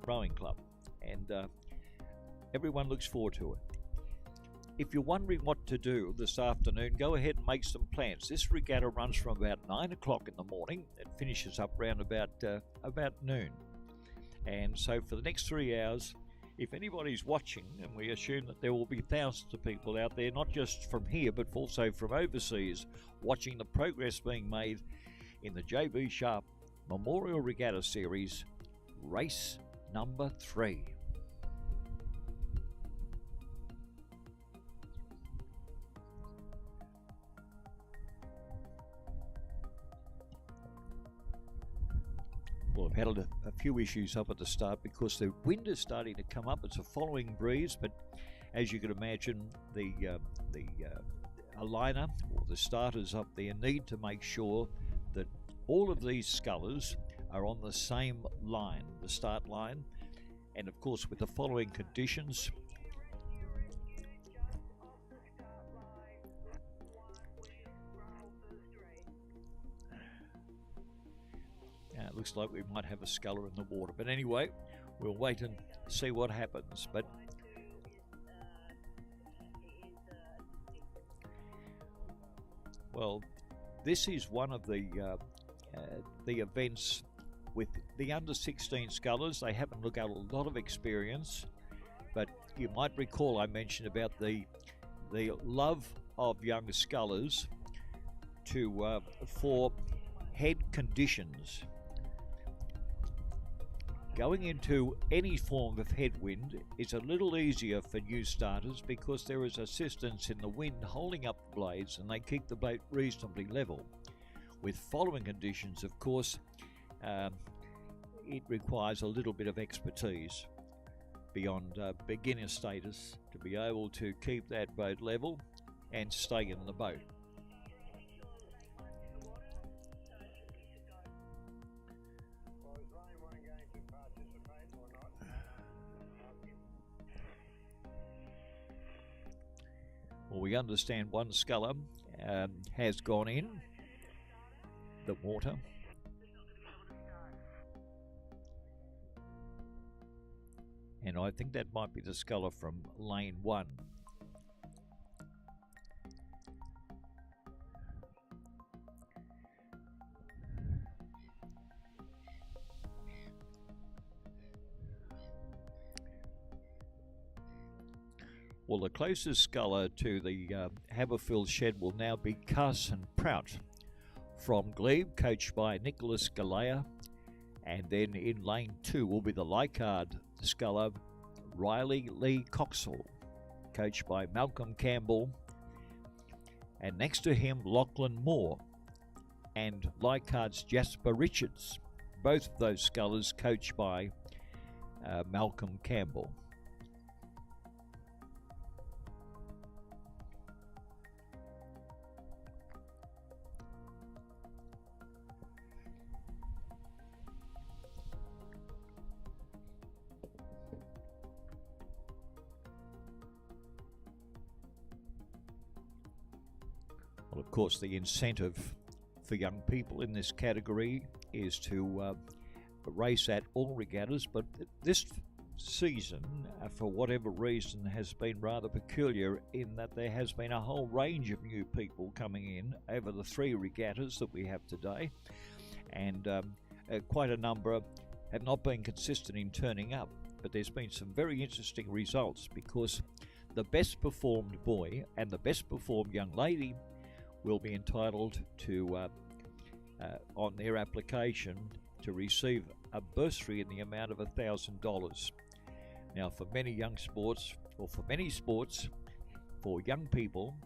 Rowing Club, and everyone looks forward to it. If you're wondering what to do this afternoon, go ahead and make some plans. This regatta runs from about 9 o'clock in the morning. It finishes up around about noon. And so for the next 3 hours, if anybody's watching, and we assume that there will be thousands of people out there, not just from here, but also from overseas, watching the progress being made in the JB Sharp Memorial Regatta Series, race number 3. Well, I've had a few issues up at the start because the wind is starting to come up. It's a following breeze, but as you can imagine, the aligner or the starters up there need to make sure that all of these scullers are on the same line, the start line, and of course with the following conditions. It looks like we might have a sculler in the water, but anyway, we'll wait and see what happens. But well, this is one of the events with the under 16 scullers. They haven't got a lot of experience, but you might recall I mentioned about the love of young scullers to for head conditions. Going into any form of headwind is a little easier for new starters because there is assistance in the wind holding up the blades and they keep the blade reasonably level. With following conditions, of course, it requires a little bit of expertise beyond beginner status to be able to keep that boat level and stay in the boat. Well, we understand one sculler has gone in the water. And I think that might be the sculler from lane 1. Well, the closest sculler to the Haberfield shed will now be Carson Prout from Glebe, coached by Nicholas Galea. And then in lane 2 will be the Leichhardt sculler Riley Lee Coxall, coached by Malcolm Campbell. And next to him, Lachlan Moore and Leichhardt's Jasper Richards. Both of those scullers coached by Malcolm Campbell. Well, of course, the incentive for young people in this category is to race at all regattas, but this season, for whatever reason, has been rather peculiar in that there has been a whole range of new people coming in over the 3 regattas that we have today, and quite a number have not been consistent in turning up. But there's been some very interesting results because the best performed boy and the best performed young lady will be entitled to, on their application, to receive a bursary in the amount of $1,000. Now, for many young sports, or for many sports, for young people,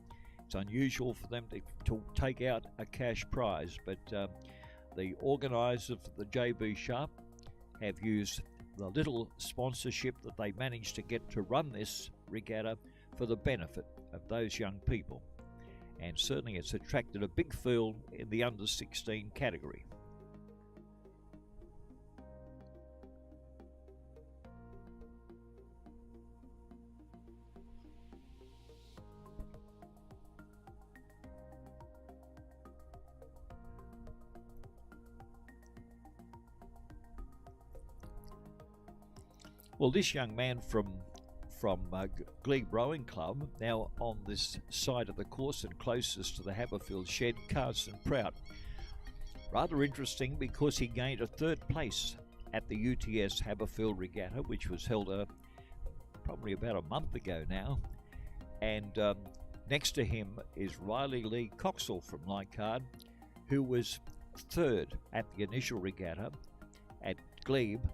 it's unusual for them to take out a cash prize, but the organisers of the JB Sharp have used the little sponsorship that they managed to get to run this regatta for the benefit of those young people. And certainly it's attracted a big field in the under 16 category. Well, this young man from Glebe Rowing Club, now on this side of the course and closest to the Haberfield shed, Carson Prout. Rather interesting because he gained a third place at the UTS Haberfield Regatta, which was held probably about a month ago now. And next to him is Riley Lee Coxall from Leichhardt, who was third at the initial regatta at Glebe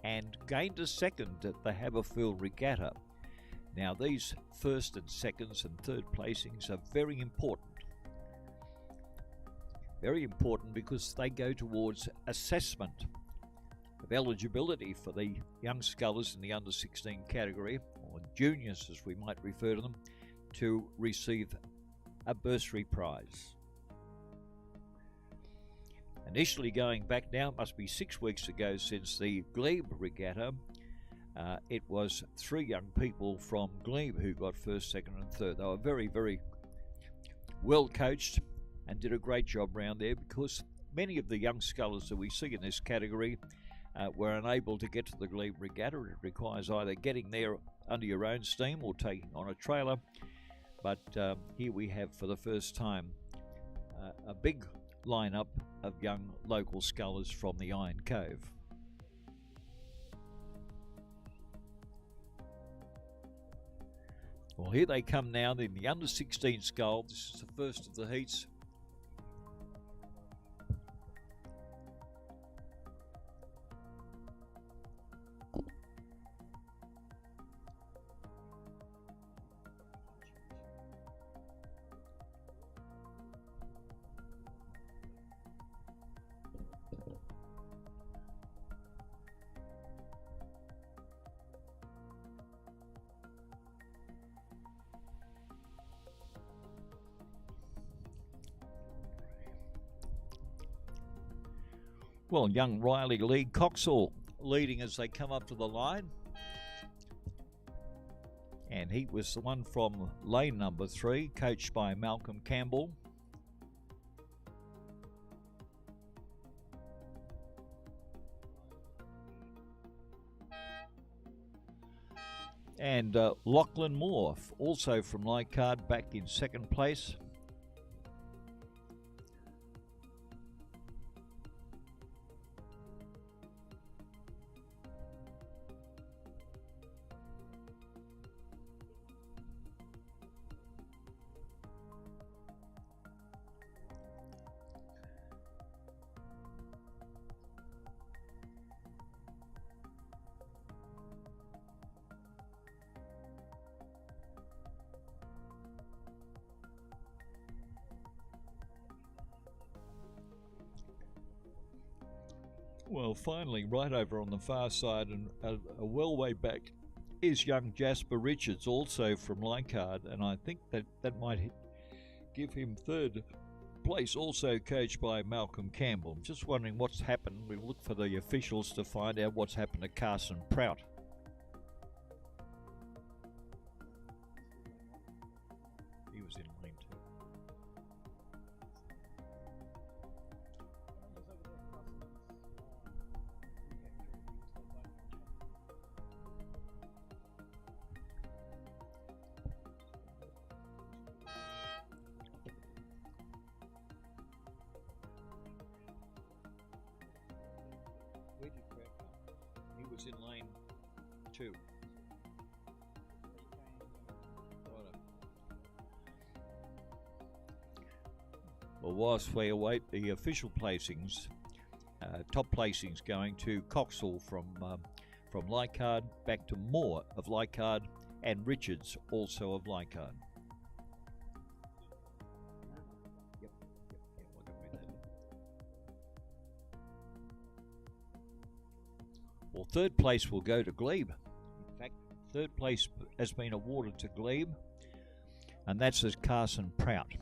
and gained a second at the Haberfield Regatta. Now, these first and seconds and third placings are very important. Very important because they go towards assessment of eligibility for the young scullers in the under-16 category, or juniors as we might refer to them, to receive a bursary prize. Initially going back now, it must be 6 weeks ago since the Glebe Regatta, it was 3 young people from Glebe who got first, second and third. They were very, very well coached and did a great job round there, because many of the young scullers that we see in this category were unable to get to the Glebe Regatta. It requires either getting there under your own steam or taking on a trailer. But here we have for the first time a big lineup of young local scullers from the Iron Cove. Well, here they come now in the under-16 scull. This is the first of the heats. Well, young Riley Lee Coxall leading as they come up to the line. And he was the one from lane number 3, coached by Malcolm Campbell. And Lachlan Moore, also from Leichhardt, back in second place. Well, finally, right over on the far side and a well way back is young Jasper Richards, also from Leichhardt, and I think that might give him third place, also coached by Malcolm Campbell. I'm just wondering what's happened. We'll look for the officials to find out what's happened to Carson Prout. He was in lane 2. He was in lane 2. Well, whilst we await the official placings, top placings going to Coxall from Leichhardt, back to Moore of Leichhardt, and Richards also of Leichhardt. Well, third place will go to Glebe. In fact, third place has been awarded to Glebe, and that's as Carson Prout.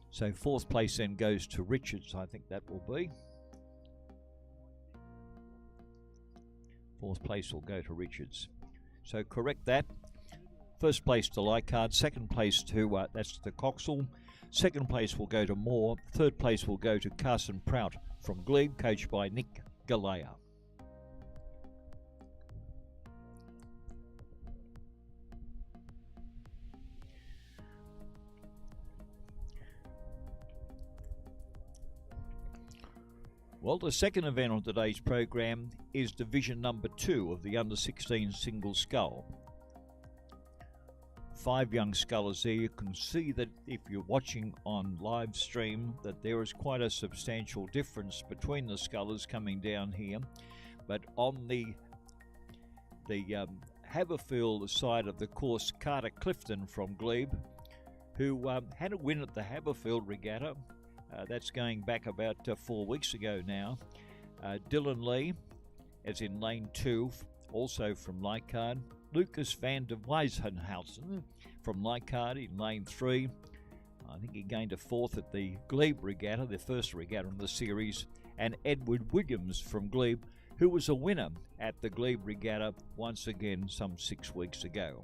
So fourth place then goes to Richards, I think that will be. Fourth place will go to Richards. So correct that. First place to Leichhardt, second place to, that's the Coxall. Second place will go to Moore. Third place will go to Carson Prout from Glebe, coached by Nick Galea. Well, the second event on today's program is division number 2 of the under-16 single scull. 5 young scullers there. You can see that if you're watching on live stream that there is quite a substantial difference between the scullers coming down here. But on the Haverfield side of the course, Carter Clifton from Glebe, who had a win at the Haverfield Regatta. That's going back about 4 weeks ago now. Dylan Lee, as in lane 2, also from Leichhardt. Lucas van der Weisenhausen from Leichhardt in lane 3. I think he gained a 4th at the Glebe Regatta, the first regatta in the series. And Edward Williams from Glebe, who was a winner at the Glebe Regatta once again some 6 weeks ago.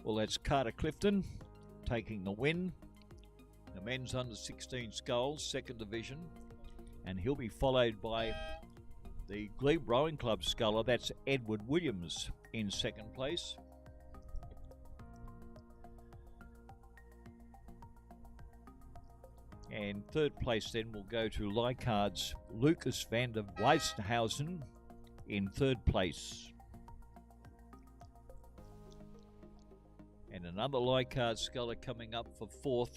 Well, that's Carter Clifton taking the win. The men's under 16 sculls, second division. And he'll be followed by the Glebe Rowing Club sculler. That's Edward Williams in second place. And third place then will go to Leichhardt's Lucas van der Weisenhausen in third place. And another Leichhardt sculler coming up for 4th.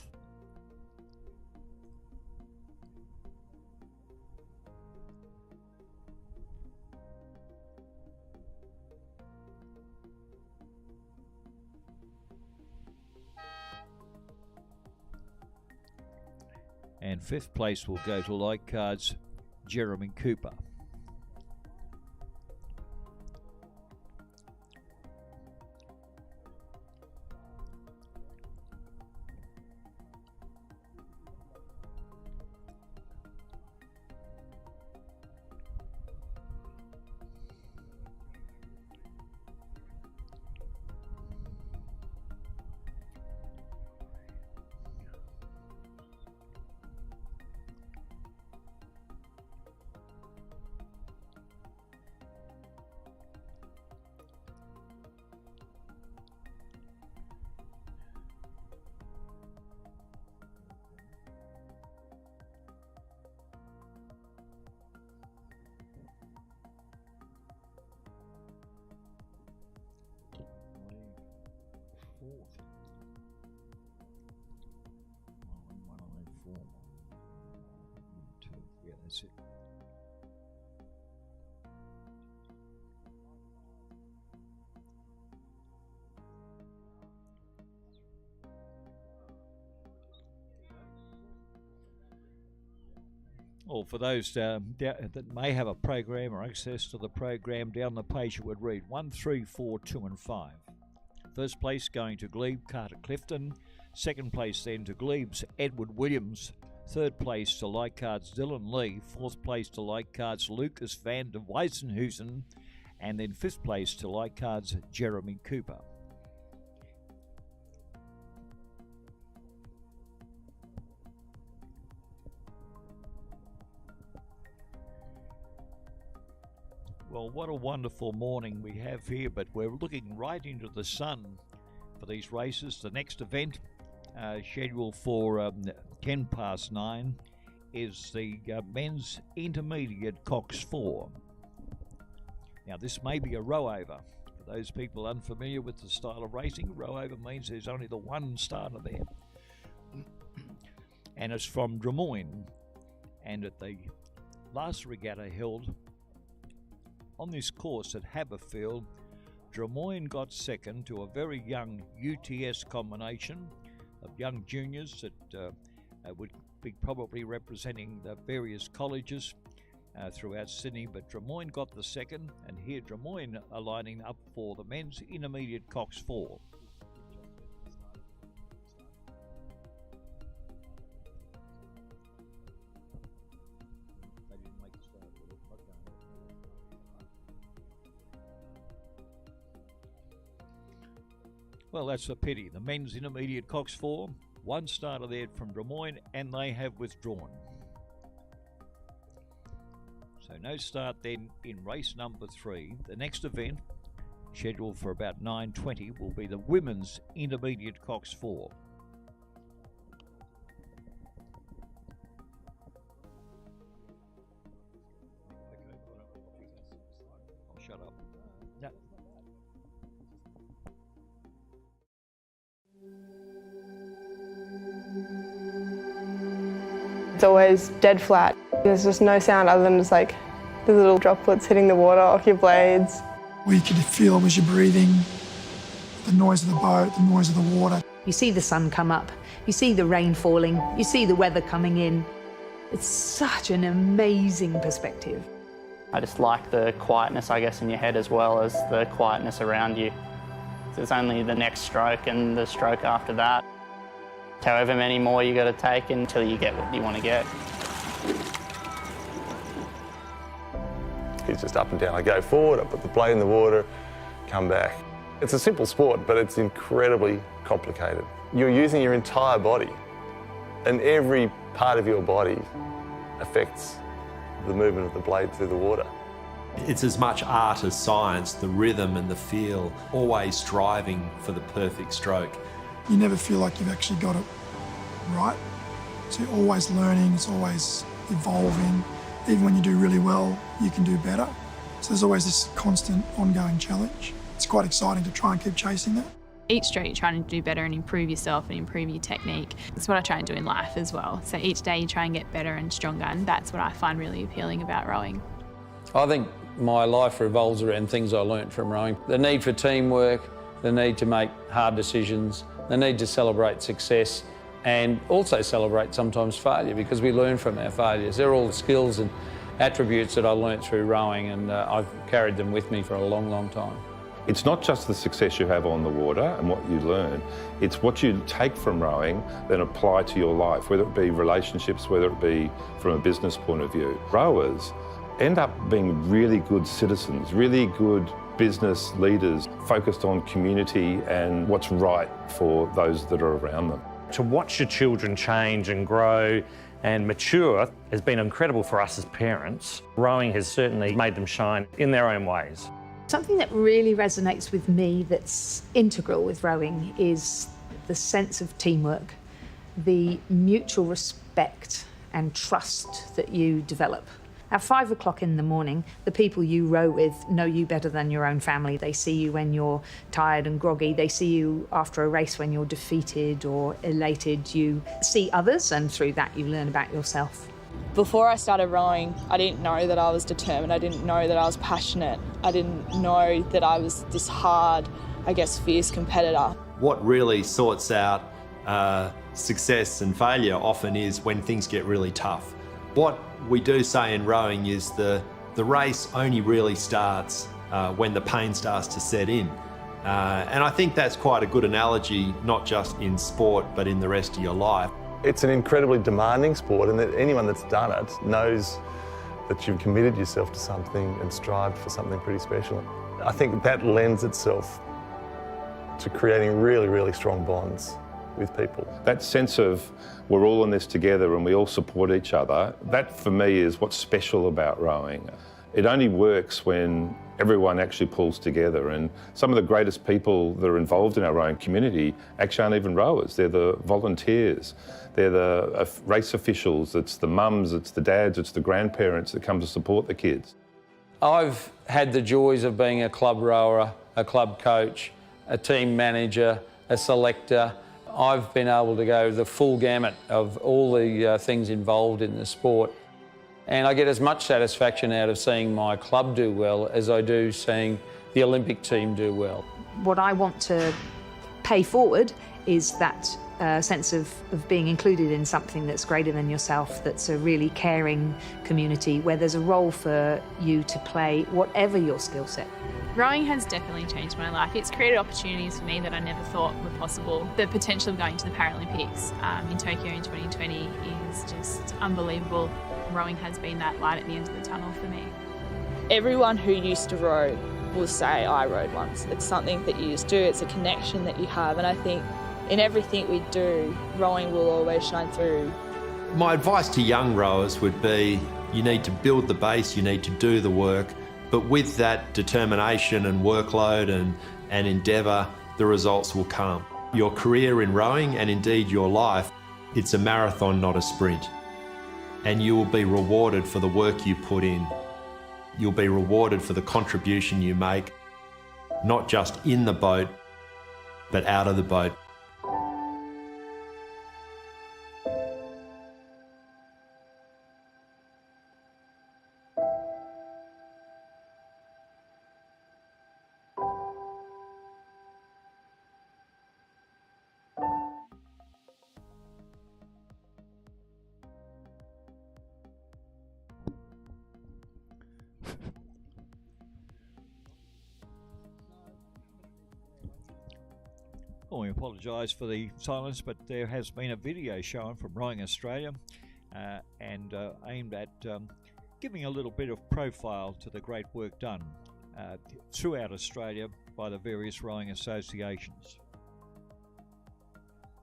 And 5th place will go to Leichhardt's Jeremy Cooper. Yeah, that's it. Well, for those that may have a program or access to the program, down the page it would read 1, 3, 4, 2 and 5. First place going to Glebe, Carter Clifton. Second place then to Glebe's Edward Williams. Third place to Leichhardt's Dylan Lee. Fourth place to Leichhardt's Lucas van der Weisenhusen. And then 5th place to Leichhardt's Jeremy Cooper. Well, what a wonderful morning we have here, but we're looking right into the sun for these races. The next event scheduled for 10 past 9 is the men's intermediate Cox 4. Now, this may be a row-over. For those people unfamiliar with the style of racing, row-over means there's only the one starter there. And it's from Des Moines. And at the last regatta held on this course at Haverfield, Des Moines got second to a very young UTS combination of young juniors that would be probably representing the various colleges throughout Sydney, but Des Moines got the second, and here Des Moines are lining up for the men's intermediate Cox 4. Well, that's a pity. The men's intermediate Cox 4, one starter there from Des Moines, and they have withdrawn. So So no start then in race number 3. The next event, scheduled for about 9:20, will be the women's intermediate cox 4. I'll shut up. No. It's always dead flat. There's just no sound other than just like the little droplets hitting the water off your blades. All you could feel was your breathing, the noise of the boat, the noise of the water. You see the sun come up, you see the rain falling, you see the weather coming in. It's such an amazing perspective. I just like the quietness, I guess, in your head as well as the quietness around you. There's only the next stroke and the stroke after that. However many more you got to take until you get what you want to get. It's just up and down. I go forward, I put the blade in the water, come back. It's a simple sport, but it's incredibly complicated. You're using your entire body, and every part of your body affects the movement of the blade through the water. It's as much art as science, the rhythm and the feel, always striving for the perfect stroke. You never feel like you've actually got it right. So you're always learning, it's always evolving. Even when you do really well, you can do better. So there's always this constant ongoing challenge. It's quite exciting to try and keep chasing that. Each stroke you're trying to do better and improve yourself and improve your technique. That's what I try and do in life as well. So each day you try and get better and stronger, and that's what I find really appealing about rowing. I think my life revolves around things I learnt from rowing. The need for teamwork, the need to make hard decisions, the need to celebrate success and also celebrate sometimes failure, because we learn from our failures. They're all the skills and attributes that I learnt through rowing, and I've carried them with me for a long, long time. It's not just the success you have on the water and what you learn, it's what you take from rowing then apply to your life, whether it be relationships, whether it be from a business point of view. Rowers end up being really good citizens, really good business leaders, focused on community and what's right for those that are around them. To watch your children change and grow and mature has been incredible for us as parents. Rowing has certainly made them shine in their own ways. Something that really resonates with me that's integral with rowing is the sense of teamwork, the mutual respect and trust that you develop. At 5 o'clock in the morning, the people you row with know you better than your own family. They see you when you're tired and groggy. They see you after a race when you're defeated or elated. You see others, and through that you learn about yourself. Before I started rowing, I didn't know that I was determined. I didn't know that I was passionate. I didn't know that I was this hard, I guess, fierce competitor. What really sorts out success and failure often is when things get really tough. What we do say in rowing is the race only really starts when the pain starts to set in. And I think that's quite a good analogy, not just in sport, but in the rest of your life. It's an incredibly demanding sport, and that anyone that's done it knows that you've committed yourself to something and strived for something pretty special. I think that lends itself to creating really, really strong bonds with people. That sense of we're all in this together and we all support each other, that for me is what's special about rowing. It only works when everyone actually pulls together, and some of the greatest people that are involved in our rowing community actually aren't even rowers. They're the volunteers, they're the race officials, it's the mums, it's the dads, it's the grandparents that come to support the kids. I've had the joys of being a club rower, a club coach, a team manager, a selector. I've been able to go the full gamut of all the things involved in the sport. And I get as much satisfaction out of seeing my club do well as I do seeing the Olympic team do well. What I want to pay forward is that sense of being included in something that's greater than yourself, that's a really caring community where there's a role for you to play whatever your skill set. Rowing has definitely changed my life. It's created opportunities for me that I never thought were possible. The potential of going to the Paralympics in Tokyo in 2020 is just unbelievable. Rowing has been that light at the end of the tunnel for me. Everyone who used to row will say, I rowed once. It's something that you just do, it's a connection that you have, and I think in everything we do, rowing will always shine through. My advice to young rowers would be You need to build the base, you need to do the work, but with that determination and workload and endeavour, the results will come. Your career in rowing, and indeed your life, it's a marathon, not a sprint. And you will be rewarded for the work you put in. You'll be rewarded for the contribution you make, not just in the boat, but out of the boat. Well, we apologise for the silence, but there has been a video shown from Rowing Australia and aimed at giving a little bit of profile to the great work done throughout Australia by the various rowing associations.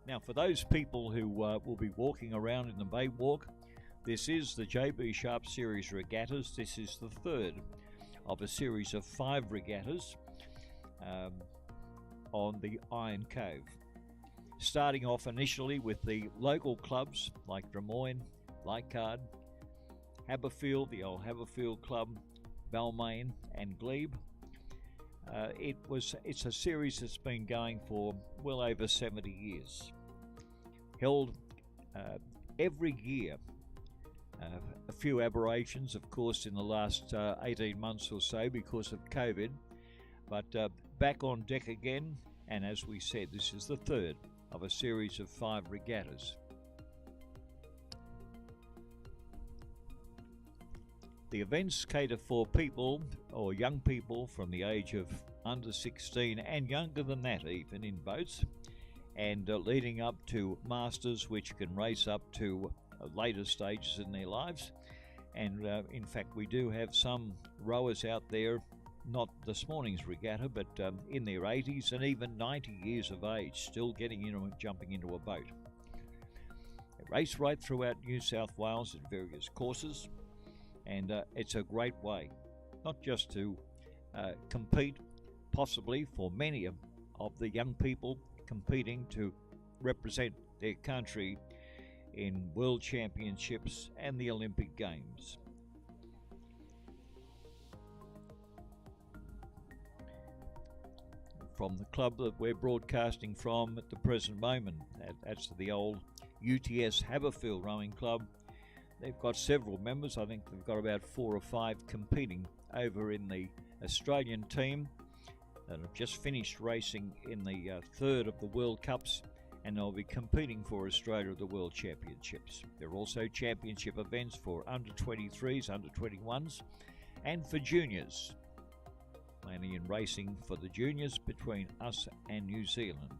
Now, for those people who will be walking around in the Bay Walk, this is the JB Sharp Series regattas. This is the third of a series of 5 regattas on the Iron Cove. Starting off initially with the local clubs like Drummoyne, Leichhardt, Haberfield, the old Haberfield Club, Balmain and Glebe. It's a series that's been going for well over 70 years. Held every year. A few aberrations, of course, in the last 18 months or so because of COVID, but back on deck again, and as we said, this is the third of a series of 5 regattas. The events cater for people or young people from the age of under 16 and younger than that even in boats, and leading up to masters, which can race up to later stages in their lives. And in fact, we do have some rowers out there, not this morning's regatta, but in their 80s and even 90 years of age, still getting into and jumping into a boat. They race right throughout New South Wales at various courses, and it's a great way, not just to compete, possibly for many of the young people competing to represent their country in World Championships and the Olympic Games. From the club that we're broadcasting from at the present moment, that's the old UTS Haberfield Rowing Club. They've got several members. I think they've got about 4 or 5 competing over in the Australian team that have just finished racing in the third of the World Cups, and they'll be competing for Australia at the World Championships. There are also championship events for under 23s, under 21s, and for juniors. Planning in racing for the juniors between us and New Zealand.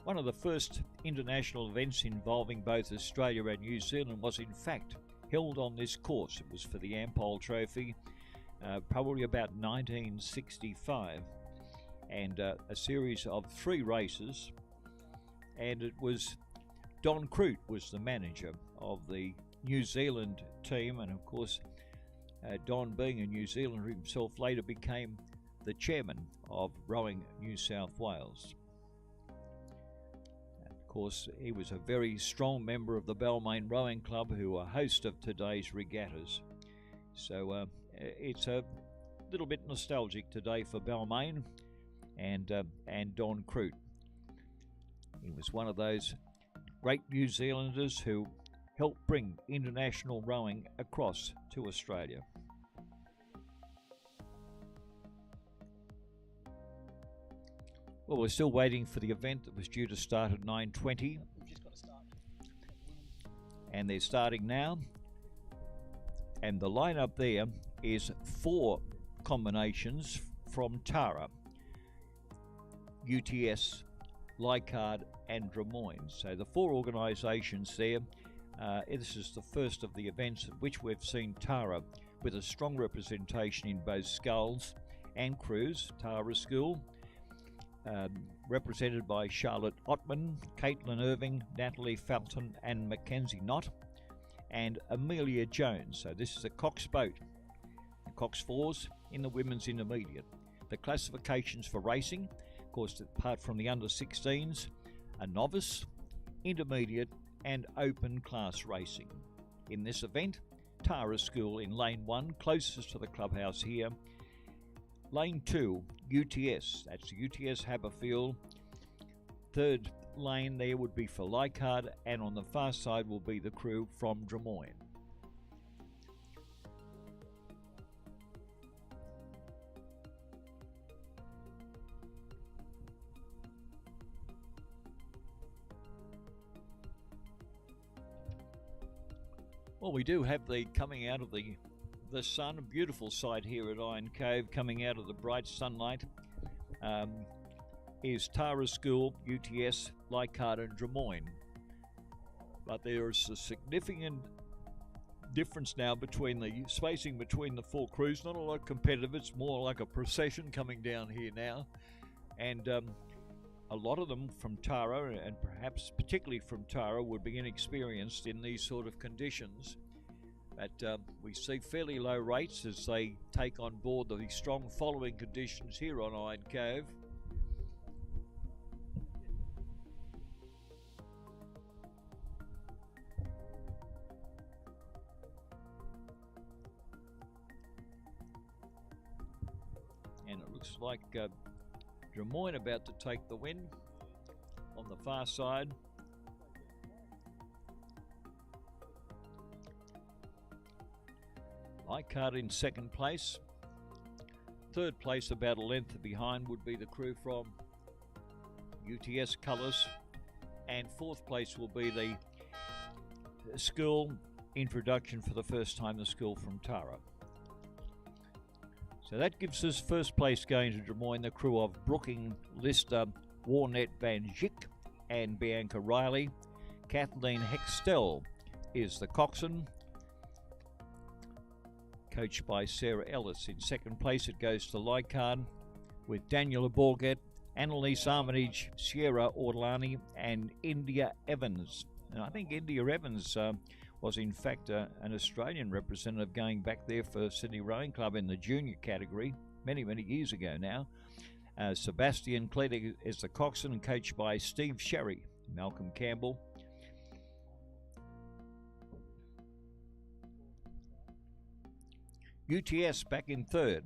One of the first international events involving both Australia and New Zealand was in fact held on this course. It was for the Ampol Trophy, probably about 1965, and a series of 3 races, and it was Don Croot was the manager of the New Zealand team, and of course Don, being a New Zealander himself, later became the chairman of Rowing New South Wales. And of course, he was a very strong member of the Balmain Rowing Club, who are host of today's regattas. So it's a little bit nostalgic today for Balmain and Don Croot. He was one of those great New Zealanders who helped bring international rowing across to Australia. Well, we're still waiting for the event that was due to start at 9:20. And they're starting now. And the lineup there is 4 combinations from Tara, UTS, Leichhardt and Drummoyne. So the 4 organisations there. This is the first of the events at which we've seen Tara with a strong representation in both sculls and crews. Tara School, represented by Charlotte Ottman, Caitlin Irving, Natalie Felton and Mackenzie Knott. and Amelia Jones. So this is a Cox boat. The Cox 4s in the women's intermediate. The classifications for racing, of course, apart from the under 16s, a novice, intermediate and open class racing. In this event, Tara School in lane 1, closest to the clubhouse here. Lane 2, UTS, that's UTS Haberfield. Third lane there would be for Leichhardt, and on the far side will be the crew from Des Moines. Well, we do have the coming out of the sun, a beautiful sight here at Iron Cove, coming out of the bright sunlight, is Tara School, UTS, Leichhardt and Des Moines. But there is a significant difference now between the spacing between the four crews. Not a lot competitive, it's more like a procession coming down here now. And a lot of them from Tara, and perhaps particularly from Tara, would be inexperienced in these sort of conditions. But we see fairly low rates as they take on board the strong following conditions here on Iron Cove. And it looks like Des Moines about to take the win on the far side. Leichhardt in second place. Third place, about a length behind, would be the crew from UTS colours. And fourth place will be the school introduction for the first time, the school from Tara. So that gives us first place going to Des Moines, the crew of Brooking, Lister, Warnett, Van Schick and Bianca Riley. Kathleen Hextell is the coxswain, coached by Sarah Ellis. In second place it goes to Leichhardt with Daniela Borget, Annalise Armitage, Sierra Orlani and India Evans. And I think India Evans was in fact an Australian representative going back there for Sydney Rowing Club in the junior category many years ago now. Sebastian Cledig is the coxswain, coached by Steve Sherry, Malcolm Campbell. UTS back in third.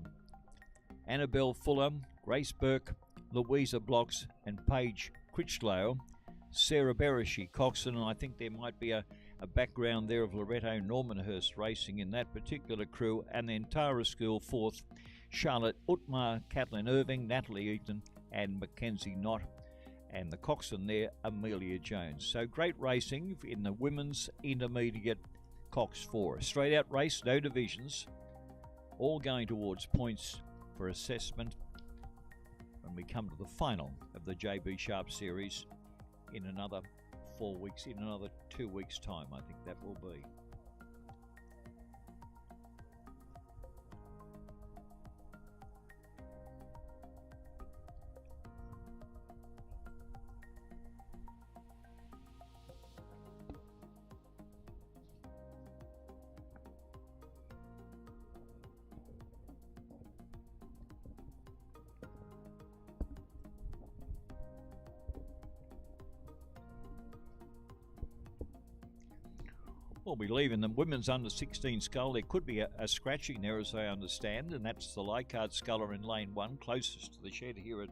Annabelle Fuller, Grace Burke, Louisa Blocks and Paige Critchlow. Sarah Bereshy, coxswain, and I think there might be a background there of Loretto Normanhurst racing in that particular crew. And then Tara School fourth, Charlotte Utmar, Kathleen Irving, Natalie Eaton and Mackenzie Knott. And the coxswain there, Amelia Jones. So great racing in the women's intermediate Cox 4. Straight out race, no divisions, all going towards points for assessment when we come to the final of the JB Sharp series in another 4 weeks, in another 2 weeks' time, I think that will be. We'll be leaving the women's under 16 scull. There could be a scratching there, as I understand, and that's the Leichhardt sculler in lane 1, closest to the shed here at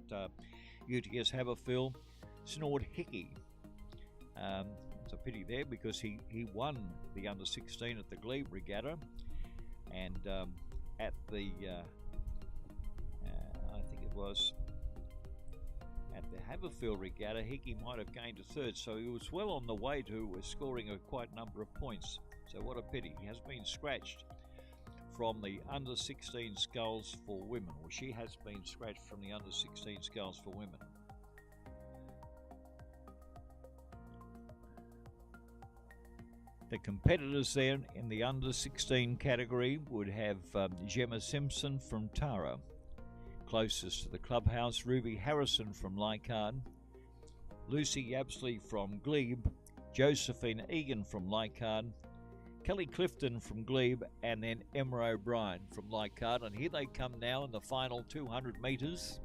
UTS Haberfield. Snord Hickey. It's a pity there because he won the under 16 at the Glebe Regatta, and at the I think it was at the Haberfield Regatta, Hickey might have gained a third, so he was well on the way to scoring a quite number of points. So what a pity. He has been scratched from the under 16 sculls for women, or she has been scratched from the under 16 sculls for women. The competitors there in the under 16 category would have Gemma Simpson from Tara, closest to the clubhouse, Ruby Harrison from Leichhardt, Lucy Yabsley from Glebe, Josephine Egan from Leichhardt, Kelly Clifton from Glebe, and then Emma O'Brien from Leichhardt. And here they come now in the final 200 metres.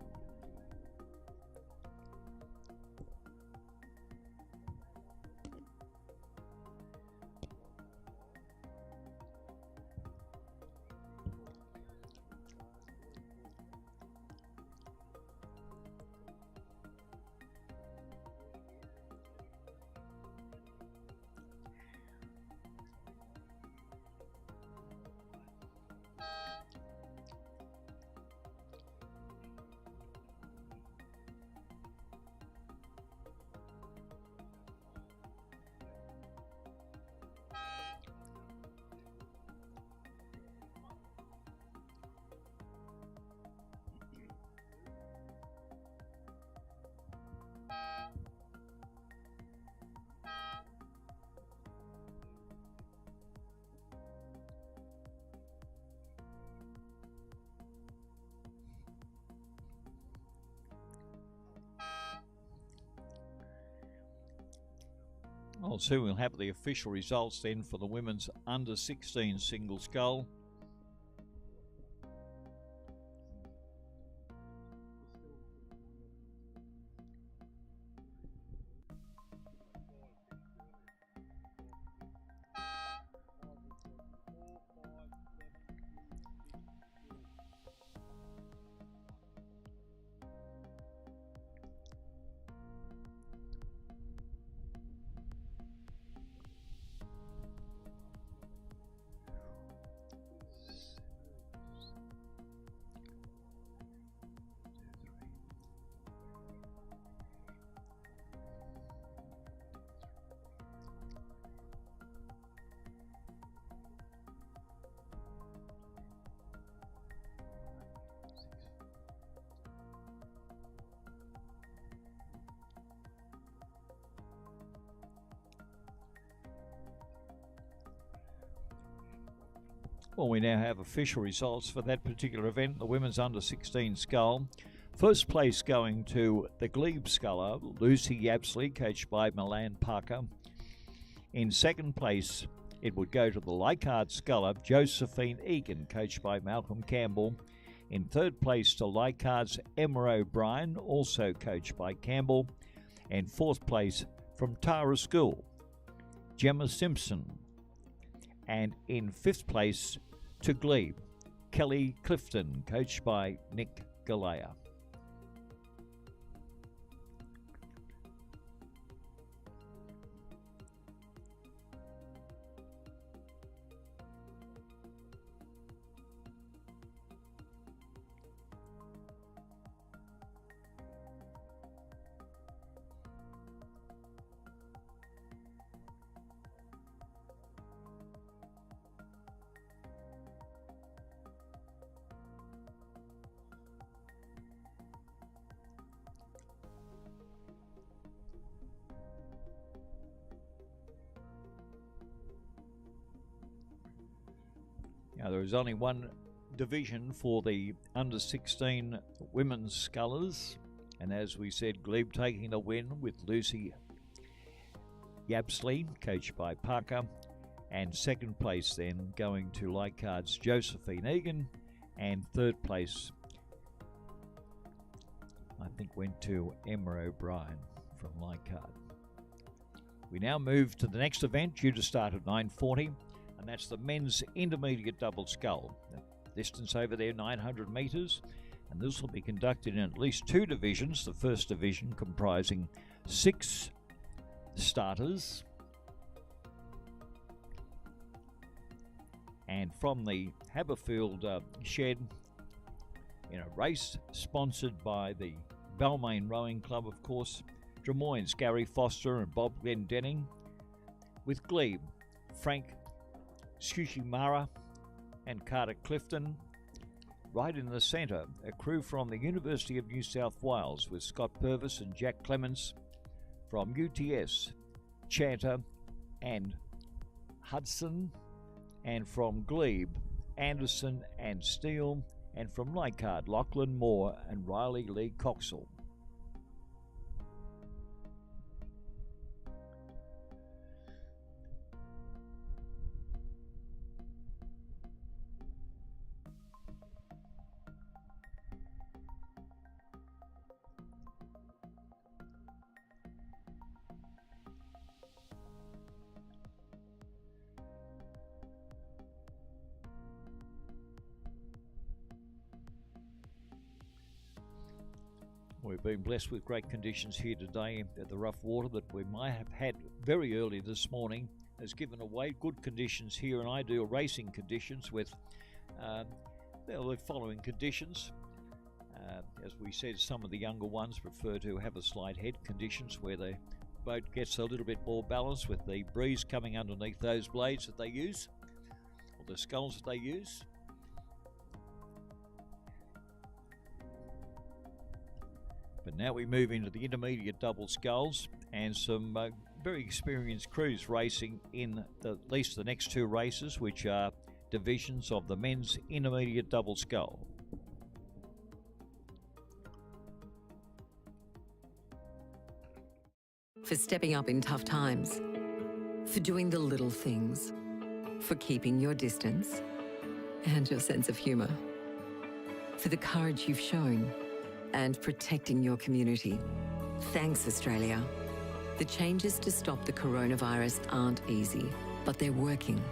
Well, soon we'll have the official results then for the women's under 16 single scull. Well, we now have official results for that particular event, the women's under 16 scull. First place going to the Glebe sculler, Lucy Yapsley, coached by Milan Parker. In second place, it would go to the Leichhardt sculler, Josephine Egan, coached by Malcolm Campbell. In third place to Leichhardt's Emma O'Brien, also coached by Campbell. And fourth place from Tara School, Gemma Simpson. And in fifth place to Glebe, Kelly Clifton, coached by Nick Galea. Now, there is only one division for the under 16 women's scullers, and as we said, Glebe taking the win with Lucy Yapsley, coached by Parker, and second place then going to Leichhardt's Josephine Egan, and third place I think went to Emma O'Brien from Leichhardt. We now move to the next event, due to start at 9:40. And that's the men's intermediate double scull. The distance over there, 900 metres, and this will be conducted in at least two divisions. The first division comprising 6 starters, and from the Haberfield shed, in a race sponsored by the Balmain Rowing Club, of course, Drummoyne's Gary Foster and Bob Glendenning, with Glebe, Frank Tsushimara and Carter Clifton. Right in the centre, a crew from the University of New South Wales with Scott Purvis and Jack Clements, from UTS, Chanter and Hudson, and from Glebe, Anderson and Steele, and from Leichhardt, Lachlan Moore and Riley Lee Coxall. We've been blessed with great conditions here today. The rough water that we might have had very early this morning has given away good conditions here, and ideal racing conditions with the following conditions. As we said, some of the younger ones prefer to have a slight head conditions where the boat gets a little bit more balanced with the breeze coming underneath those blades that they use, or the sculls that they use. But now we move into the intermediate double sculls, and some very experienced crews racing in at least the next two races, which are divisions of the men's intermediate double scull. For stepping up in tough times, for doing the little things, for keeping your distance and your sense of humour, for the courage you've shown and protecting your community. Thanks, Australia. The changes to stop the coronavirus aren't easy, but they're working.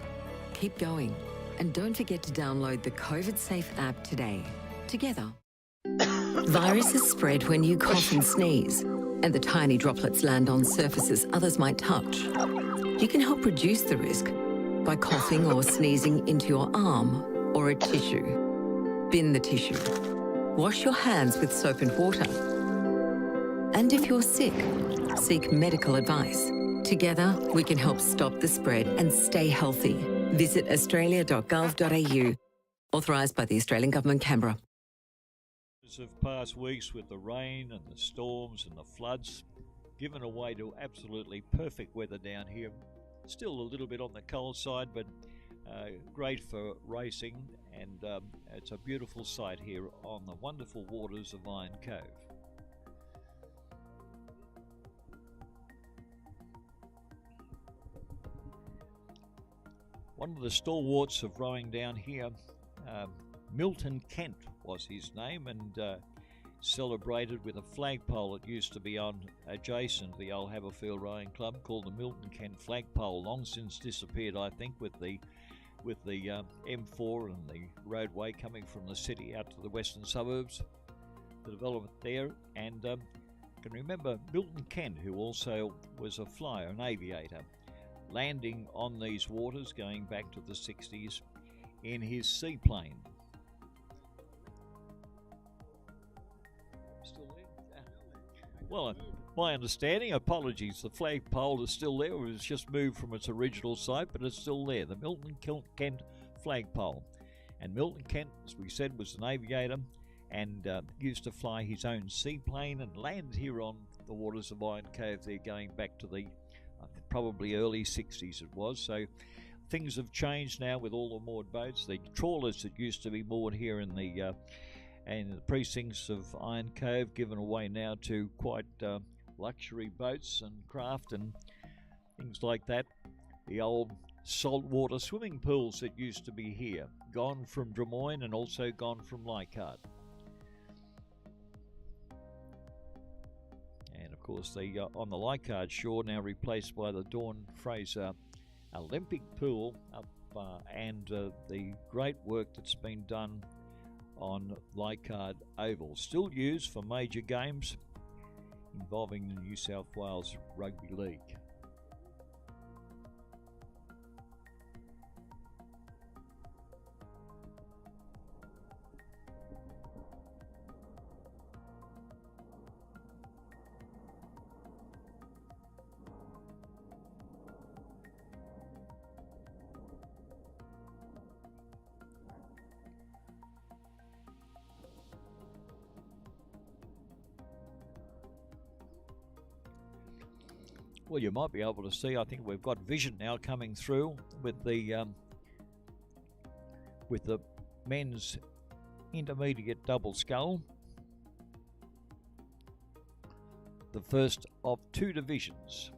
Keep going, and don't forget to download the COVID Safe app today. Together. Viruses spread when you cough and sneeze, and the tiny droplets land on surfaces others might touch. You can help reduce the risk by coughing or sneezing into your arm or a tissue. Bin the tissue. Wash your hands with soap and water. And if you're sick, seek medical advice. Together, we can help stop the spread and stay healthy. Visit australia.gov.au. Authorised by the Australian Government, Canberra. Of past weeks with the rain and the storms and the floods, given away to absolutely perfect weather down here. Still a little bit on the cold side, but great for racing, and it's a beautiful sight here on the wonderful waters of Iron Cove. One of the stalwarts of rowing down here, Milton Kent was his name, and celebrated with a flagpole that used to be on adjacent to the old Haberfield Rowing Club, called the Milton Kent flagpole. Long since disappeared, I think, with the M4 and the roadway coming from the city out to the western suburbs, the development there. And can remember Milton Kent, who also was a flyer, an aviator, landing on these waters going back to the 60s in his seaplane. Well, my understanding, apologies, the flagpole is still there. It was just moved from its original site, but it's still there, the Milton Kent flagpole. And Milton Kent, as we said, was an aviator and used to fly his own seaplane and landed here on the waters of Iron Cove there, going back to the probably early 60s it was. So things have changed now with all the moored boats. The trawlers that used to be moored here in the precincts of Iron Cove, given away now to quite luxury boats and craft and things like that. The old saltwater swimming pools that used to be here, gone from Drummoyne and also gone from Leichhardt. And of course, the on the Leichhardt shore now replaced by the Dawn Fraser Olympic pool up, and the great work that's been done on Leichhardt Oval, still used for major games involving the New South Wales Rugby League. Well, you might be able to see, I think we've got vision now coming through with the men's intermediate double scull. The first of two divisions.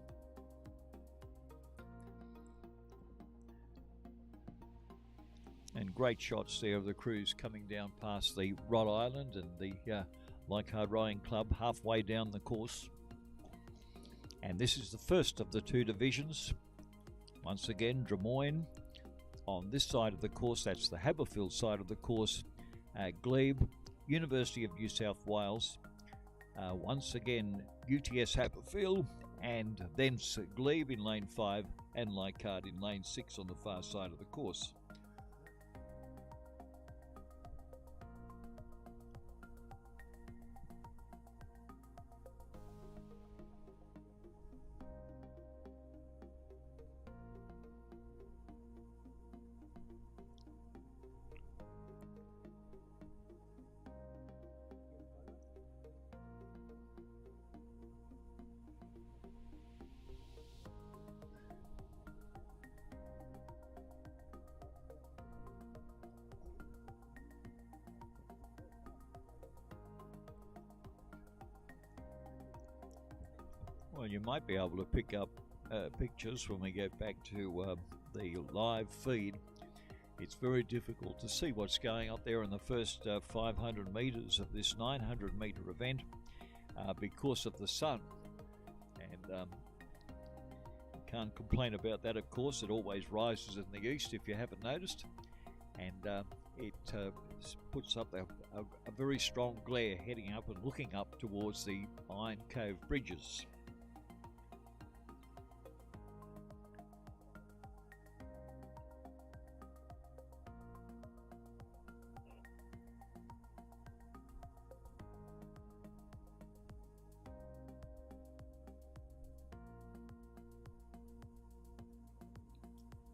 And great shots there of the crews coming down past the Rod Island and the Leichhardt Rowing Club halfway down the course. And this is the first of the two divisions. Once again, Drummoyne on this side of the course, that's the Haberfield side of the course, Glebe, University of New South Wales, Once again, UTS Haberfield, and then Glebe in lane 5 and Leichhardt in lane 6 on the far side of the course. Well, you might be able to pick up pictures when we get back to the live feed. It's very difficult to see what's going up there in the first 500 metres of this 900 metre event because of the sun. And you can't complain about that, of course. It always rises in the east, if you haven't noticed. And it puts up a very strong glare heading up and looking up towards the Iron Cove bridges.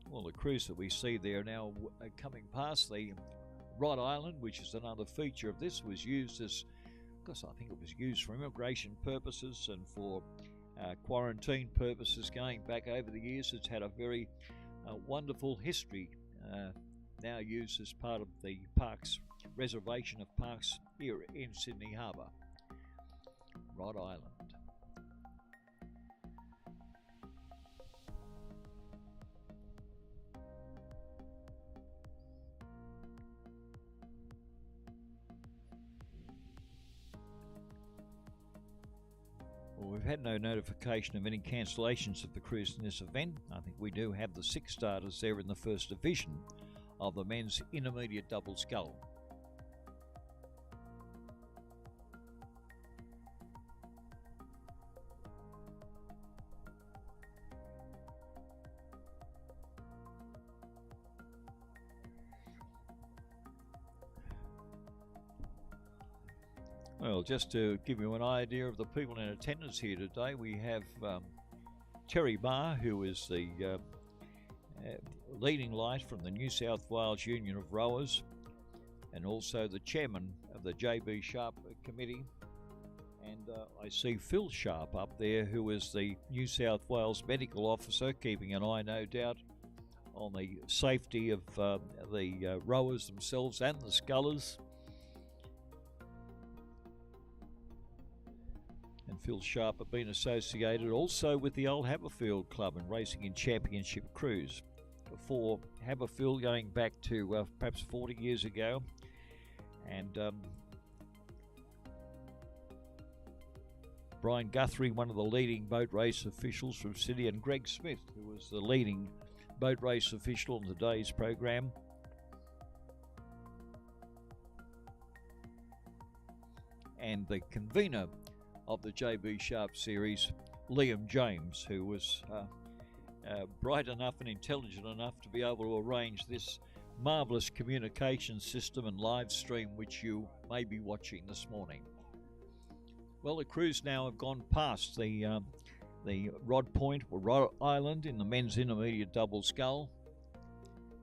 Well, the cruise that we see there now coming past the Rhode Island, which is another feature of this, was used as, because I think it was used for immigration purposes and for quarantine purposes going back over the years. It's had a very wonderful history, now used as part of the parks, reservation of parks here in Sydney Harbour, Rhode Island. Well, we've had no notification of any cancellations of the cruise in this event. I think we do have the 6 starters there in the first division of the men's intermediate double scull. Well, just to give you an idea of the people in attendance here today, we have Terry Barr, who is the leading light from the New South Wales Union of Rowers, and also the chairman of the JB Sharp Committee. And I see Phil Sharp up there, who is the New South Wales Medical Officer, keeping an eye, no doubt, on the safety of the rowers themselves and the scullers. And Phil Sharp have been associated also with the old Haberfield Club and racing in championship cruise. For Haberfield going back to perhaps 40 years ago. And Brian Guthrie, one of the leading boat race officials from Sydney, and Greg Smith, who was the leading boat race official on today's program. And the convener of the JB Sharp series, Liam James, who was bright enough and intelligent enough to be able to arrange this marvellous communication system and live stream which you may be watching this morning. Well, the crews now have gone past the Rod Point or Rhode Island in the men's intermediate double scull,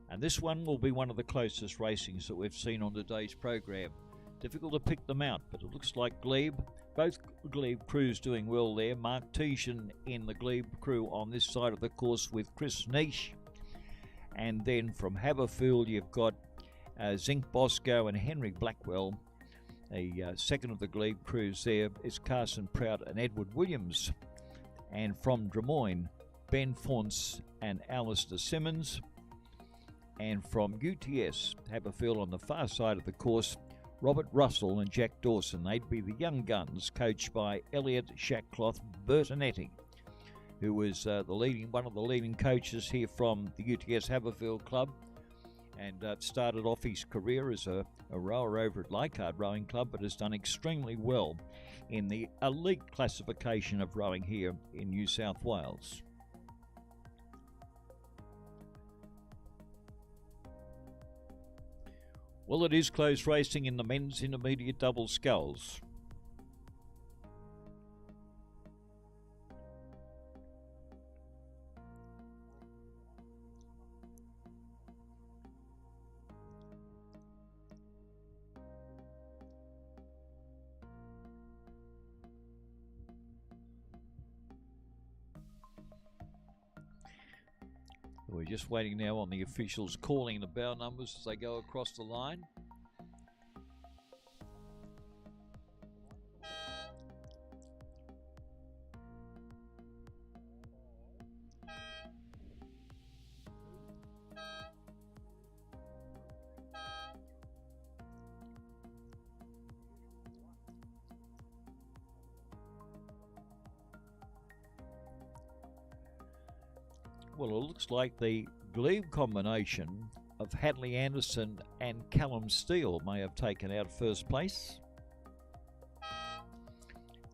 and this one will be one of the closest racings that we've seen on today's program. Difficult to pick them out, but it looks like Glebe, both Glebe crews doing well there. Mark Tejan in the Glebe crew on this side of the course with Chris Niche. And then from Haberfield you've got Zink Bosco and Henry Blackwell. The second of the Glebe crews there is Carson Prout and Edward Williams. And from Drummoyne, Ben Fonce and Alistair Simmons. And from UTS, Haberfield on the far side of the course, Robert Russell and Jack Dawson. They'd be the young guns, coached by Elliot Shackcloth Bertonetti, who was one of the leading coaches here from the UTS Haberfield Club. and started off his career as a rower over at Leichhardt Rowing Club, but has done extremely well in the elite classification of rowing here in New South Wales. Well, it is close racing in the men's intermediate double sculls. We're just waiting now on the officials calling the bow numbers as they go across the line. Well, it looks like the glebe combination of Hadley Anderson and Callum Steele may have taken out first place.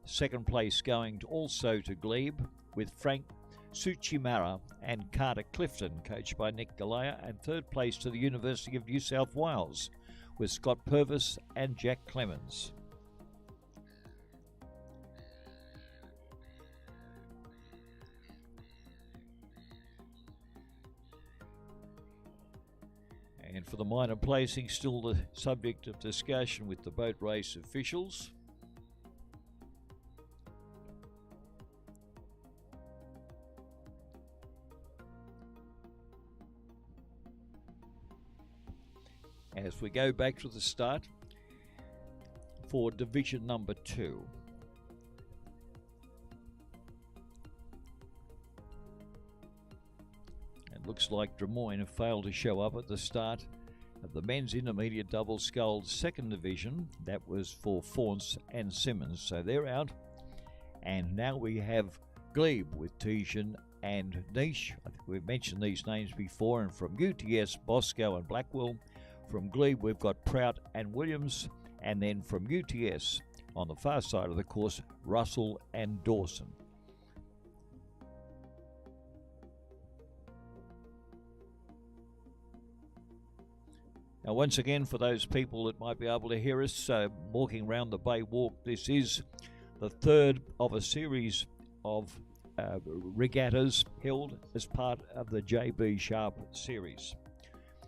Second place going also to glebe with Frank Suchimara and Carter Clifton, coached by Nick Galea, and third place to the University of New South Wales with Scott Purvis and Jack Clemens. And for the minor placing, still the subject of discussion with the boat race officials. As we go back to the start for division number 2. Looks like Des Moines have failed to show up at the start of the men's intermediate double sculled second division. That was for Faunce and Simmons, so they're out. And now we have glebe with Tijan and Niche. I think we've mentioned these names before. And from UTS, Bosco and Blackwell. From glebe, we've got Prout and Williams. And then from UTS, on the far side of the course, Russell and Dawson. Now, once again, for those people that might be able to hear us walking around the Bay Walk, this is the third of a series of regattas held as part of the JB Sharp series.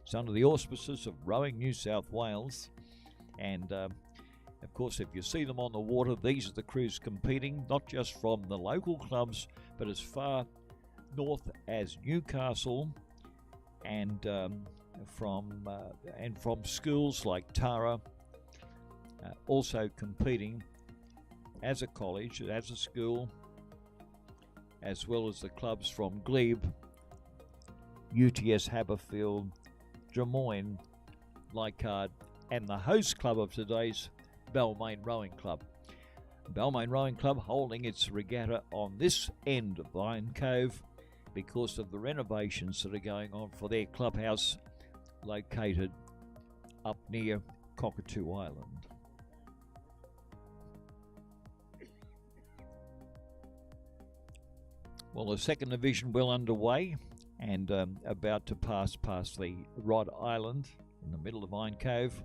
It's under the auspices of Rowing New South Wales, and of course, if you see them on the water, these are the crews competing, not just from the local clubs, but as far north as Newcastle, and from schools like Tara, also competing as a college, as a school, as well as the clubs from glebe, UTS Haberfield, Des Moines, Leichhardt, and the host club of today's Balmain Rowing Club. Balmain Rowing Club holding its regatta on this end of Iron Cove because of the renovations that are going on for their clubhouse located up near Cockatoo Island. Well, the second division well underway and about to pass the Rod Island in the middle of Iron Cove.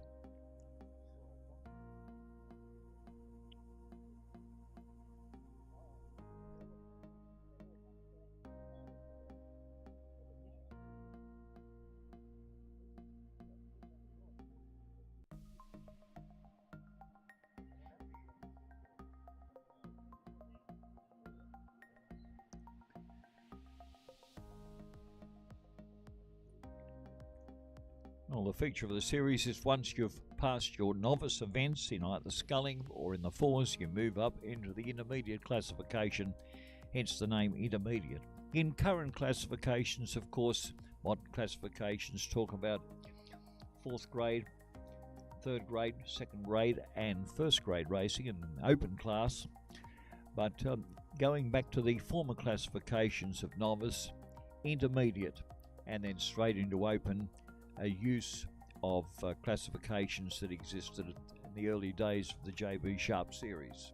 Well, the feature of the series is once you've passed your novice events in either sculling or in the fours, you move up into the intermediate classification, hence the name intermediate. In current classifications, of course, modern classifications talk about 4th grade, 3rd grade, 2nd grade and 1st grade racing in an open class. But going back to the former classifications of novice, intermediate and then straight into open, a use of classifications that existed in the early days of the JB Sharp series.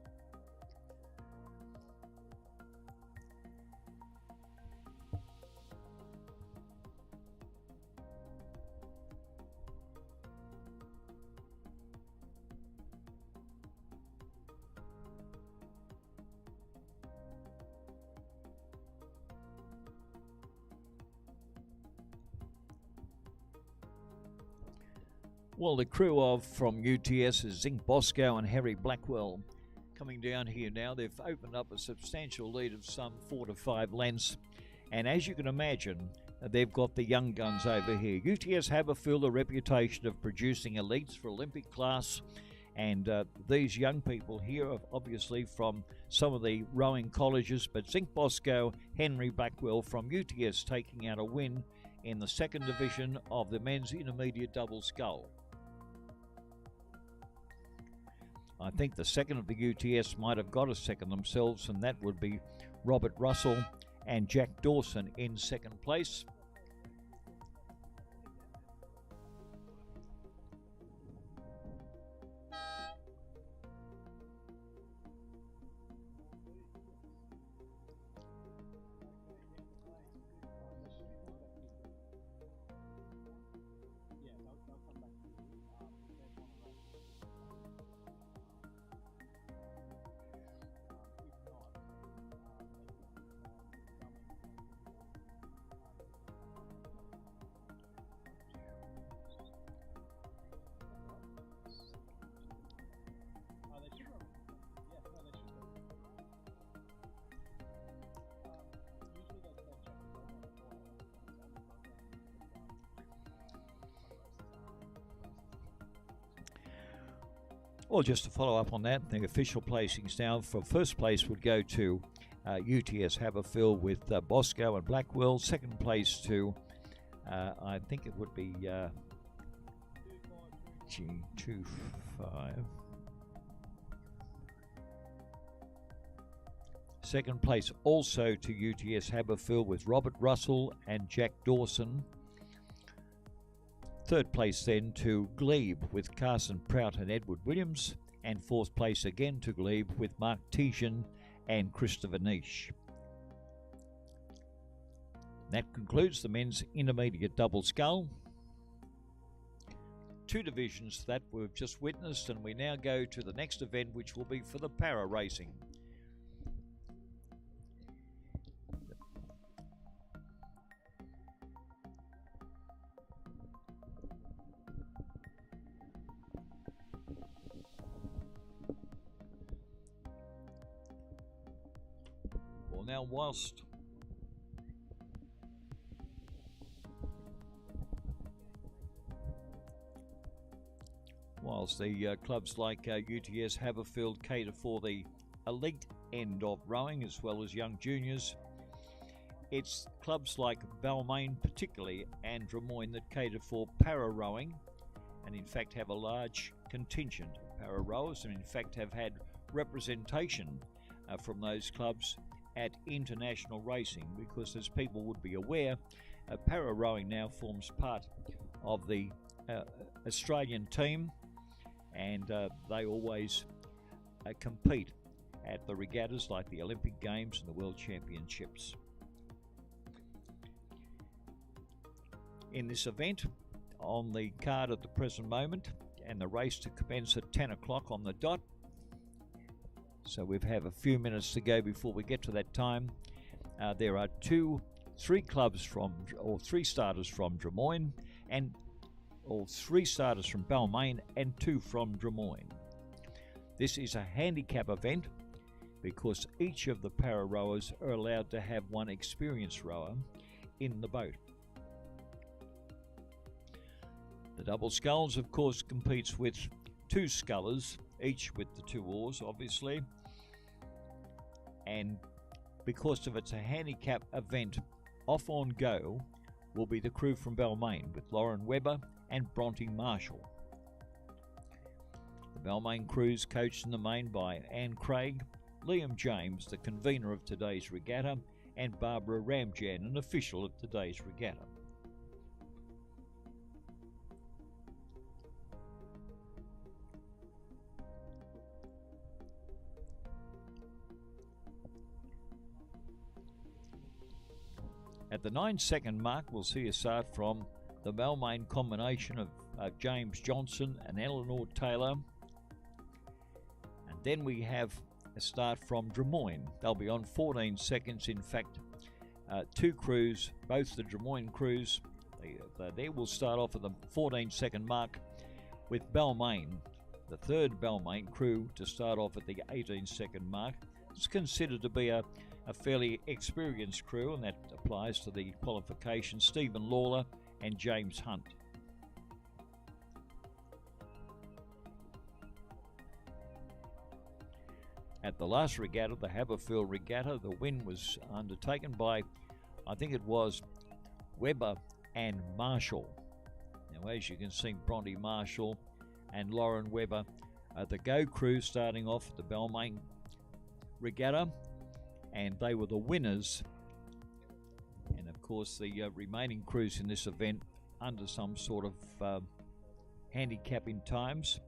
Well, the crew from UTS is Zink Bosco and Harry Blackwell coming down here now. They've opened up a substantial lead of some 4 to 5 lengths, and as you can imagine, they've got the young guns over here. UTS Haberfield, a reputation of producing elites for Olympic class, and these young people here are obviously from some of the rowing colleges, but Zink Bosco, Henry Blackwell from UTS taking out a win in the second division of the men's intermediate double scull. I think the second of the UTS might have got a second themselves, and that would be Robert Russell and Jack Dawson in second place. Well, just to follow up on that, the official placings now for first place would go to UTS Haberfield with Bosco and Blackwell. Second place to, I think it would be G25. Second place also to UTS Haberfield with Robert Russell and Jack Dawson. Third place then to Glebe with Carson Prout and Edward Williams, and fourth place again to Glebe with Mark Tesian and Christopher Niche. That concludes the men's intermediate double scull. 2 divisions that we've just witnessed, and we now go to the next event, which will be for the para racing. Now, whilst the clubs like UTS Haberfield cater for the elite end of rowing as well as young juniors, it's clubs like Balmain particularly and Drummoyne that cater for para rowing, and in fact have a large contingent of para rowers, and in fact have had representation from those clubs at international racing, because as people would be aware, para rowing now forms part of the Australian team, and they always compete at the regattas like the Olympic Games and the World Championships. In this event, on the card at the present moment, and the race to commence at 10 o'clock on the dot, so we have a few minutes to go before we get to that time. There are 3 clubs from, or 3 starters from Drummoyne, and or 3 starters from Balmain and 2 from Drummoyne. This is a handicap event because each of the para rowers are allowed to have 1 experienced rower in the boat. The double sculls, of course, competes with 2 scullers, each with the 2 oars, obviously. And because of it's a handicap event, off on go will be the crew from Balmain with Lauren Webber and Bronte Marshall. The Balmain crew's coached in the main by Anne Craig, Liam James, the convener of today's regatta, and Barbara Ramjan, an official of today's regatta. At the 9-second mark, we'll see a start from the Balmain combination of James Johnson and Eleanor Taylor. And then we have a start from Des Moines. They'll be on 14 seconds. In fact, two crews, both the Des Moines crews, they will start off at the 14-second mark, with Balmain, the third Balmain crew, to start off at the 18-second mark. It's considered to be a fairly experienced crew, and that applies to the qualification. Stephen Lawler and James Hunt. At the last regatta, the Haberfield Regatta, the win was undertaken by, I think it was Webber and Marshall. Now, as you can see, Bronte Marshall and Lauren Webber, the Go crew, starting off at the Balmain Regatta, and they were the winners. And of course, the remaining crews in this event under some sort of handicapping times.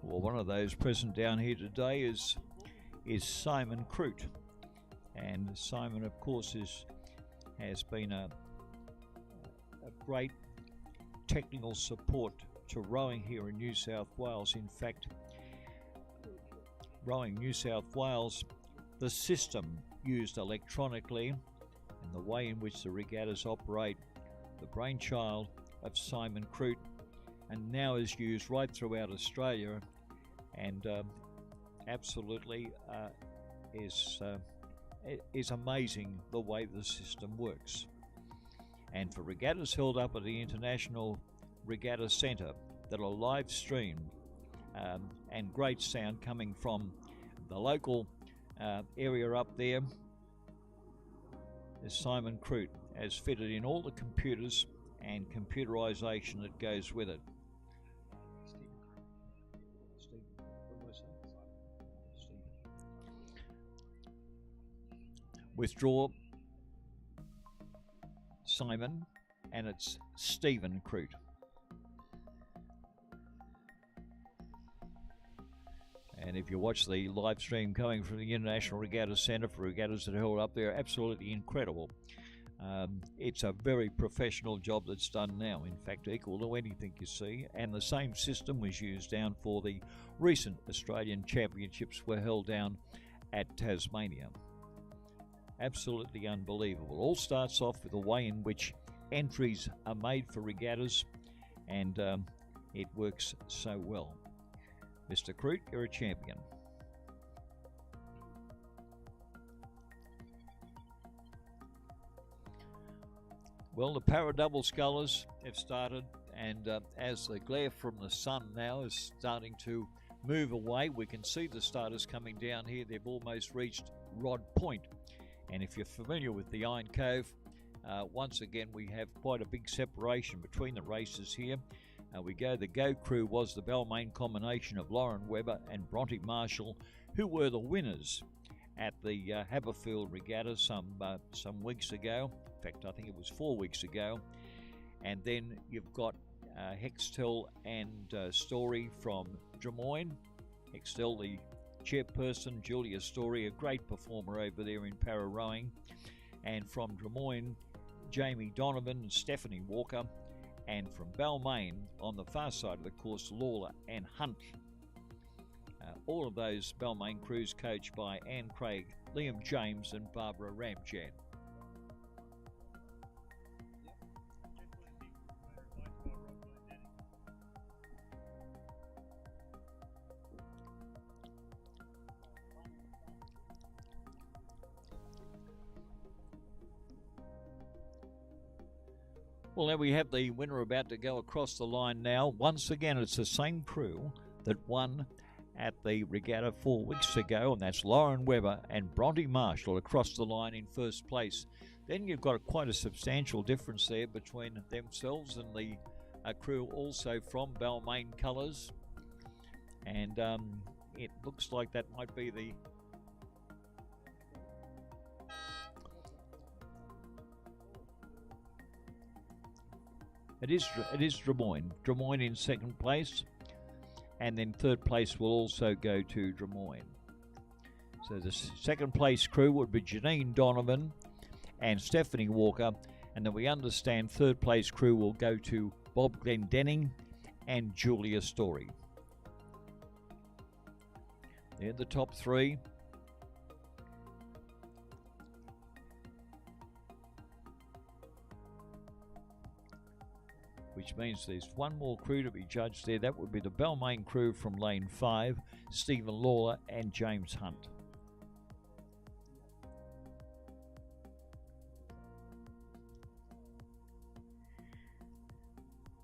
Well, one of those present down here today is Simon Crute, and Simon, of course, has been a great technical support to rowing here in New South Wales. In fact, Rowing New South Wales, the system used electronically and the way in which the regattas operate, the brainchild of Simon Crute, and now is used right throughout Australia, and absolutely is amazing the way the system works. And for regattas held up at the International Regatta Centre that are live streamed, and great sound coming from the local area up there, as Simon Crute has fitted in all the computers and computerisation that goes with it. Withdraw. Simon, and it's Stephen Crute. And if you watch the live stream coming from the International Regatta Centre for regattas that are held up there, absolutely incredible. It's a very professional job that's done now, in fact equal to anything you see, and the same system was used down for the recent Australian Championships were held down at Tasmania. Absolutely unbelievable. All starts off with the way in which entries are made for regattas, and it works so well. Mr. Crute, you're a champion. Well, the para double scullers have started, and as the glare from the sun now is starting to move away, we can see the starters coming down here. They've almost reached Rod Point, and if you're familiar with the Iron Cove, once again we have quite a big separation between the races here. The Go crew was the Balmain combination of Lauren Webber and Bronte Marshall, who were the winners at the Haberfield Regatta some weeks ago. In fact, I think it was 4 weeks ago. And then you've got Hextall and Story from Drummoyne. Hextall, the chairperson, Julia Story, a great performer over there in para rowing. And from Drummoyne, Jamie Donovan and Stephanie Walker. And from Balmain, on the far side of the course, Lawler and Hunt. All of those Balmain crews coached by Anne Craig, Liam James and Barbara Ramjan. Well, there we have the winner about to go across the line now. Once again, it's the same crew that won at the regatta 4 weeks ago, and that's Lauren Webber and Bronte Marshall across the line in first place. Then you've got quite a substantial difference there between themselves and the crew also from Balmain colours. And it looks like that might be the... It is Drummoyne. Drummoyne in second place, and then third place will also go to Drummoyne. So the second place crew would be Janine Donovan and Stephanie Walker, and then we understand third place crew will go to Bob Glendenning and Julia Story. They're the top three. Which means there's one more crew to be judged there. That would be the Balmain crew from lane 5, Stephen Lawler and James Hunt.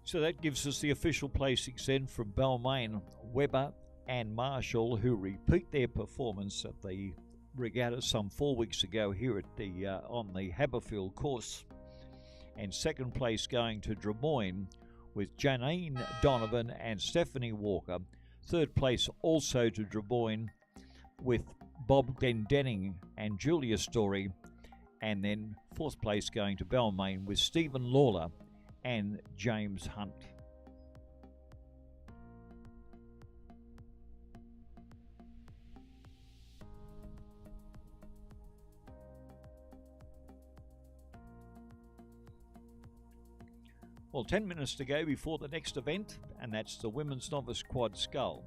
So that gives us the official placings then from Balmain, Webber and Marshall, who repeat their performance at the regatta some 4 weeks ago here at the on the Haberfield course. And second place going to Drummoyne with Janine Donovan and Stephanie Walker. Third place also to Drummoyne with Bob Glendenning and Julia Story. And then fourth place going to Balmain with Stephen Lawler and James Hunt. Well, 10 minutes to go before the next event, and that's the Women's Novice Quad Scull.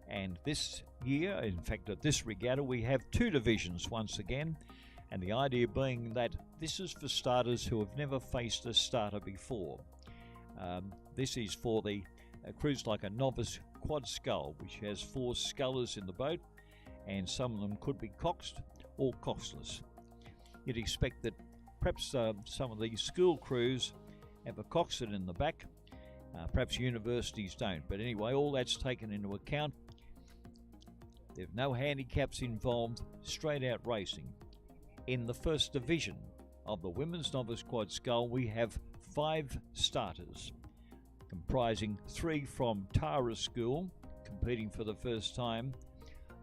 And this year, in fact at this regatta, we have two divisions once again, and the idea being that this is for starters who have never faced a starter before. This is for the crews like a Novice Quad Scull, which has 4 scullers in the boat, and some of them could be coxed or coxless. You'd expect that perhaps some of these school crews have a coxswain in the back. Perhaps universities don't, but anyway, all that's taken into account. There's no handicaps involved, straight out racing. In the first division of the Women's Novice Quad Scull, we have 5 starters, comprising 3 from Tara School, competing for the first time.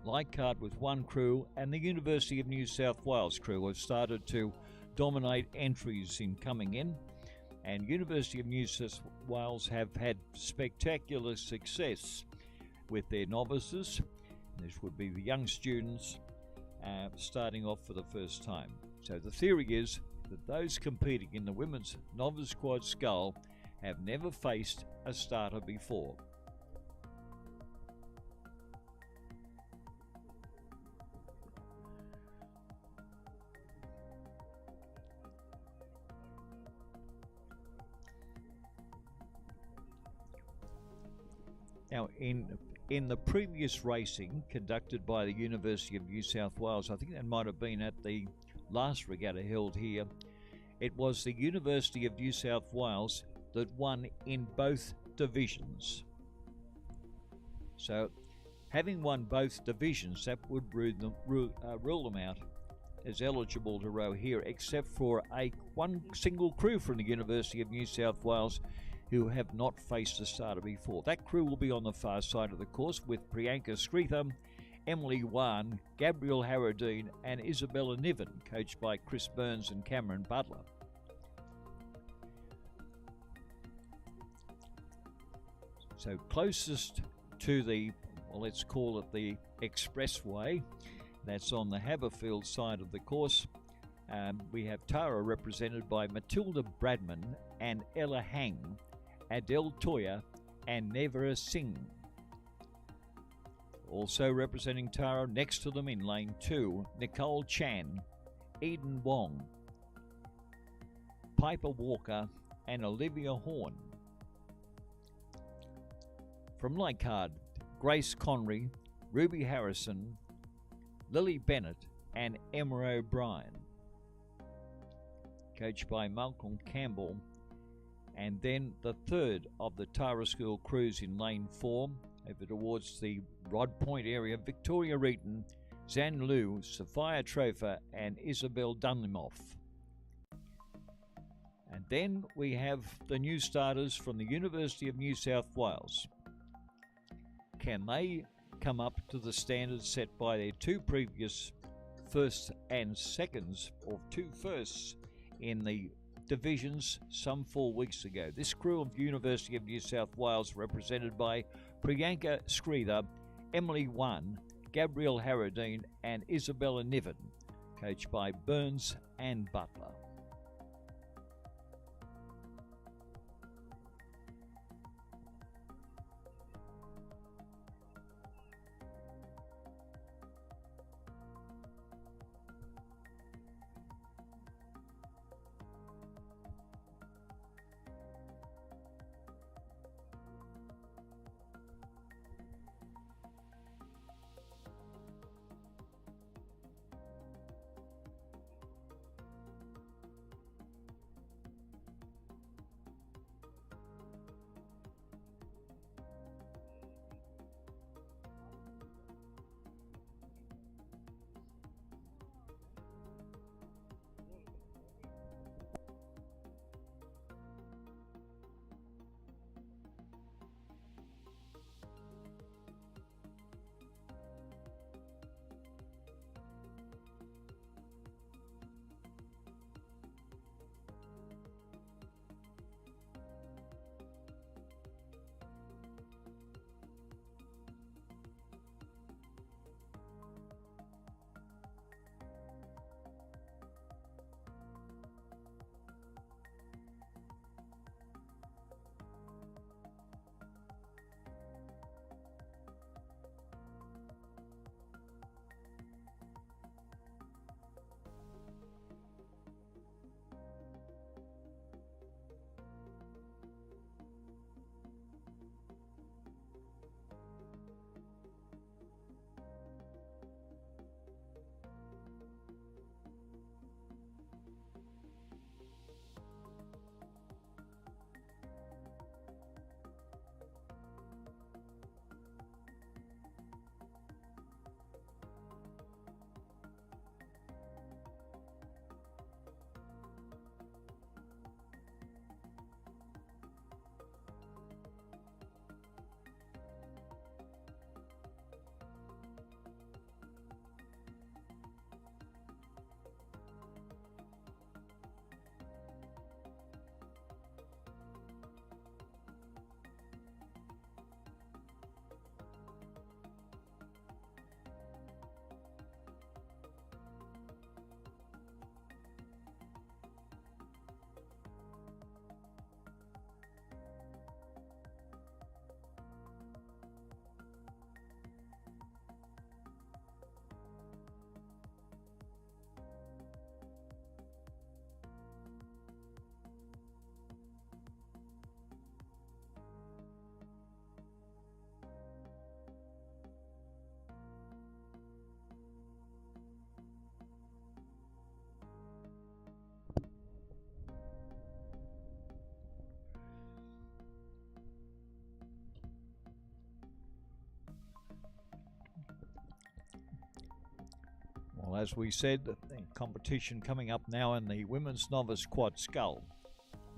Leichhardt with 1 crew, and the University of New South Wales crew have started to dominate entries in coming in, and University of New South Wales have had spectacular success with their novices. This would be the young students starting off for the first time. So the theory is that those competing in the women's novice quad scull have never faced a starter before. Now, in the previous racing conducted by the University of New South Wales, I think that might have been at the last regatta held here, it was the University of New South Wales that won in both divisions. So, having won both divisions, that would rule them out as eligible to row here, except for one single crew from the University of New South Wales who have not faced a starter before. That crew will be on the far side of the course with Priyanka Sreetham, Emily Wan, Gabrielle Harradine and Isabella Niven, coached by Chris Burns and Cameron Butler. So closest to the, well, let's call it the expressway, that's on the Haberfield side of the course. We have Tara represented by Matilda Bradman and Ella Hang, Adele Toya and Nevera Singh. Also representing Tara next to them in lane 2, Nicole Chan, Eden Wong, Piper Walker and Olivia Horn. From Leichhardt, Grace Conry, Ruby Harrison, Lily Bennett and Emma O'Brien, coached by Malcolm Campbell. And then the third of the Tara School crews in lane 4, over towards the Rod Point area, Victoria Reeton, Zan Liu, Sophia Trofer and Isabel Dunlimoff. And then we have the new starters from the University of New South Wales. Can they come up to the standards set by their two previous firsts and seconds, or two firsts in the divisions some 4 weeks ago? This crew of University of New South Wales, represented by Priyanka Sreetham, Emily Wan, Gabrielle Harradine and Isabella Niven, coached by Burns and Butler. Well, as we said, the competition coming up now in the women's novice quad scull.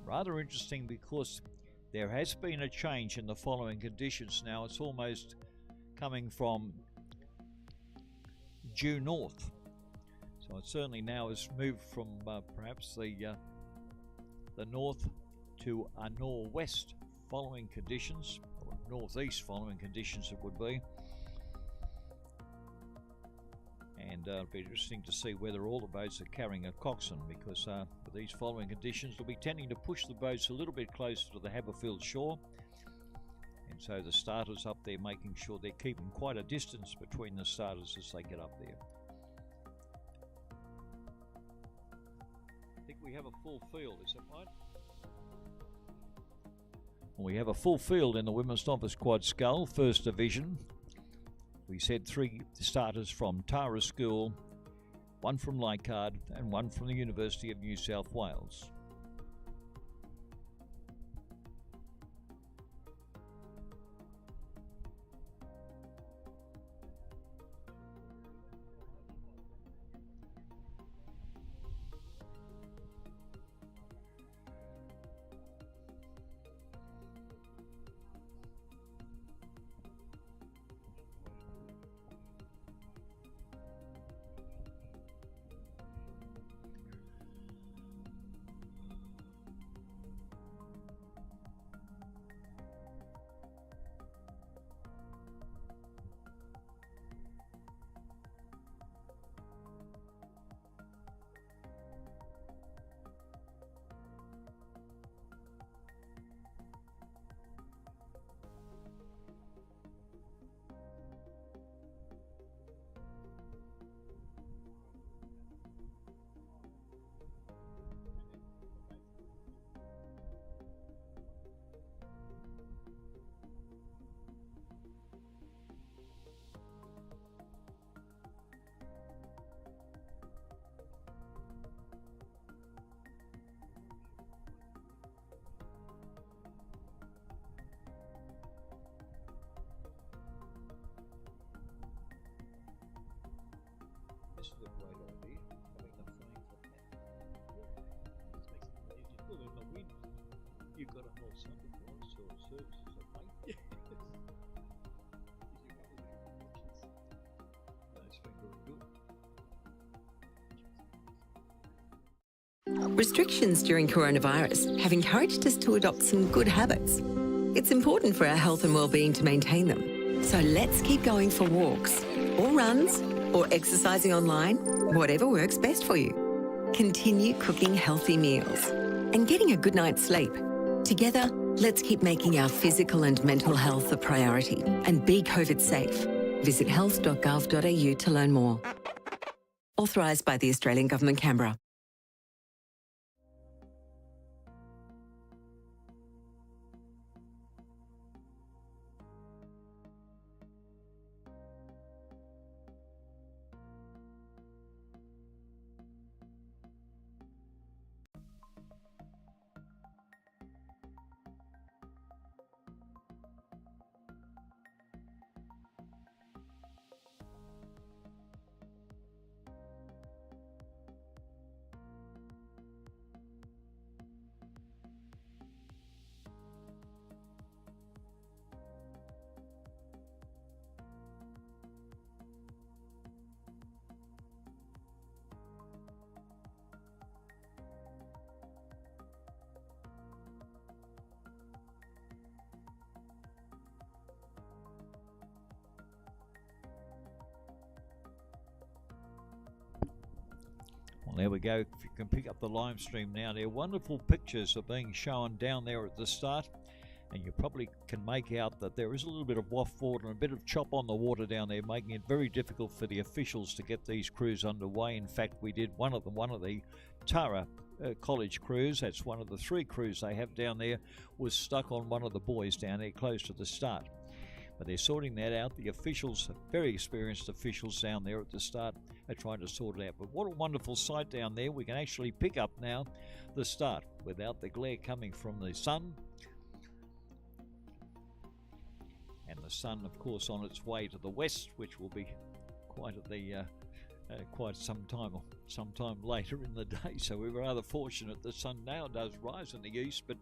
Rather interesting because there has been a change in the following conditions now. It's almost coming from due north. So it certainly now has moved from perhaps the north to a northwest following conditions, or northeast following conditions it would be. And it'll be interesting to see whether all the boats are carrying a coxswain, because with these following conditions they'll be tending to push the boats a little bit closer to the Haberfield shore, and so the starters up there making sure they're keeping quite a distance between the starters as they get up there. I think we have a full field, is that right? We have a full field in the women's novice quad scull, first division. We said 3 starters from Tara School, 1 from Leichhardt and 1 from the University of New South Wales. This is a great idea, having the flame for that. Yeah, this makes it easy. Well, in the wind, you've got a whole something for us, so it serves as a plate. That's been very good. Restrictions during coronavirus have encouraged us to adopt some good habits. It's important for our health and well-being to maintain them. So let's keep going for walks, or runs, or exercising online, whatever works best for you. Continue cooking healthy meals and getting a good night's sleep. Together, let's keep making our physical and mental health a priority and be COVID safe. Visit health.gov.au to learn more. Authorised by the Australian Government, Canberra. Well, there we go. If you can pick up the live stream now, there wonderful pictures are being shown down there at the start, and you probably can make out that there is a little bit of waft forward and a bit of chop on the water down there, making it very difficult for the officials to get these crews underway. In fact, we did one of the Tara college crews, that's one of the 3 crews they have down there, was stuck on one of the buoys down there close to the start. But they're sorting that out. The officials, very experienced officials down there at the start, are trying to sort it out. But what a wonderful sight down there. We can actually pick up now the start without the glare coming from the sun. And the sun, of course, on its way to the west, which will be quite at the quite some time later in the day, so we were rather fortunate. The sun now does rise in the east, but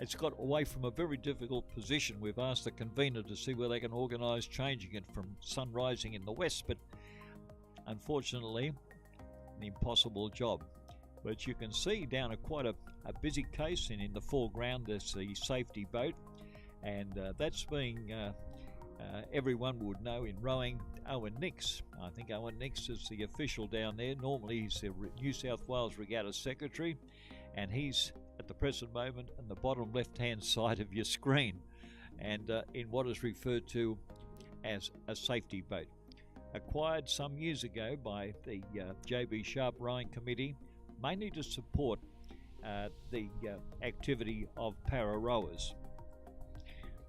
it's got away from a very difficult position. We've asked the convener to see where they can organise changing it from sun rising in the west, but unfortunately an impossible job. But you can see down quite a busy case, and in the foreground there's the safety boat, and that's being everyone would know in rowing, Owen Nix. I think Owen Nix is the official down there. Normally he's the New South Wales Regatta Secretary, and he's at the present moment on the bottom left hand side of your screen, and in what is referred to as a safety boat, acquired some years ago by the JB Sharp Rowing Committee, mainly to support the activity of para rowers.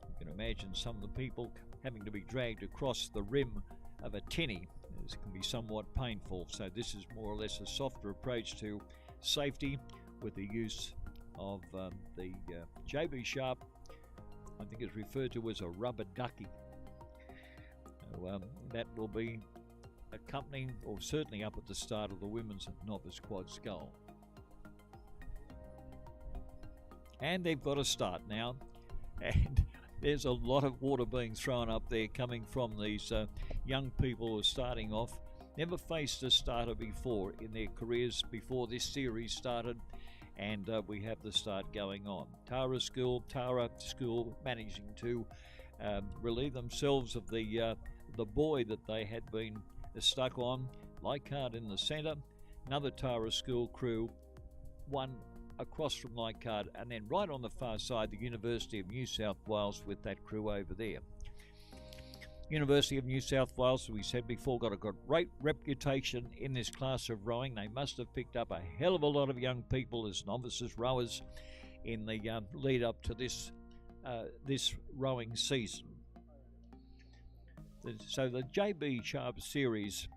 You can imagine some of the people having to be dragged across the rim of a tinny. This can be somewhat painful, so this is more or less a softer approach to safety with the use of the JB Sharp, I think it's referred to as a rubber ducky. So, that will be accompanying, or certainly up at the start of the women's novice quad scull. And they've got a start now, and there's a lot of water being thrown up there coming from these young people who are starting off. Never faced a starter before in their careers before this series started, and we have the start going on. Tara School managing to relieve themselves of the buoy that they had been stuck on. Leichhardt in the centre, another Tara School crew, one across from Leichhardt, and then right on the far side the University of New South Wales with that crew over there. University of New South Wales, as we said before, got a great reputation in this class of rowing. They must have picked up a hell of a lot of young people as novices rowers in the lead up to this rowing season. So the JB Sharp series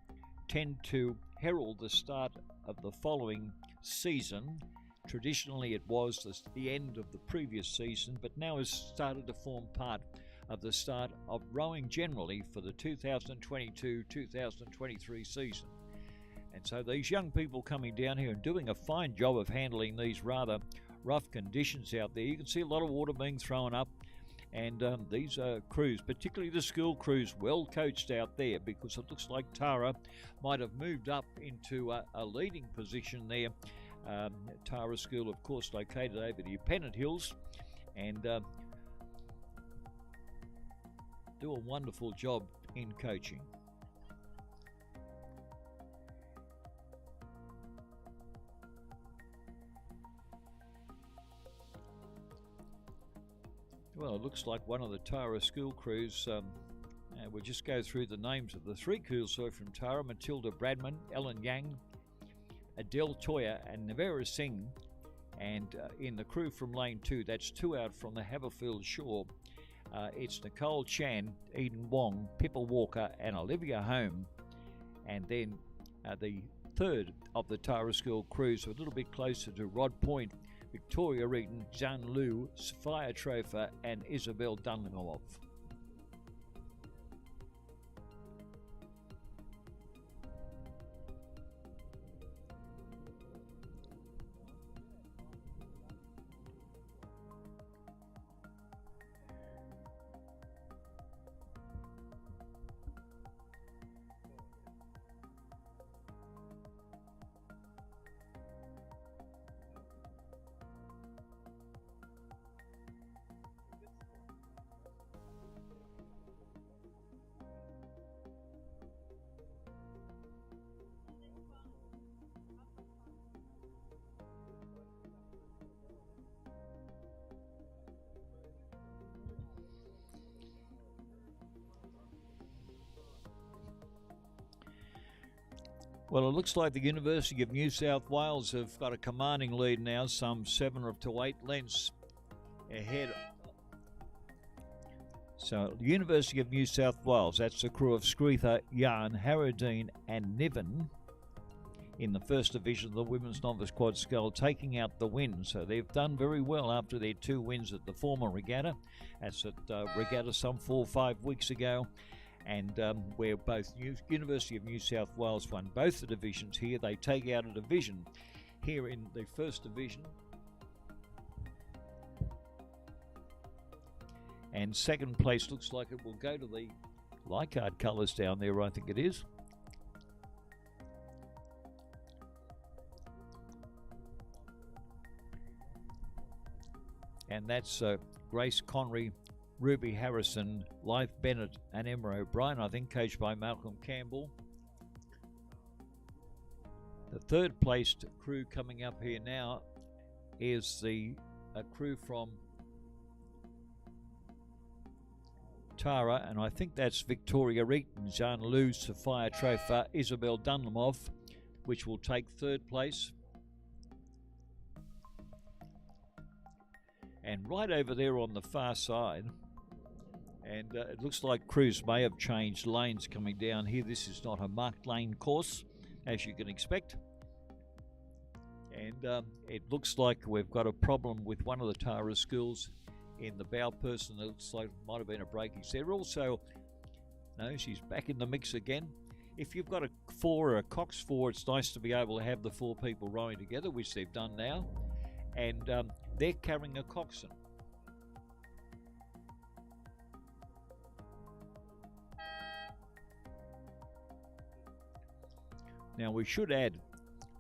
tend to herald the start of the following season. Traditionally it was the end of the previous season, but now has started to form part of the start of rowing generally for the 2022-2023 season. And so these young people coming down here and doing a fine job of handling these rather rough conditions out there. You can see a lot of water being thrown up, and these crews, particularly the school crews, well coached out there, because it looks like Tara might have moved up into a leading position there. Tara School, of course, located over the Pennant Hills, and do a wonderful job in coaching. Well, it looks like one of the Tara School crews, we'll just go through the names of the three crews from Tara: Matilda Bradman, Ellen Yang, Adele Toya and Navera Singh. And in the crew from Lane 2, that's two out from the Haberfield shore, it's Nicole Chan, Eden Wong, Pippa Walker and Olivia Home. And then the third of the Tara School crews, a little bit closer to Rod Point, Victoria Eaton, Zhang Liu, Sophia Trofer and Isabel Dunlop. Well, it looks like the University of New South Wales have got a commanding lead now, some 7 to 8 lengths ahead. So, the University of New South Wales, that's the crew of Screether, Yarn, Harradine and Niven in the first division of the Women's Novice Quad Scull, taking out the win. So they've done very well after their 2 wins at the former regatta. That's at Regatta some 4 or 5 weeks ago. and where both University of New South Wales won both the divisions here. They take out a division here in the first division. And second place looks like it will go to the Leichhardt colours down there, I think it is. And that's Grace Connery, Ruby Harrison, Leif Bennett and Emma O'Brien, I think, coached by Malcolm Campbell. The third placed crew coming up here now is a crew from Tara, and I think that's Victoria Reeton, Jean Lou, Sophia Trofa, Isabel Dunlamov, which will take third place. And right over there on the far side, and it looks like crews may have changed lanes coming down here. This is not a marked lane course, as you can expect. And it looks like we've got a problem with one of the Tara schools in the bow person. It looks like it might have been a breakage there. Also, no, she's back in the mix again. If you've got a 4 or a Cox 4, it's nice to be able to have the 4 people rowing together, which they've done now. And they're carrying a coxswain. Now we should add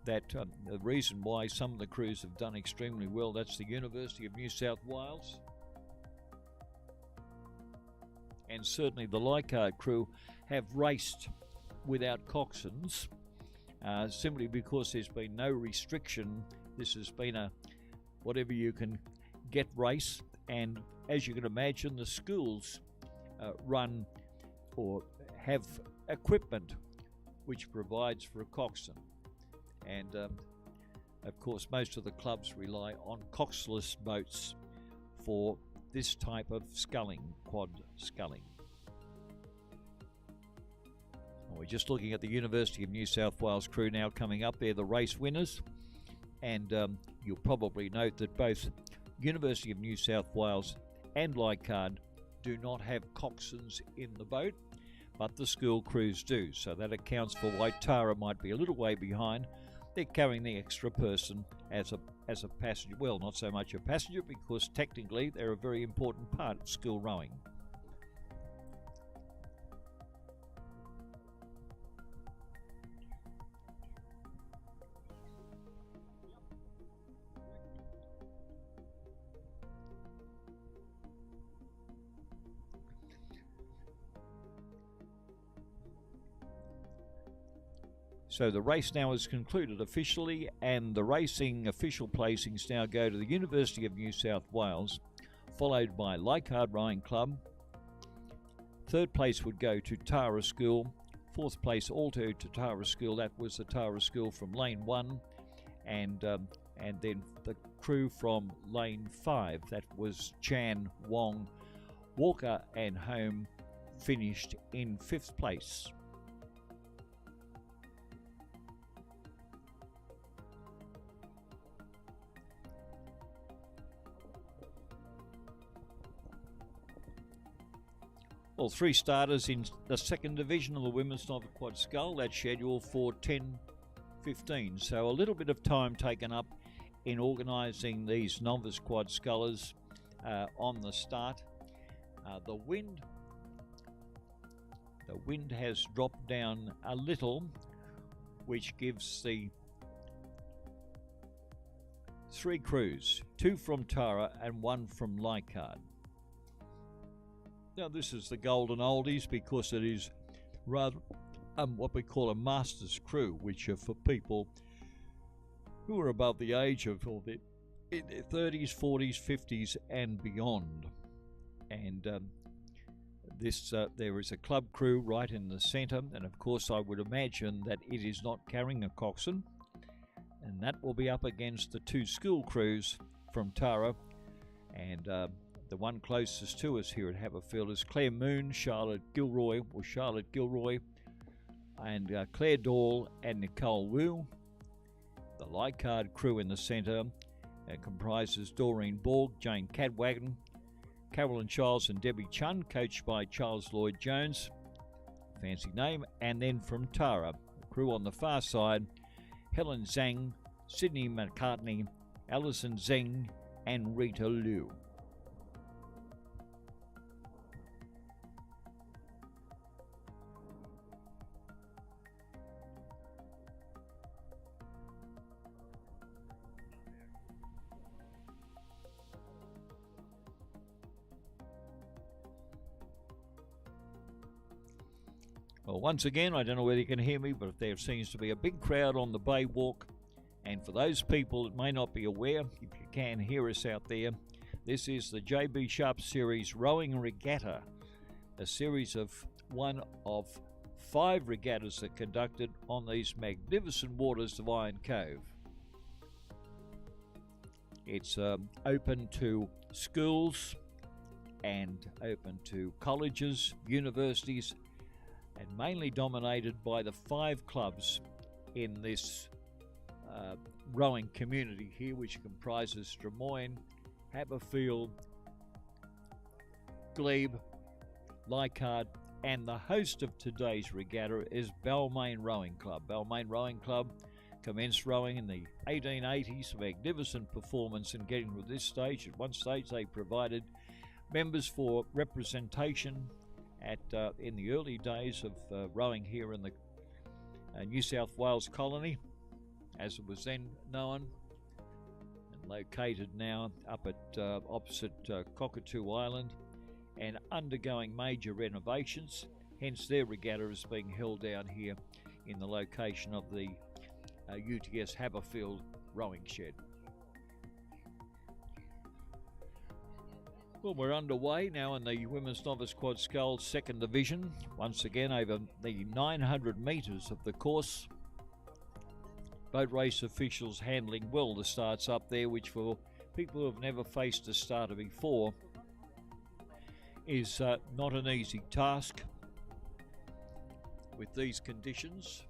that the reason why some of the crews have done extremely well, that's the University of New South Wales. And certainly the Leichhardt crew have raced without coxswains, simply because there's been no restriction. This has been a whatever you can get race, and as you can imagine, the schools run or have equipment which provides for a coxswain, and of course most of the clubs rely on coxless boats for this type of sculling, quad sculling. We're just looking at the University of New South Wales crew now coming up. They're the race winners, and you'll probably note that both University of New South Wales and Leichhardt do not have coxswains in the boat, but the school crews do, so that accounts for why Tara might be a little way behind. They're carrying the extra person as a passenger. Well, not so much a passenger, because technically they're a very important part of school rowing. So the race now is concluded officially, and the racing official placings now go to the University of New South Wales, followed by Leichhardt Rowing Club. Third place would go to Tara School. Fourth place also to Tara School. That was the Tara School from Lane 1, and then the crew from Lane 5. That was Chan, Wong, Walker and Home, finished in 5th place. Well, 3 starters in the 2nd division of the Women's Novice Quad Scull. That's scheduled for 10:15. So a little bit of time taken up in organising these novice quad scullers on the start. The wind has dropped down a little, which gives the 3 crews, 2 from Tara and 1 from Leichhardt. Now this is the golden oldies, because it is rather what we call a master's crew, which are for people who are above the age of in their 30s, 40s, 50s and beyond. And there is a club crew right in the centre, and of course I would imagine that it is not carrying a coxswain, and that will be up against the 2 school crews from Tara, and the one closest to us here at Haberfield is Claire Moon, Charlotte Gilroy, and Claire Dahl and Nicole Wu. The Leichhardt crew in the centre comprises Doreen Borg, Jane Cadwagon, Carolyn Charles and Debbie Chun, coached by Charles Lloyd Jones. fancy name. And then from Tara, the crew on the far side, Helen Zhang, Sydney McCartney, Alison Zeng, and Rita Liu. Well, once again, I don't know whether you can hear me, but there seems to be a big crowd on the Bay Walk. And for those people that may not be aware, if you can hear us out there, this is the JB Sharp Series Rowing Regatta, a series of one of 5 regattas that are conducted on these magnificent waters of Iron Cove. It's open to schools and open to colleges, universities, and mainly dominated by the 5 clubs in this rowing community here, which comprises Drummoyne, Haberfield, Glebe, Leichhardt, and the host of today's regatta is Balmain Rowing Club. Balmain Rowing Club commenced rowing in the 1880s, magnificent performance in getting to this stage. At one stage they provided members for representation at in the early days of rowing here in the New South Wales colony, as it was then known, and located now up at opposite Cockatoo Island, and undergoing major renovations. Hence their regatta is being held down here in the location of the UTS Haberfield rowing shed. Well, we're underway now in the Women's Novice Quad Sculls Second Division. Once again, over the 900 metres of the course. Boat race officials handling well the starts up there, which for people who have never faced a starter before is not an easy task with these conditions.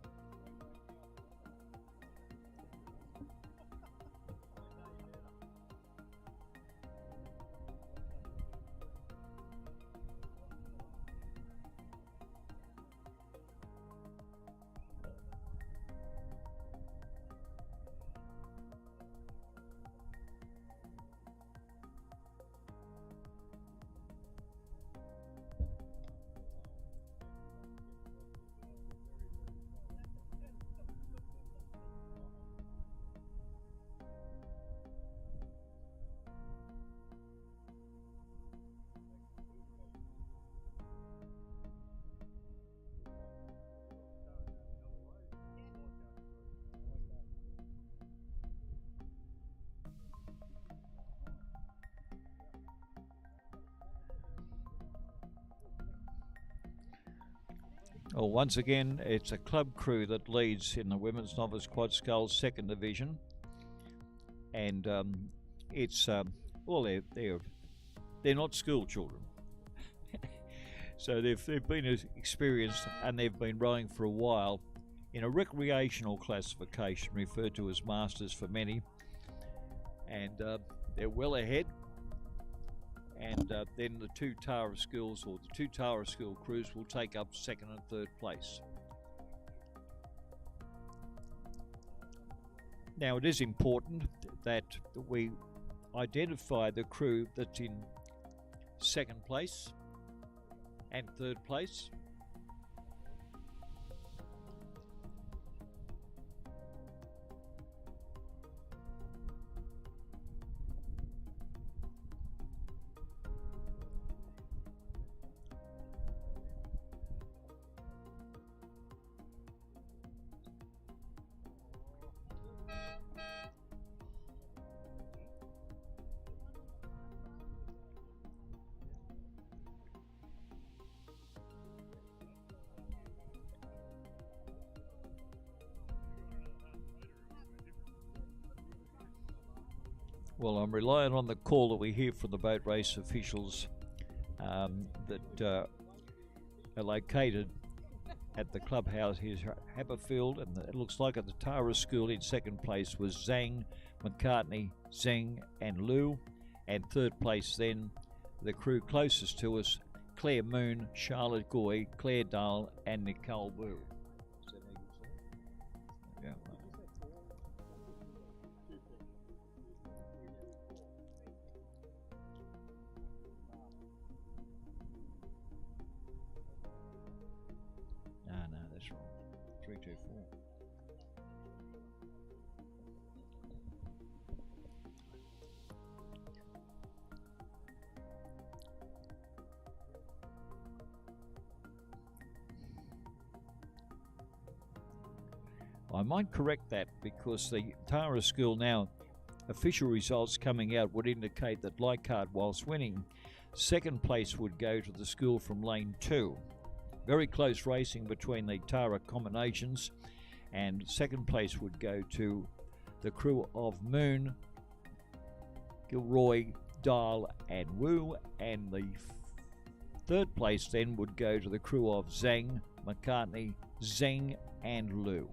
Well, once again, it's a club crew that leads in the Women's Novice Quad Sculls Second Division, and it's well, they're not school children, so they've been experienced and they've been rowing for a while in a recreational classification referred to as Masters for many, and they're well ahead. And then the 2 Tara schools, or the 2 Tara school crews, will take up 2nd and 3rd place. Now, it is important that we identify the crew that's in 2nd place and 3rd place. Well, I'm relying on the call that we hear from the boat race officials that are located at the clubhouse here, Haberfield, and it looks like at the Tara School in 2nd place was Zhang, McCartney, Zeng and Liu, and 3rd place then the crew closest to us, Claire Moon, Charlotte Goy, Claire Dahl, and Nicole Wu. Yeah. No, that's wrong. 324. I might correct that because the Tara School now, official results coming out would indicate that Leichhardt, whilst winning, second place would go to the school from lane 2. Very close racing between the Tara combinations, and second place would go to the crew of Moon, Gilroy, Dahl and Wu, and the third place then would go to the crew of Zhang, McCartney, Zheng and Liu.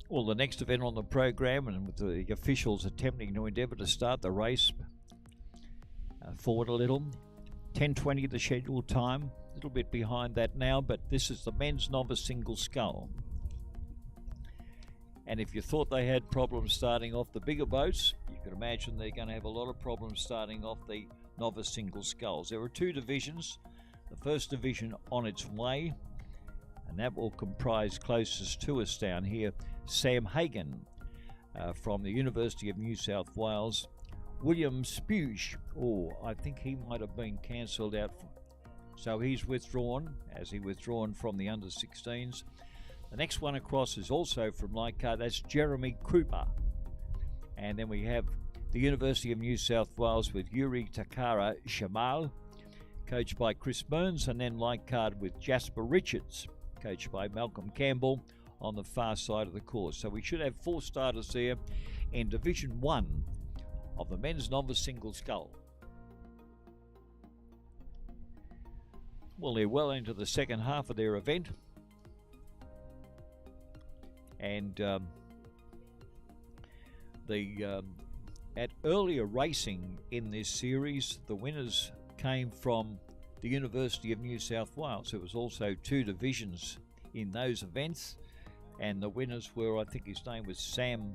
Well, the next event on the program, and with the officials attempting to endeavour to start the race forward a little, 10:20 the scheduled time, a little bit behind that now, but this is the men's novice single scull. And if you thought they had problems starting off the bigger boats, you can imagine they're going to have a lot of problems starting off the novice single sculls. There are two divisions. The first division on its way, and that will comprise closest to us down here, Sam Hagan from the University of New South Wales, William Spuge, I think he might have been cancelled out, so he's withdrawn, as he withdrawn from the under-16s. The next one across is also from Leichhardt, that's Jeremy Cooper. And then we have the University of New South Wales with Yuri Takara Shamal, coached by Chris Burns, and then Leichhardt with Jasper Richards, coached by Malcolm Campbell, on the far side of the course. So we should have 4 starters there in Division 1 of the men's novice single scull. Well, they're well into the second half of their event. And at earlier racing in this series, the winners came from the University of New South Wales. There was also 2 divisions in those events, and the winners were, I think his name was Sam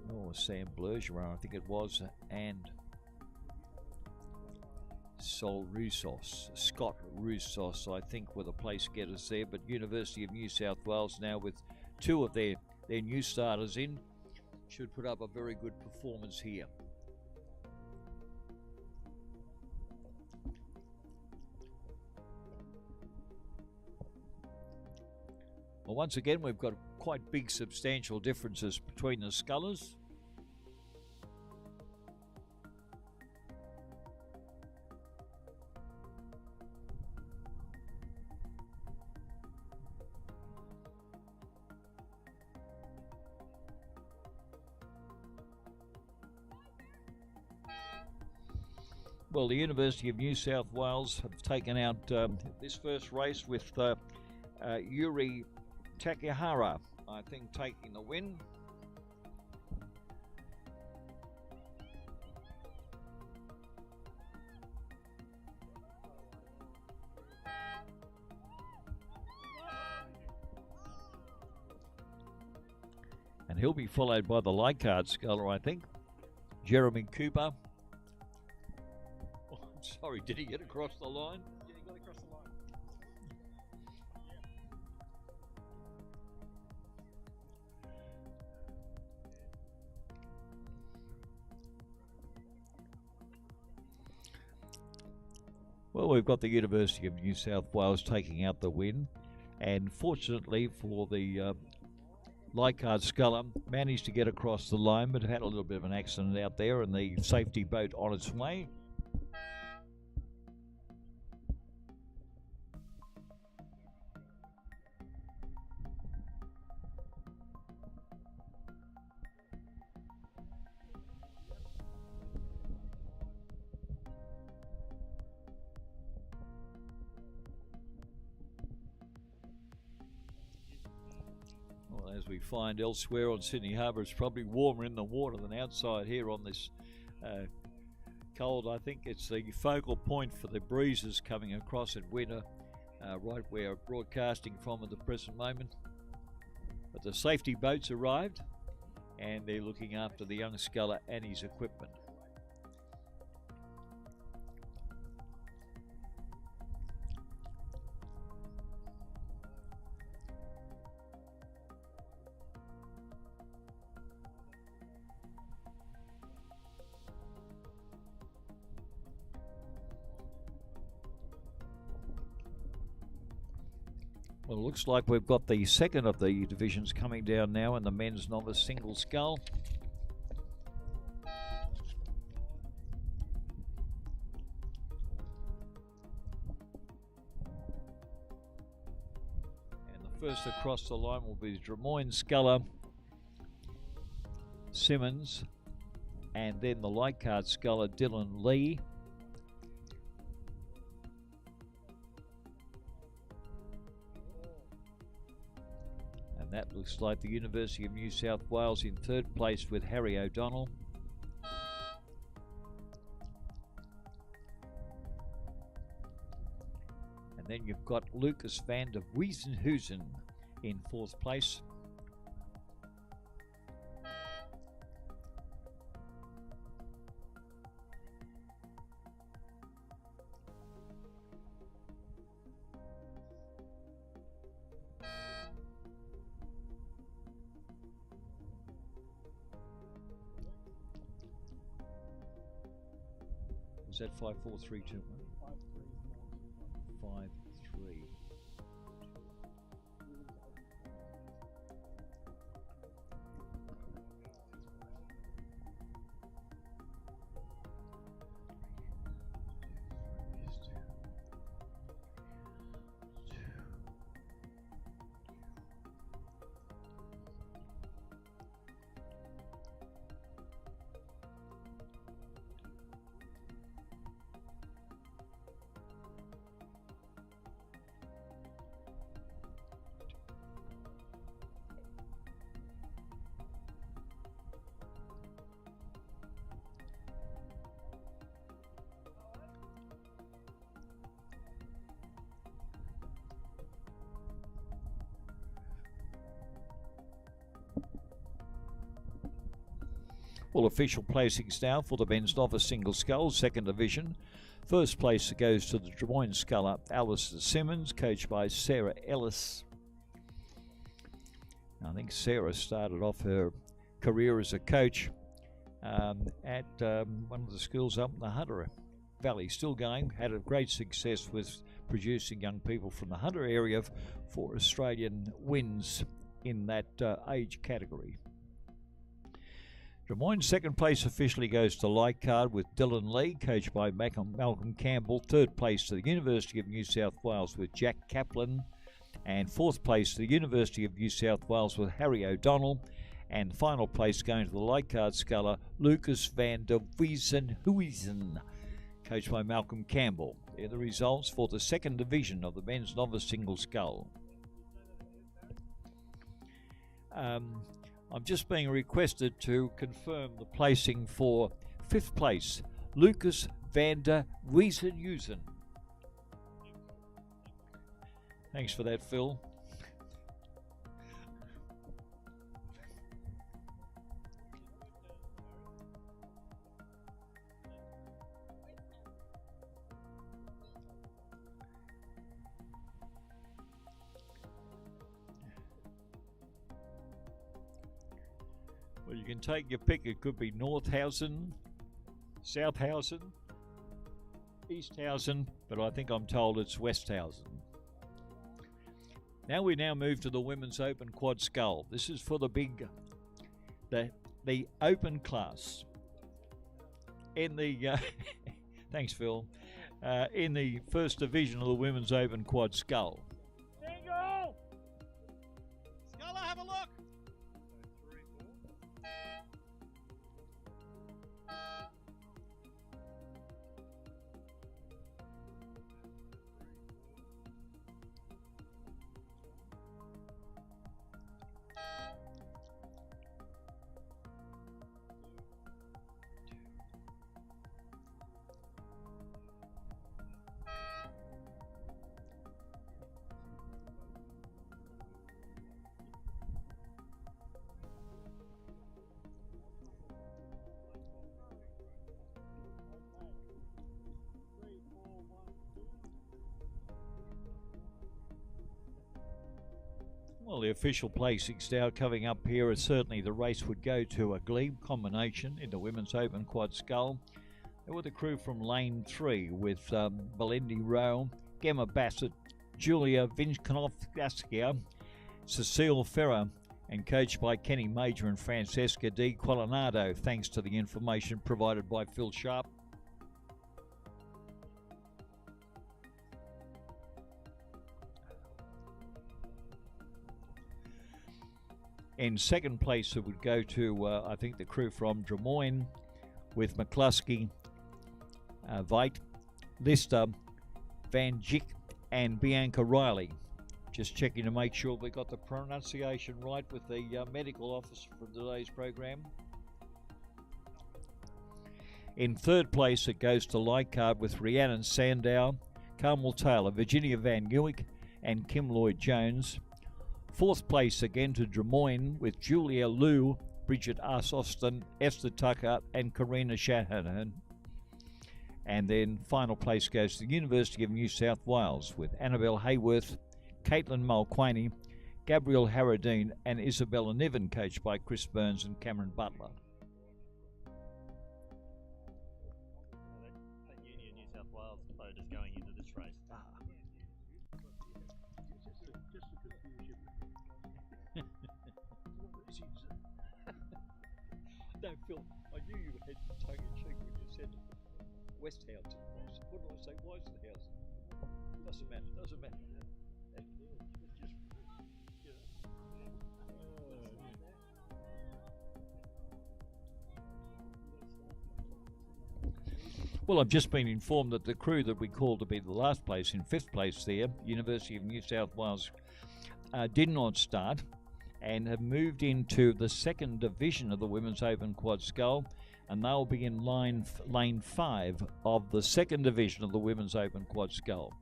Bergeron, I think it was, and Scott Roussos, I think, were the place getters there. But University of New South Wales now with 2 of their new starters in, should put up a very good performance here. Well, once again, we've got quite big substantial differences between the scullers. Well, the University of New South Wales have taken out this first race with Yuri Takehara, I think, taking the win. And he'll be followed by the Leichhardt sculler, I think, Jeremy Cooper. Oh, I'm sorry, did he get across the line? Yeah, he got across the line. Well, we've got the University of New South Wales taking out the win, and fortunately for the Leichhardt Sculler, managed to get across the line, but had a little bit of an accident out there, and the safety boat on its way. As we find elsewhere on Sydney Harbour, it's probably warmer in the water than outside here on this cold. I think it's the focal point for the breezes coming across at winter, right where we're broadcasting from at the present moment. But the safety boats arrived, and they're looking after the young sculler and his equipment. Well, it looks like we've got the second of the divisions coming down now in the men's novice single scull. And the first across the line will be Des Moines sculler Simmons, and then the Leichhardt sculler Dylan Lee. And that looks like the University of New South Wales in third place with Harry O'Donnell. And then you've got Lucas van der Wiesenhuizen in fourth place. Is that 5, 4, 3, 2, 1? 5, 3. Well, official placings now for the men's novice single scull, second division. First place goes to the Des Moines sculler, Alistair Simmons, coached by Sarah Ellis. I think Sarah started off her career as a coach at one of the schools up in the Hunter Valley. Still going, had a great success with producing young people from the Hunter area for Australian wins in that age category. Des Moines' second place officially goes to Leichhardt with Dylan Lee, coached by Malcolm Campbell. Third place to the University of New South Wales with Jack Kaplan. And fourth place to the University of New South Wales with Harry O'Donnell. And final place going to the Leichhardt sculler, Lucas van der Wiesenhuizen, coached by Malcolm Campbell. They're the results for the second division of the men's novice single scull. I'm just being requested to confirm the placing for fifth place, Lucas van der Wiesenhuizen. Thanks for that, Phil. Well, you can take your pick. It could be Northhausen, Southhausen, Easthausen, but I think I'm told it's Westhausen. Now we move to the Women's Open Quad Scull. This is for the open class. In the thanks, Phil. In the first division of the Women's Open Quad Scull. Single! Sculler, have a look! Well, the official placings now coming up here is certainly the race would go to a glebe combination in the Women's Open Quad Scull. There were the crew from Lane 3 with Belindy Rowe, Gemma Bassett, Julia Vinkovskaya, Cecile Ferrer, and coached by Kenny Major and Francesca Di Qualinado, thanks to the information provided by Phil Sharp. In second place, it would go to, I think, the crew from Drummoyne with McCluskey, Veit, Lister, Van Gick, and Bianca Riley. Just checking to make sure we got the pronunciation right with the medical officer for today's program. In third place, it goes to Leichhardt with Rhiannon Sandow, Carmel Taylor, Virginia Van Newick, and Kim Lloyd-Jones. Fourth place again to Drummoyne with Julia Liu, Bridget Austin, Esther Tucker, and Karina Shanahan. And then final place goes to the University of New South Wales with Annabelle Hayworth, Caitlin Mulquaney, Gabrielle Harradine, and Isabella Niven, coached by Chris Burns and Cameron Butler. That Uni of New South Wales voters going into this race. No, Phil, I knew you had tongue-in-cheek when you said Westhausen. What did I say? Weisenhausen. Doesn't matter. Doesn't matter. It's just, you know. Well, I've just been informed that the crew that we called to be the last place, in fifth place there, University of New South Wales, did not start and have moved into the second division of the Women's Open Quad Scull, and they'll be in lane 5 of the second division of the Women's Open Quad Scull.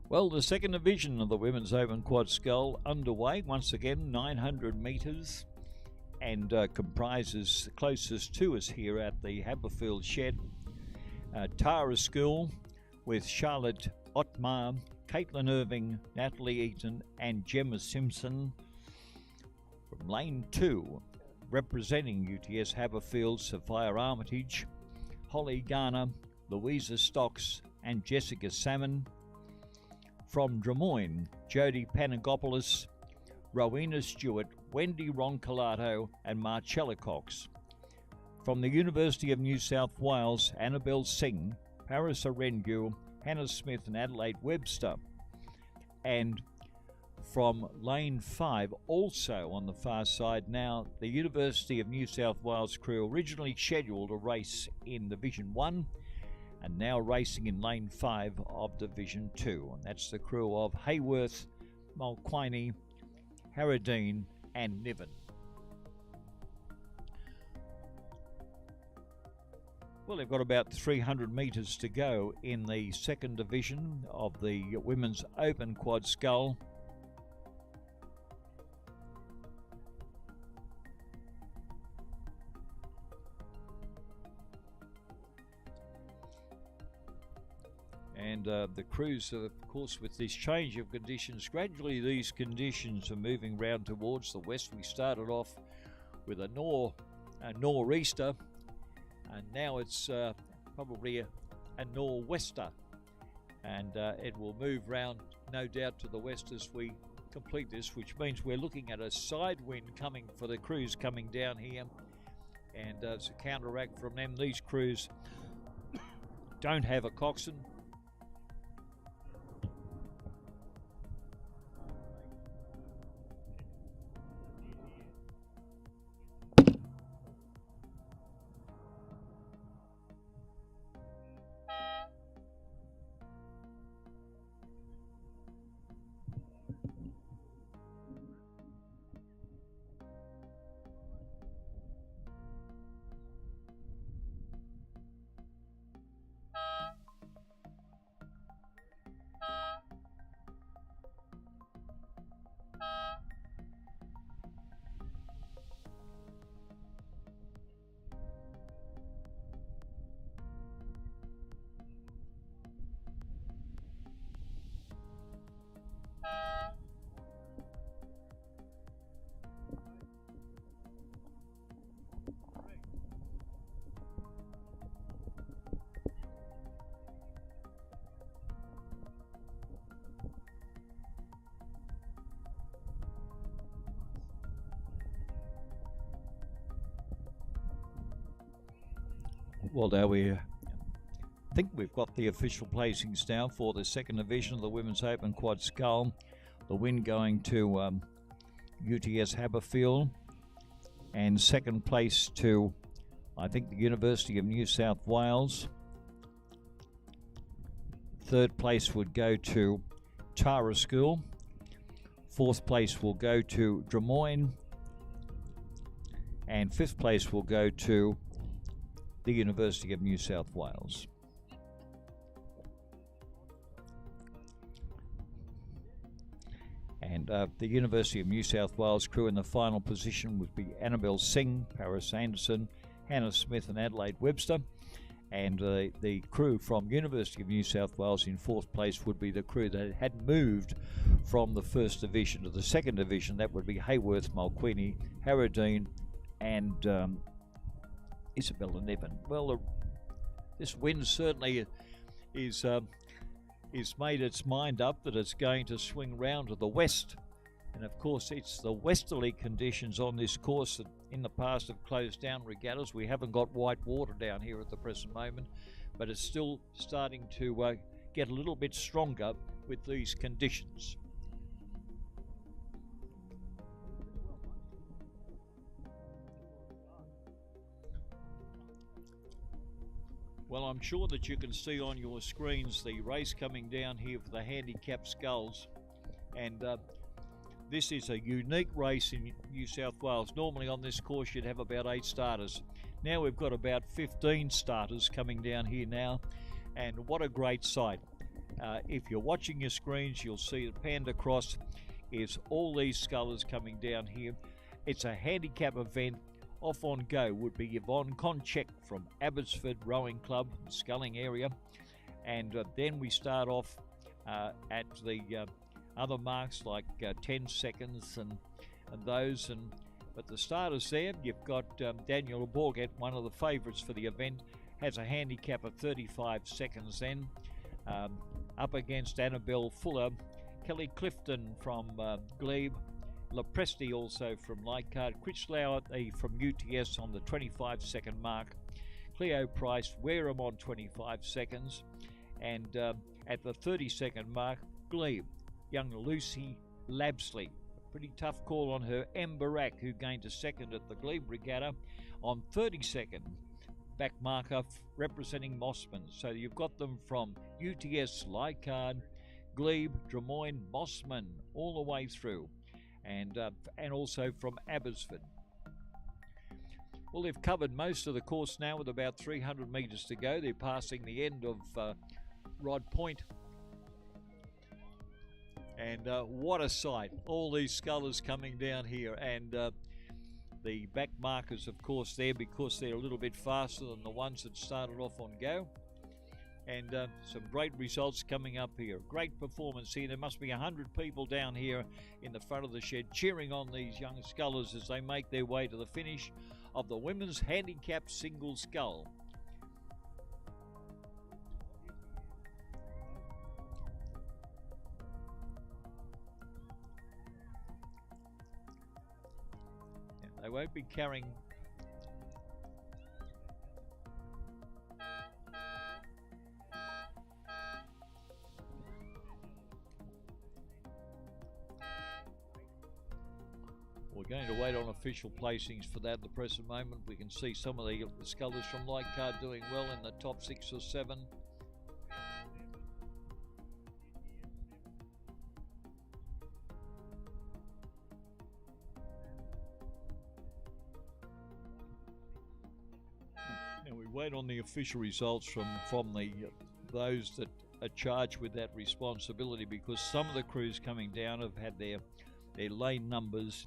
Well, the second division of the Women's Open Quad Scull underway. Once again, 900 metres, and comprises closest to us here at the Haberfield Shed. Tara School with Charlotte Ottmar, Caitlin Irving, Natalie Eaton, and Gemma Simpson. From lane 2, representing UTS Haberfield, Sophia Armitage, Holly Garner, Louisa Stocks, and Jessica Salmon. From Drummoyne, Jodie Panagopoulos, Rowena Stewart, Wendy Roncolato, and Marcella Cox. From the University of New South Wales, Annabelle Singh, Paris Arengu, Hannah Smith, and Adelaide Webster. And from lane 5, also on the far side now, the University of New South Wales crew, originally scheduled a race in Division 1, and now racing in lane 5 of Division 2. And that's the crew of Hayworth, Mulquaney, Harradine, and Niven. Well, they've got about 300 metres to go in the second division of the Women's Open Quad Scull. And the crews, of course, with this change of conditions, gradually these conditions are moving round towards the west. We started off with a nor'easter, and now it's probably a nor'wester, and it will move round, no doubt, to the west as we complete this, which means we're looking at a side wind coming for the crews coming down here, and it's a counteract from them. These crews don't have a coxswain. Well, now I think we've got the official placings now for the second division of the Women's Open Quad Scull. The win going to UTS Haberfield, and second place to, I think, the University of New South Wales. Third place would go to Tara School. Fourth place will go to Drummoyne, and fifth place will go to the University of New South Wales. And the University of New South Wales crew in the final position would be Annabelle Singh, Paris Anderson, Hannah Smith and Adelaide Webster. And the crew from University of New South Wales in fourth place would be the crew that had moved from the first division to the second division. That would be Hayworth, Malquini, Harradine and Isabella Nevin. Well, this win certainly is made its mind up that it's going to swing round to the west, and of course it's the westerly conditions on this course that in the past have closed down regattas. We haven't got white water down here at the present moment, but it's still starting to get a little bit stronger with these conditions. Well, I'm sure that you can see on your screens the race coming down here for the handicapped sculls, and this is a unique race in New South Wales. Normally on this course you'd have about 8 starters. Now we've got about 15 starters coming down here now, and what a great sight. If you're watching your screens, you'll see that panned across is all these scullers coming down here. It's a handicap event. Off on go would be Yvonne Konchek from Abbotsford Rowing Club, sculling area, and then we start off at the other marks like 10 seconds and those, but the starters there, you've got Daniel Borget, one of the favourites for the event, has a handicap of 35 seconds then, up against Annabelle Fuller, Kelly Clifton from Glebe, Lepresti also from Leichhardt, Critchlow from UTS on the 25-second mark, Cleo Price, Wareham on 25 seconds, and at the 30-second mark, Glebe, young Lucy Labsley. A pretty tough call on her, Barak, who gained a second at the Glebe Regatta on 32nd back marker representing Mossman. So you've got them from UTS, Leichhardt, Glebe, Drummoyne, Mossman, all the way through. And also from Abbotsford. Well, they've covered most of the course now with about 300 metres to go. They're passing the end of Rod Point. And what a sight. All these scullers coming down here. And the back markers, of course, there because they're a little bit faster than the ones that started off on go. And some great results coming up here. Great performance here. There must be 100 people down here in the front of the shed cheering on these young scullers as they make their way to the finish of the women's handicap single scull. And they won't be carrying We're going to wait on official placings for that at the present moment. We can see some of the scullers from Light Card doing well in the top 6 or 7. Now we wait on the official results from those that are charged with that responsibility, because some of the crews coming down have had their lane numbers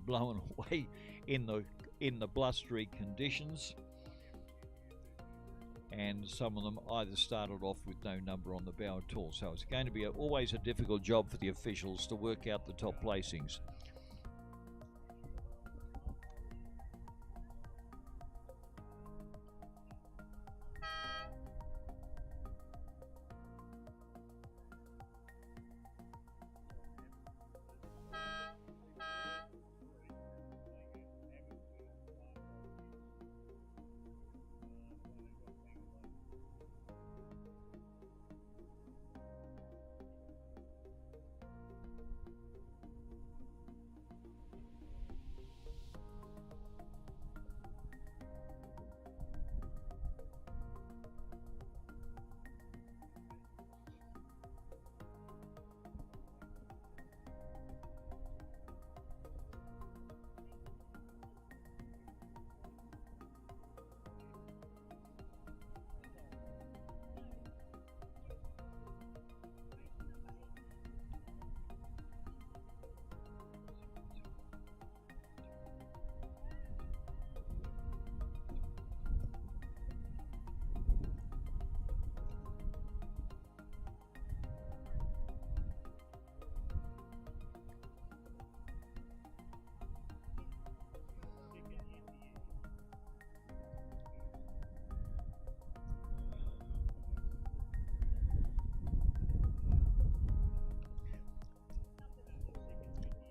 blown away in the blustery conditions, and some of them either started off with no number on the bow at all. So it's going to be always a difficult job for the officials to work out the top placings.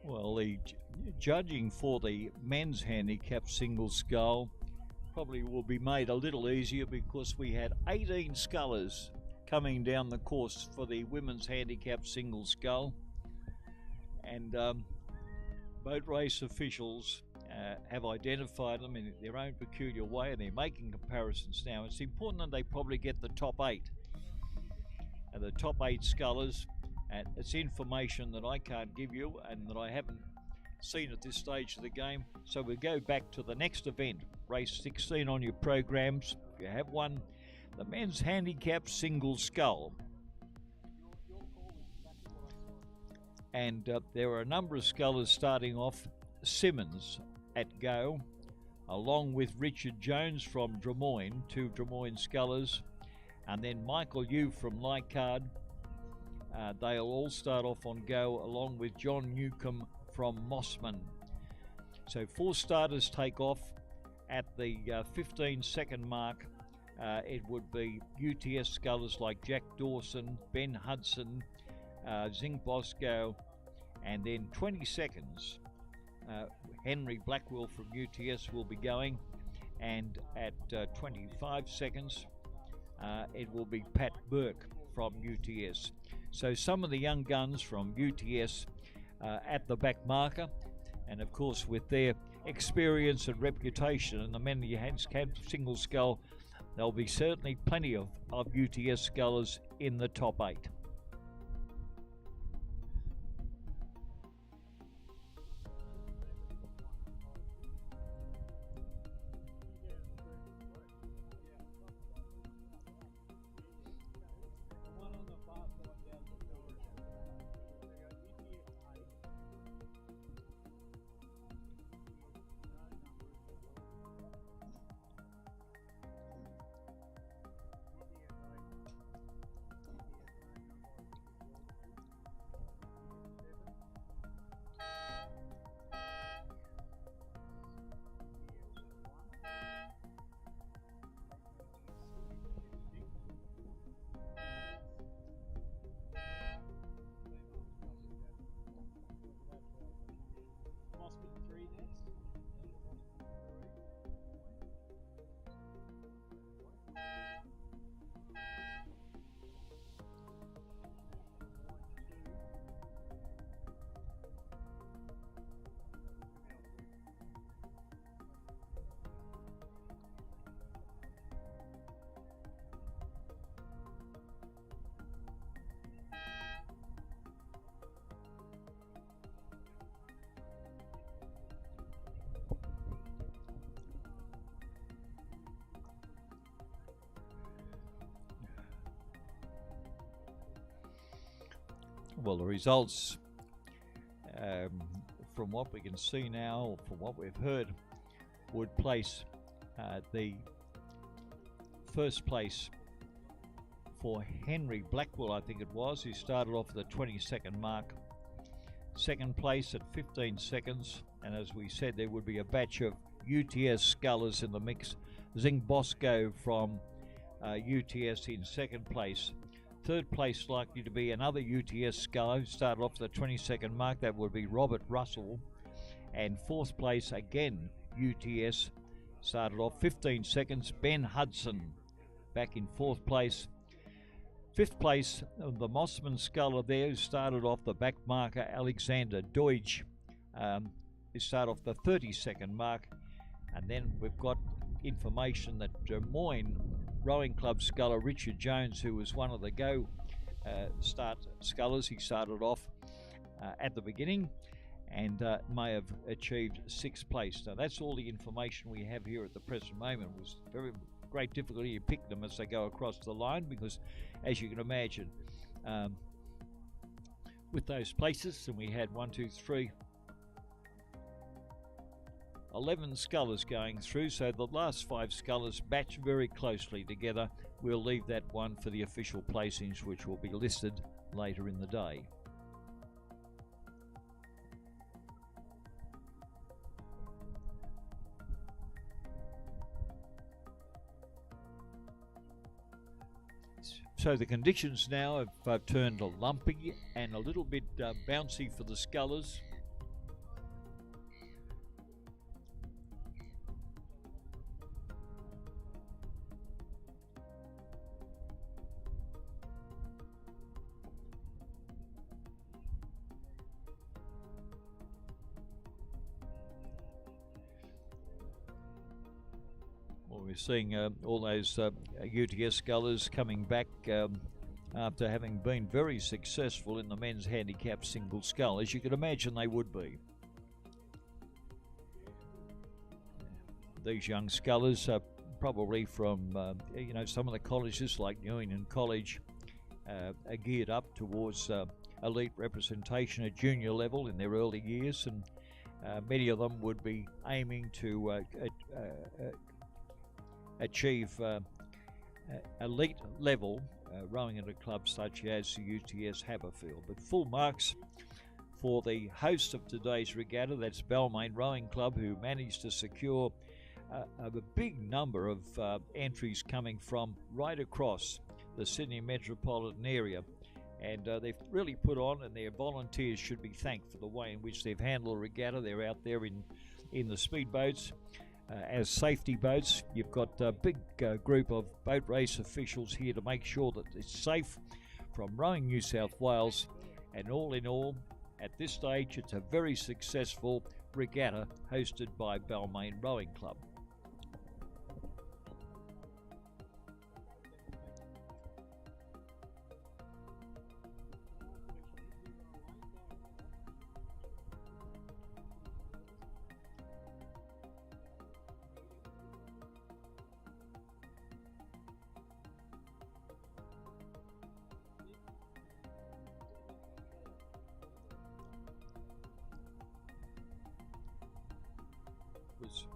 Well, the judging for the men's handicap single scull probably will be made a little easier, because we had 18 scullers coming down the course for the women's handicap single scull, and boat race officials have identified them in their own peculiar way, and they're making comparisons now. It's important that they probably get the top 8. And the top 8 scullers, and it's information that I can't give you and that I haven't seen at this stage of the game. So we go back to the next event, race 16 on your programs, if you have one, the men's handicap single scull. And there are a number of scullers starting off. Simmons at go, along with Richard Jones from Drummoyne, 2 Drummoyne scullers, and then Michael Yu from Leichhardt. They'll all start off on go, along with John Newcomb from Mossman. So 4 starters take off at the 15-second mark. It would be UTS scullers like Jack Dawson, Ben Hudson, Zing Bosco, and then 20 seconds, Henry Blackwell from UTS will be going, and at 25 seconds, it will be Pat Burke from UTS. So some of the young guns from UTS at the back marker, and of course with their experience and reputation and the men in handicap single scull, there'll be certainly plenty of UTS scullers in the top 8. Well, the results, from what we can see now, from what we've heard, would place the first place for Henry Blackwell, I think it was, who started off at the 22nd mark. Second place at 15 seconds, and as we said, there would be a batch of UTS scullers in the mix. Zing Bosco from UTS in second place. Third place likely to be another UTS sculler who started off at the 22nd mark. That would be Robert Russell. And fourth place again, UTS, started off 15 seconds. Ben Hudson back in fourth place. Fifth place, the Mossman sculler there, who started off the back marker, Alexander Deutsch, who started off the 32nd mark. And then we've got information that Des Moines Rowing Club sculler Richard Jones, who was one of the start scullers, he started off at the beginning and may have achieved sixth place. Now that's all the information we have here at the present moment. It was very great difficulty to pick them as they go across the line because, as you can imagine, with those places, and we had 11 scullers going through, so the last 5 scullers batch very closely together. We'll leave that one for the official placings, which will be listed later in the day. So the conditions now have turned lumpy and a little bit bouncy for the scullers. We're seeing all those UTS scullers coming back after having been very successful in the men's handicap single scull, as you can imagine they would be. These young scullers are probably from some of the colleges like New England College are geared up towards elite representation at junior level in their early years, and many of them would be aiming to achieve elite level rowing at a club such as the UTS Haberfield. But full marks for the host of today's regatta, that's Balmain Rowing Club, who managed to secure a big number of entries coming from right across the Sydney metropolitan area. And they've really put on, and their volunteers should be thanked for the way in which they've handled the regatta. They're out there in the speedboats as safety boats. You've got a big group of boat race officials here to make sure that it's safe from Rowing New South Wales. And all in all, at this stage, it's a very successful regatta hosted by Balmain Rowing Club.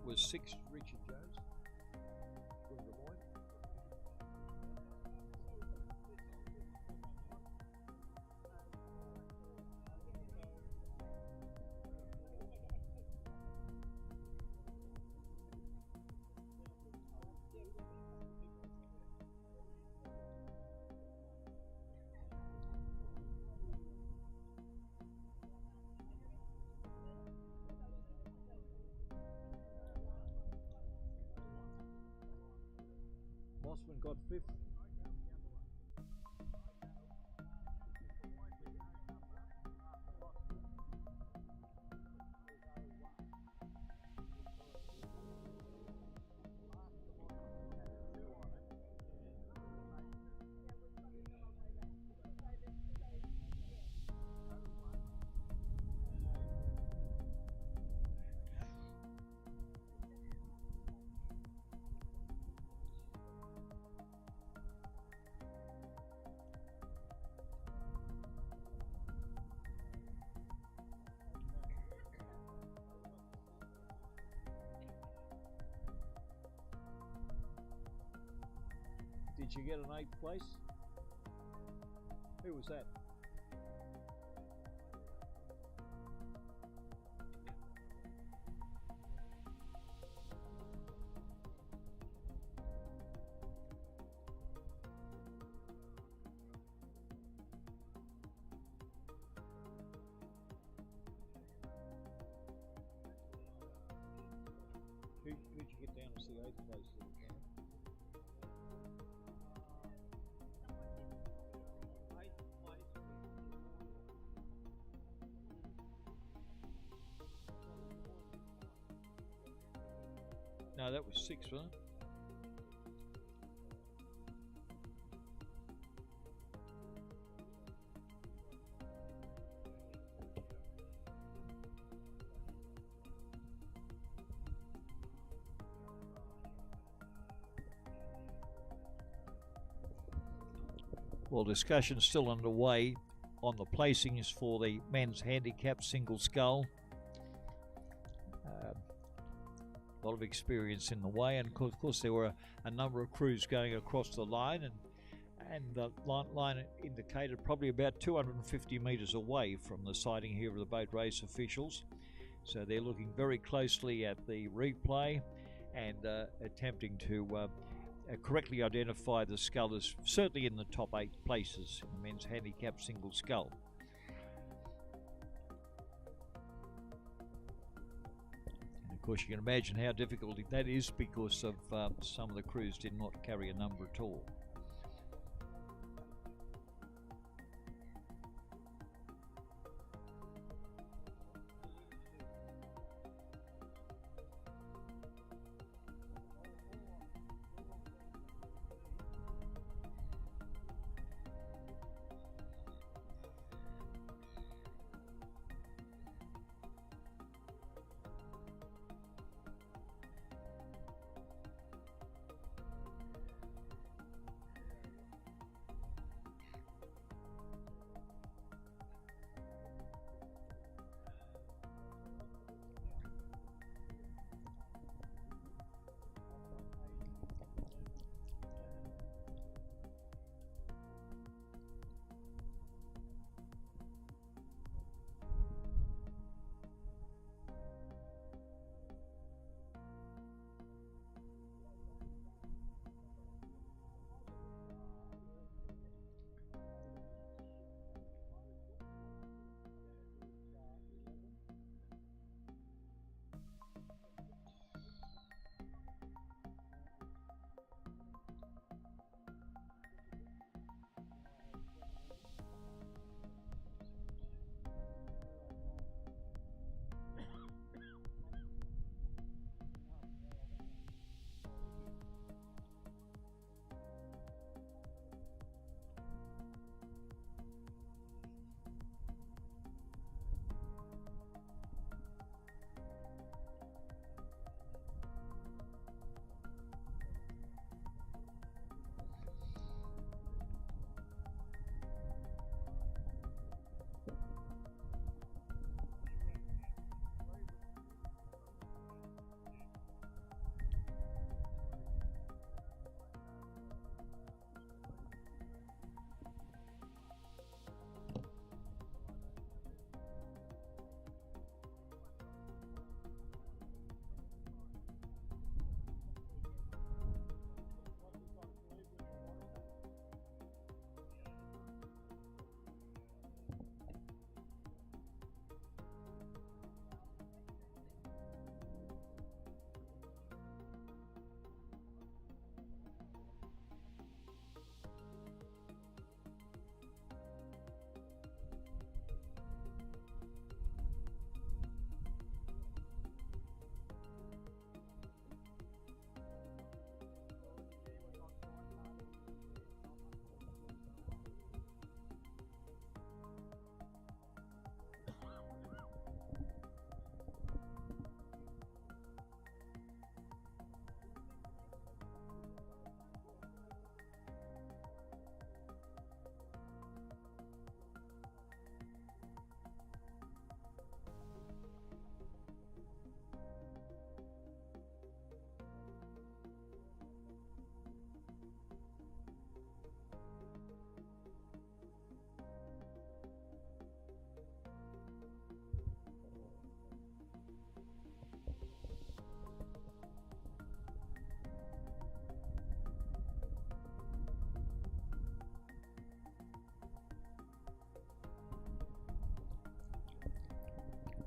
Was 6 Richard Jones from Des Moines? Mossman got 5th. Did you get an 8th place? Who was that? Who'd you get down as the 8th place? No, that was 6th, wasn't it? Well, discussion's still underway on the placings for the men's handicap single scull. A lot of experience in the way, and of course there were a number of crews going across the line, and the line indicated probably about 250 metres away from the sighting here of the boat race officials. So they're looking very closely at the replay and attempting to correctly identify the scull as certainly in the top 8 places in the men's handicap single scull. And of course you can imagine how difficult that is, because of some of the crews did not carry a number at all.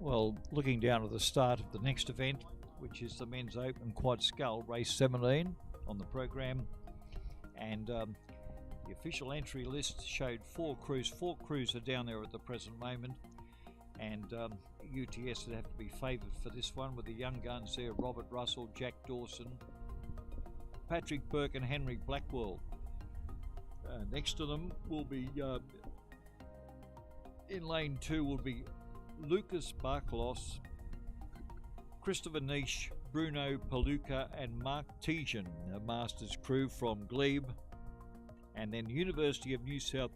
Well, looking down at the start of the next event, which is the Men's Open Quad Scull, race 17 on the program, and the official entry list showed 4 crews. 4 crews are down there at the present moment, and UTS would have to be favoured for this one with the young guns there: Robert Russell, Jack Dawson, Patrick Burke and Henry Blackwell. Next to them will be, in lane 2 will be Lucas Barkelos, Christopher Niche, Bruno Paluca and Mark Tejan, a Masters crew from Glebe. And then University of New South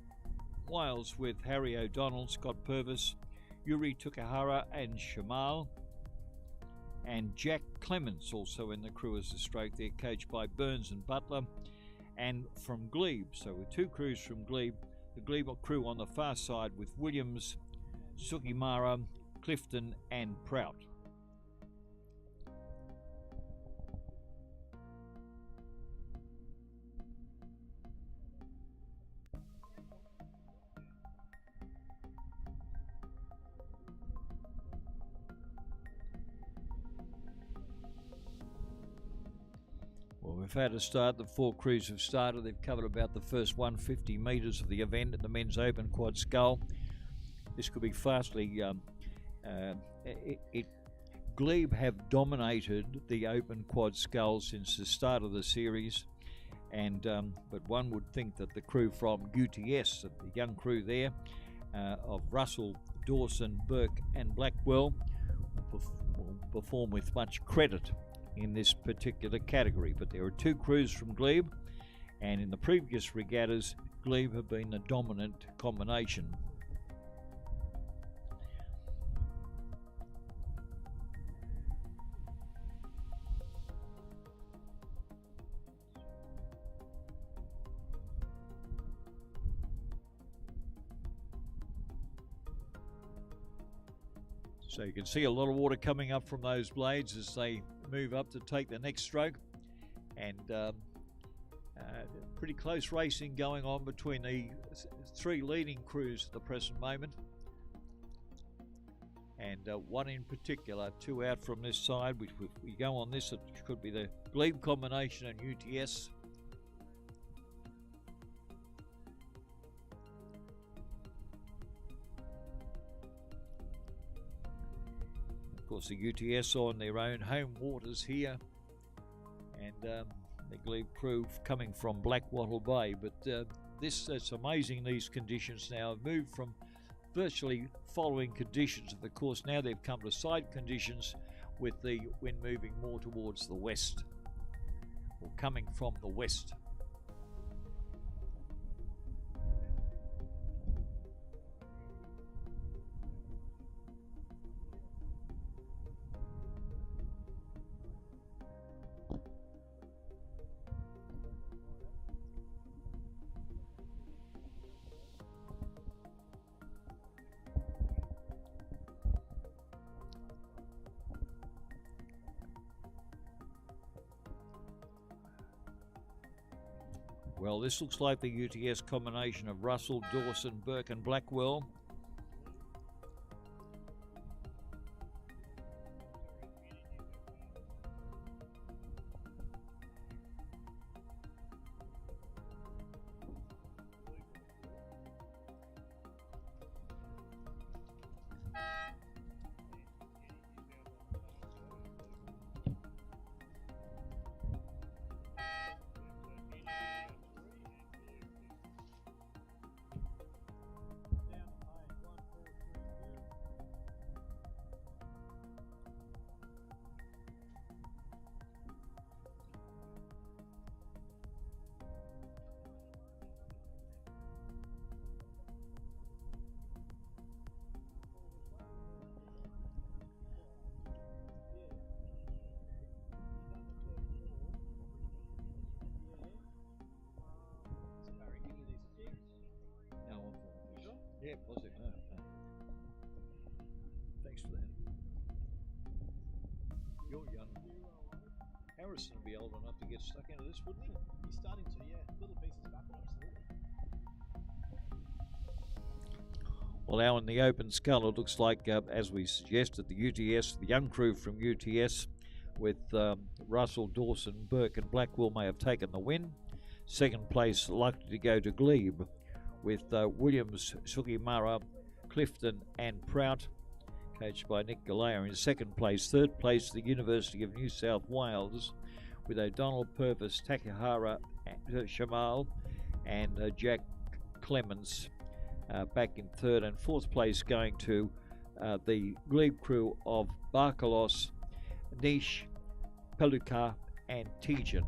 Wales with Harry O'Donnell, Scott Purvis, Yuri Tukahara and Shamal. And Jack Clements also in the crew as a stroke there, coached by Burns and Butler. And from Glebe, so with 2 crews from Glebe, the Glebe crew on the far side with Williams, Sukimara, Clifton and Prout. Well, we've had a start. The 4 crews have started. They've covered about the first 150 metres of the event at the Men's Open Quad Scull. This could be fastly. Glebe have dominated the Open Quad Scull since the start of the series, and but one would think that the crew from UTS, the young crew there, of Russell, Dawson, Burke and Blackwell, will perform with much credit in this particular category. But there are 2 crews from Glebe, and in the previous regattas, Glebe have been the dominant combination. So you can see a lot of water coming up from those blades as they move up to take the next stroke, and pretty close racing going on between the 3 leading crews at the present moment, and one in particular, 2 out from this side, which if we go on this, it could be the Glebe combination and UTS. Of course, the UTS on their own home waters here, and the Glebe crew coming from Blackwattle Bay. But it's amazing, these conditions now have moved from virtually following conditions of the course. Now they've come to side conditions with the wind moving more towards the west, or coming from the west. Well, this looks like the UTS combination of Russell, Dawson, Burke and Blackwell. Yeah, positive. No. Thanks for that. You're young. Harrison would be old enough to get stuck into this, wouldn't he? He's starting to, yeah. Little pieces back, absolutely. Well, now in the open scull, it looks like, as we suggested, the UTS, the young crew from UTS, with Russell, Dawson, Burke and Blackwell may have taken the win. Second place likely to go to Glebe, with Williams, Sugimura, Clifton and Prout, coached by Nick Galea in second place. Third place, the University of New South Wales, with O'Donnell, Purvis, Takahara, Shamal and Jack Clemens back in third. And fourth place going to the Glebe crew of Barcalos, Nish, Peluka and Tijan.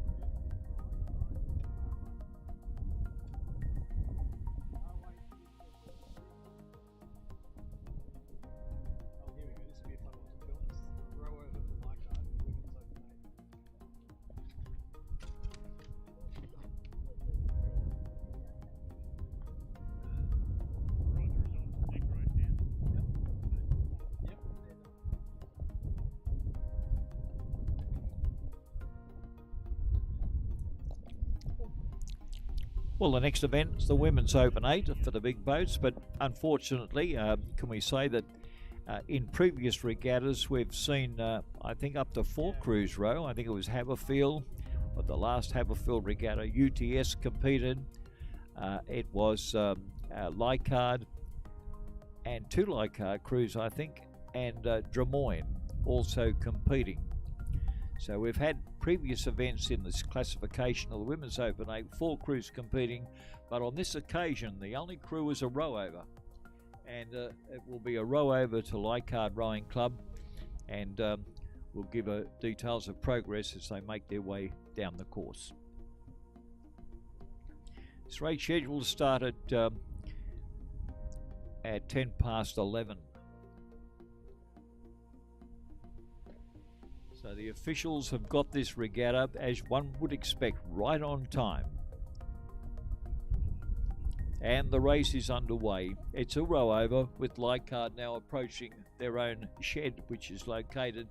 Well, the next event is the Women's Open 8 for the big boats, but unfortunately, can we say that in previous regattas we've seen, I think, up to 4 crews row. I think it was Haberfield, but the last Haberfield regatta, UTS competed. It was Leichhardt and 2 Leichhardt crews, I think, and Des Moines also competing. So we've had previous events in this classification of the Women's Open 8, 4 crews competing, but on this occasion the only crew is a row over, and it will be a row over to Leichhardt Rowing Club, and we'll give details of progress as they make their way down the course. This race schedule started at 10 past 11. So the officials have got this regatta, as one would expect, right on time. And the race is underway. It's a row over, with Leichhardt now approaching their own shed, which is located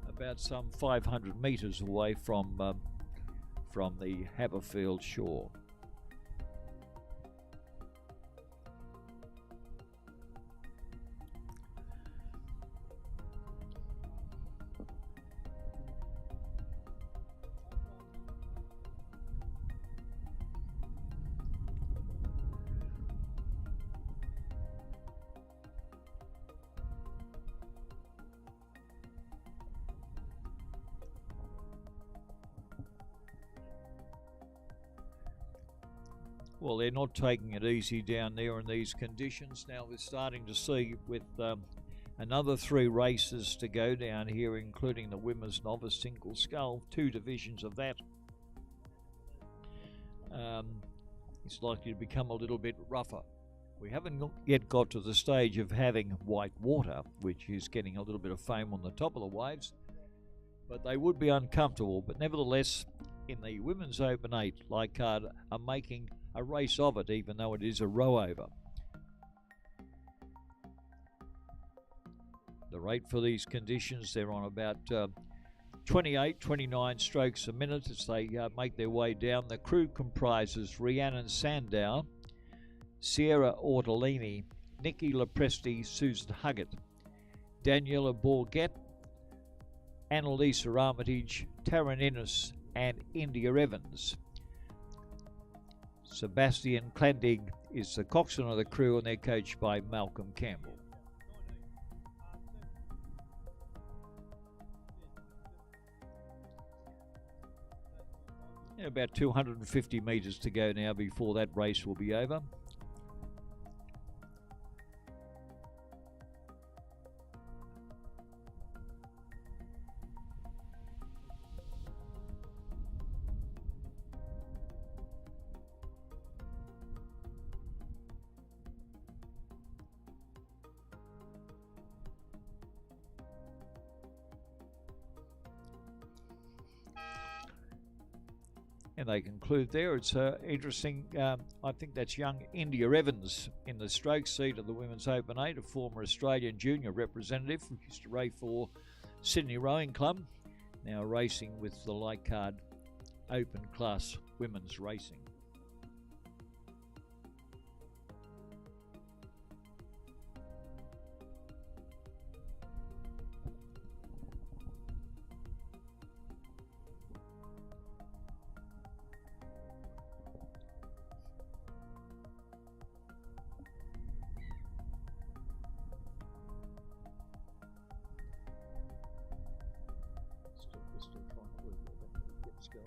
about some 500 metres away from the Haberfield shore. Well, they're not taking it easy down there in these conditions. Now we're starting to see, with another 3 races to go down here, including the Women's Novice Single Scull, 2 divisions of that. It's likely to become a little bit rougher. We haven't yet got to the stage of having white water, which is getting a little bit of foam on the top of the waves, but they would be uncomfortable. But nevertheless, in the Women's Open 8, Leichhardt are making a race of it, even though it is a row over. The rate for these conditions, they're on about 28, 29 strokes a minute as they make their way down. The crew comprises Rhiannon Sandow, Sierra Ortolini, Nikki Lepresti, Susan Huggett, Daniela Borgett, Annalisa Armitage, Taryn Innes and India Evans. Sebastian Klendig is the coxswain of the crew, and they're coached by Malcolm Campbell. About 250 metres to go now before that race will be over. And they conclude there. It's interesting. I think that's young India Evans in the stroke seat of the Women's Open 8, a former Australian junior representative who used to race for Sydney Rowing Club, now racing with the Leichhardt Open Class Women's Racing. go.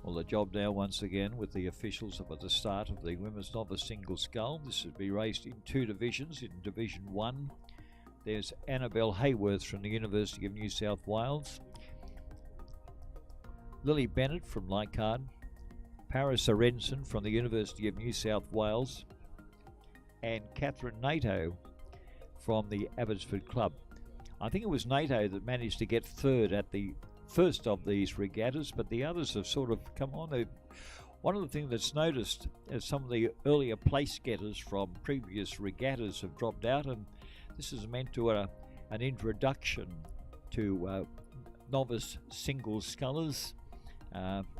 Well, the job now once again with the officials at the start of the women's novice single scull. This will be raced in 2 divisions. In Division 1, there's Annabelle Hayworth from the University of New South Wales, Lily Bennett from Leichhardt, Paris Arenson from the University of New South Wales, and Catherine Nato from the Abbotsford Club. I think it was Nato that managed to get third at the first of these regattas, but the others have sort of come on. One of the things that's noticed is some of the earlier place getters from previous regattas have dropped out, and this is meant to an introduction to novice single scullers.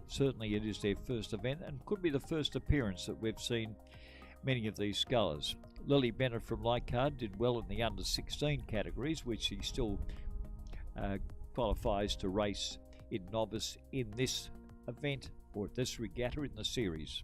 Certainly it is their first event and could be the first appearance that we've seen many of these scullers. Lily Bennett from Leichhardt did well in the under 16 categories, which she still qualifies to race in novice in this event or this regatta in the series.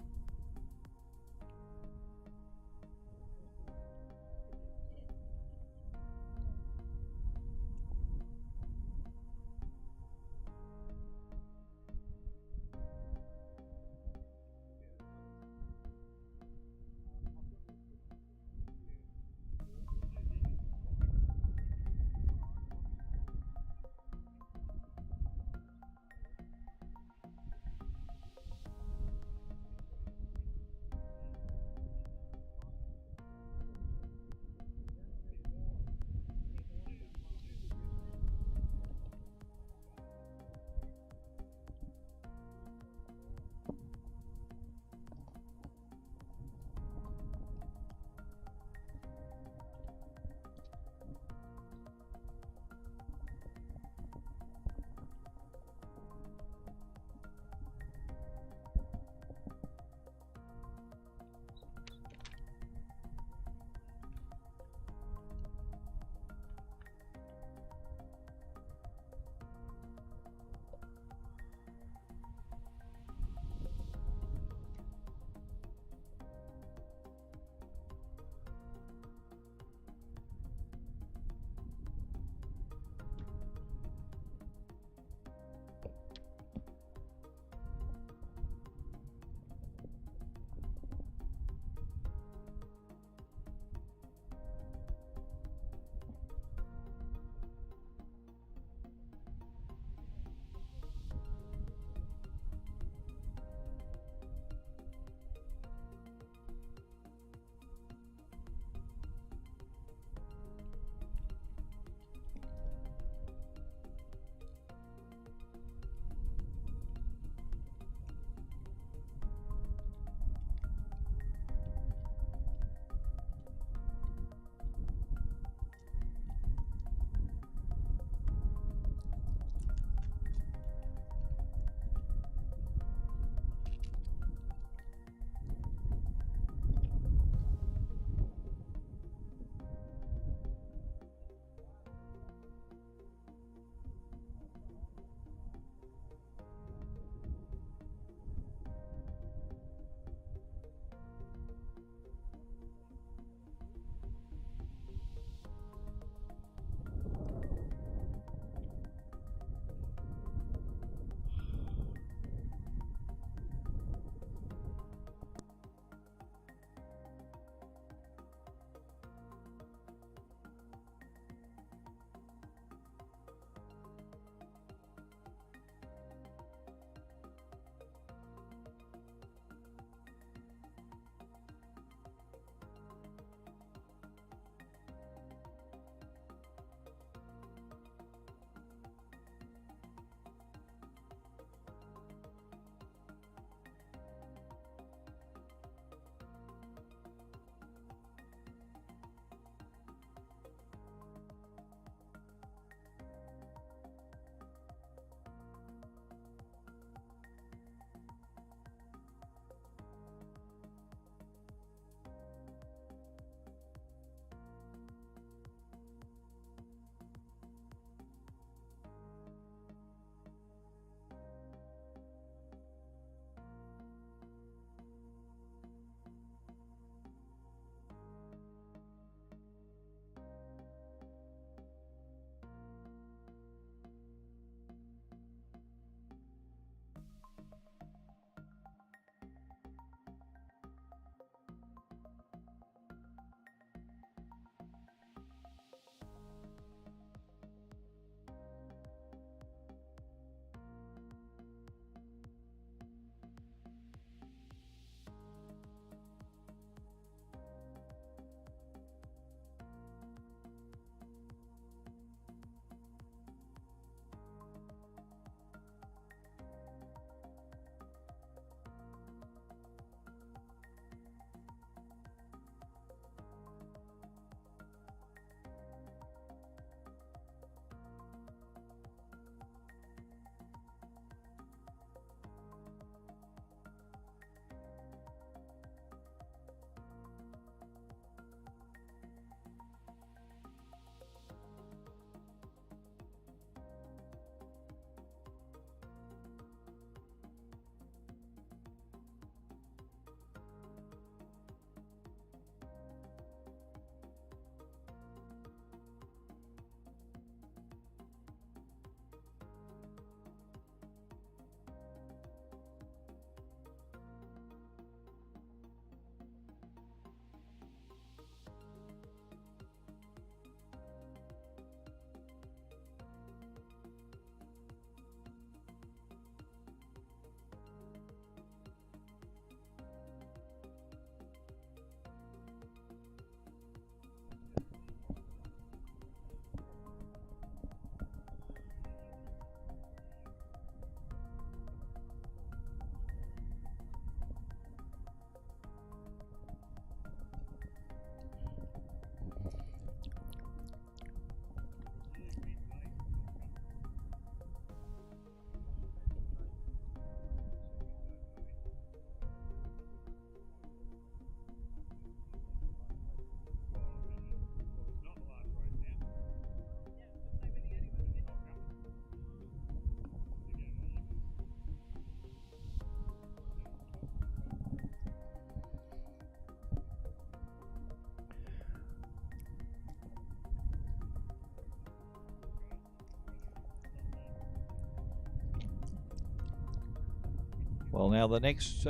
Well, now the next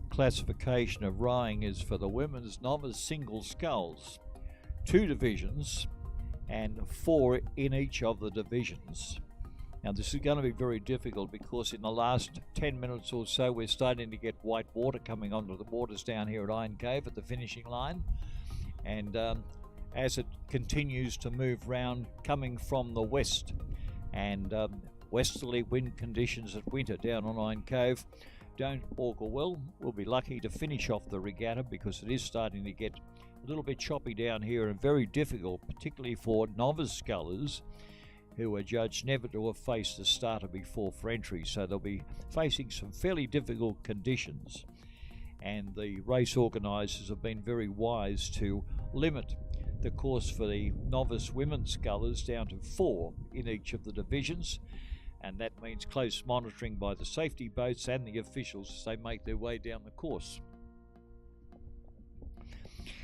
classification of rowing is for the women's novice single sculls. 2 divisions and 4 in each of the divisions. Now this is going to be very difficult because in the last 10 minutes or so we're starting to get white water coming onto the waters down here at Iron Cave at the finishing line, and as it continues to move round coming from the west, and westerly wind conditions at winter down on Iron Cove don't augur well. We'll be lucky to finish off the regatta because it is starting to get a little bit choppy down here and very difficult, particularly for novice scullers who are judged never to have faced a starter before for entry, so they'll be facing some fairly difficult conditions. And the race organisers have been very wise to limit the course for the novice women's scullers down to 4 in each of the divisions, and that means close monitoring by the safety boats and the officials as they make their way down the course.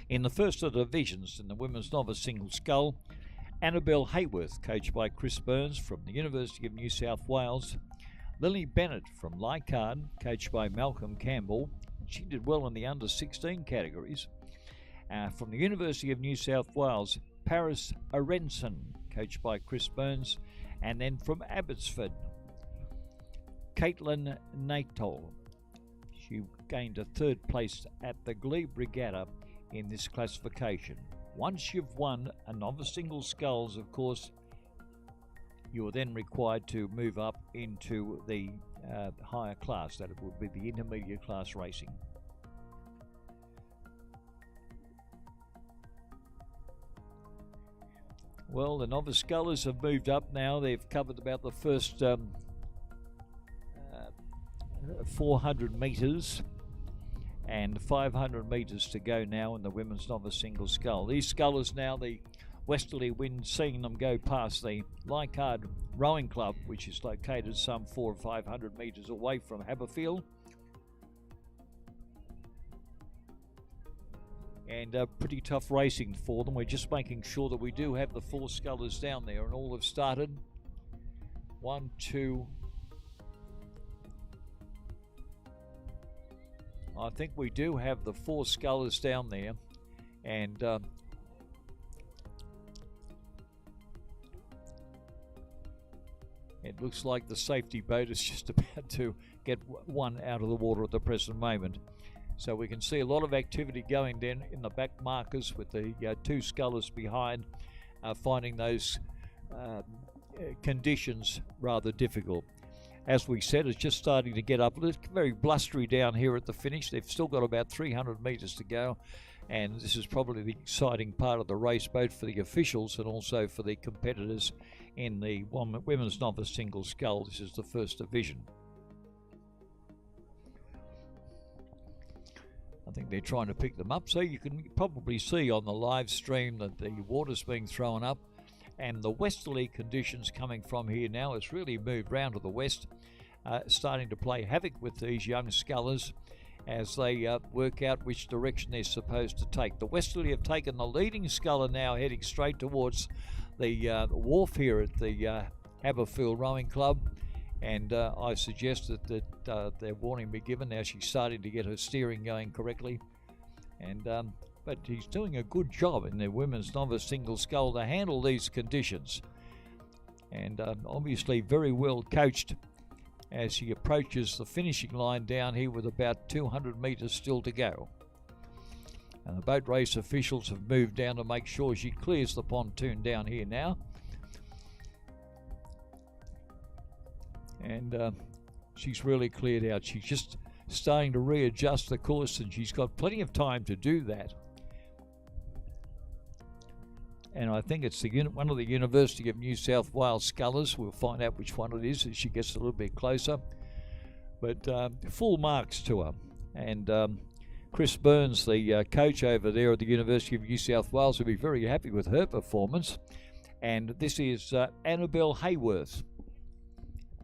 In the first of the divisions, in the women's novice single scull, Annabelle Hayworth, coached by Chris Burns from the University of New South Wales. Lily Bennett from Leichhardt, coached by Malcolm Campbell. She did well in the under-16 categories. From the University of New South Wales, Paris Arenson, coached by Chris Burns. And then from Abbotsford, Caitlin Natal. She gained a 3rd place at the Glebe Regatta in this classification. Once you've won a novice single sculls, of course, you are then required to move up into the higher class. That would be the intermediate class racing. Well, the novice scullers have moved up now. They've covered about the first 400 metres. And 500 metres to go now in the women's novice single scull. These scullers now, the westerly wind seeing them go past the Leichhardt Rowing Club, which is located some 400 or 500 metres away from Haberfield. And pretty tough racing for them. We're just making sure that we do have the 4 scullers down there, and all have started. 1, 2... I think we do have the 4 scullers down there, and it looks like the safety boat is just about to get one out of the water at the present moment. So we can see a lot of activity going down in the back markers with the 2 scullers behind, finding those conditions rather difficult. As we said, it's just starting to get up. It's very blustery down here at the finish. They've still got about 300 metres to go, and this is probably the exciting part of the race, both for the officials and also for the competitors in the women's novice single scull. This is the first division. I think they're trying to pick them up, so you can probably see on the live stream that the water's being thrown up. And the westerly conditions coming from here now, it's really moved round to the west, starting to play havoc with these young scullers as they work out which direction they're supposed to take. The westerly have taken the leading sculler now, heading straight towards the wharf here at the Haberfield Rowing Club, and I suggested that their warning be given. Now she's starting to get her steering going correctly, and but he's doing a good job in the women's novice single scull to handle these conditions, and obviously very well coached as she approaches the finishing line down here with about 200 metres still to go. And the boat race officials have moved down to make sure she clears the pontoon down here now. And she's really cleared out. She's just starting to readjust the course, and she's got plenty of time to do that. And I think it's one of the University of New South Wales scullers. We'll find out which one it is as she gets a little bit closer. But full marks to her. And Chris Burns, the coach over there at the University of New South Wales, will be very happy with her performance. And this is Annabelle Hayworth.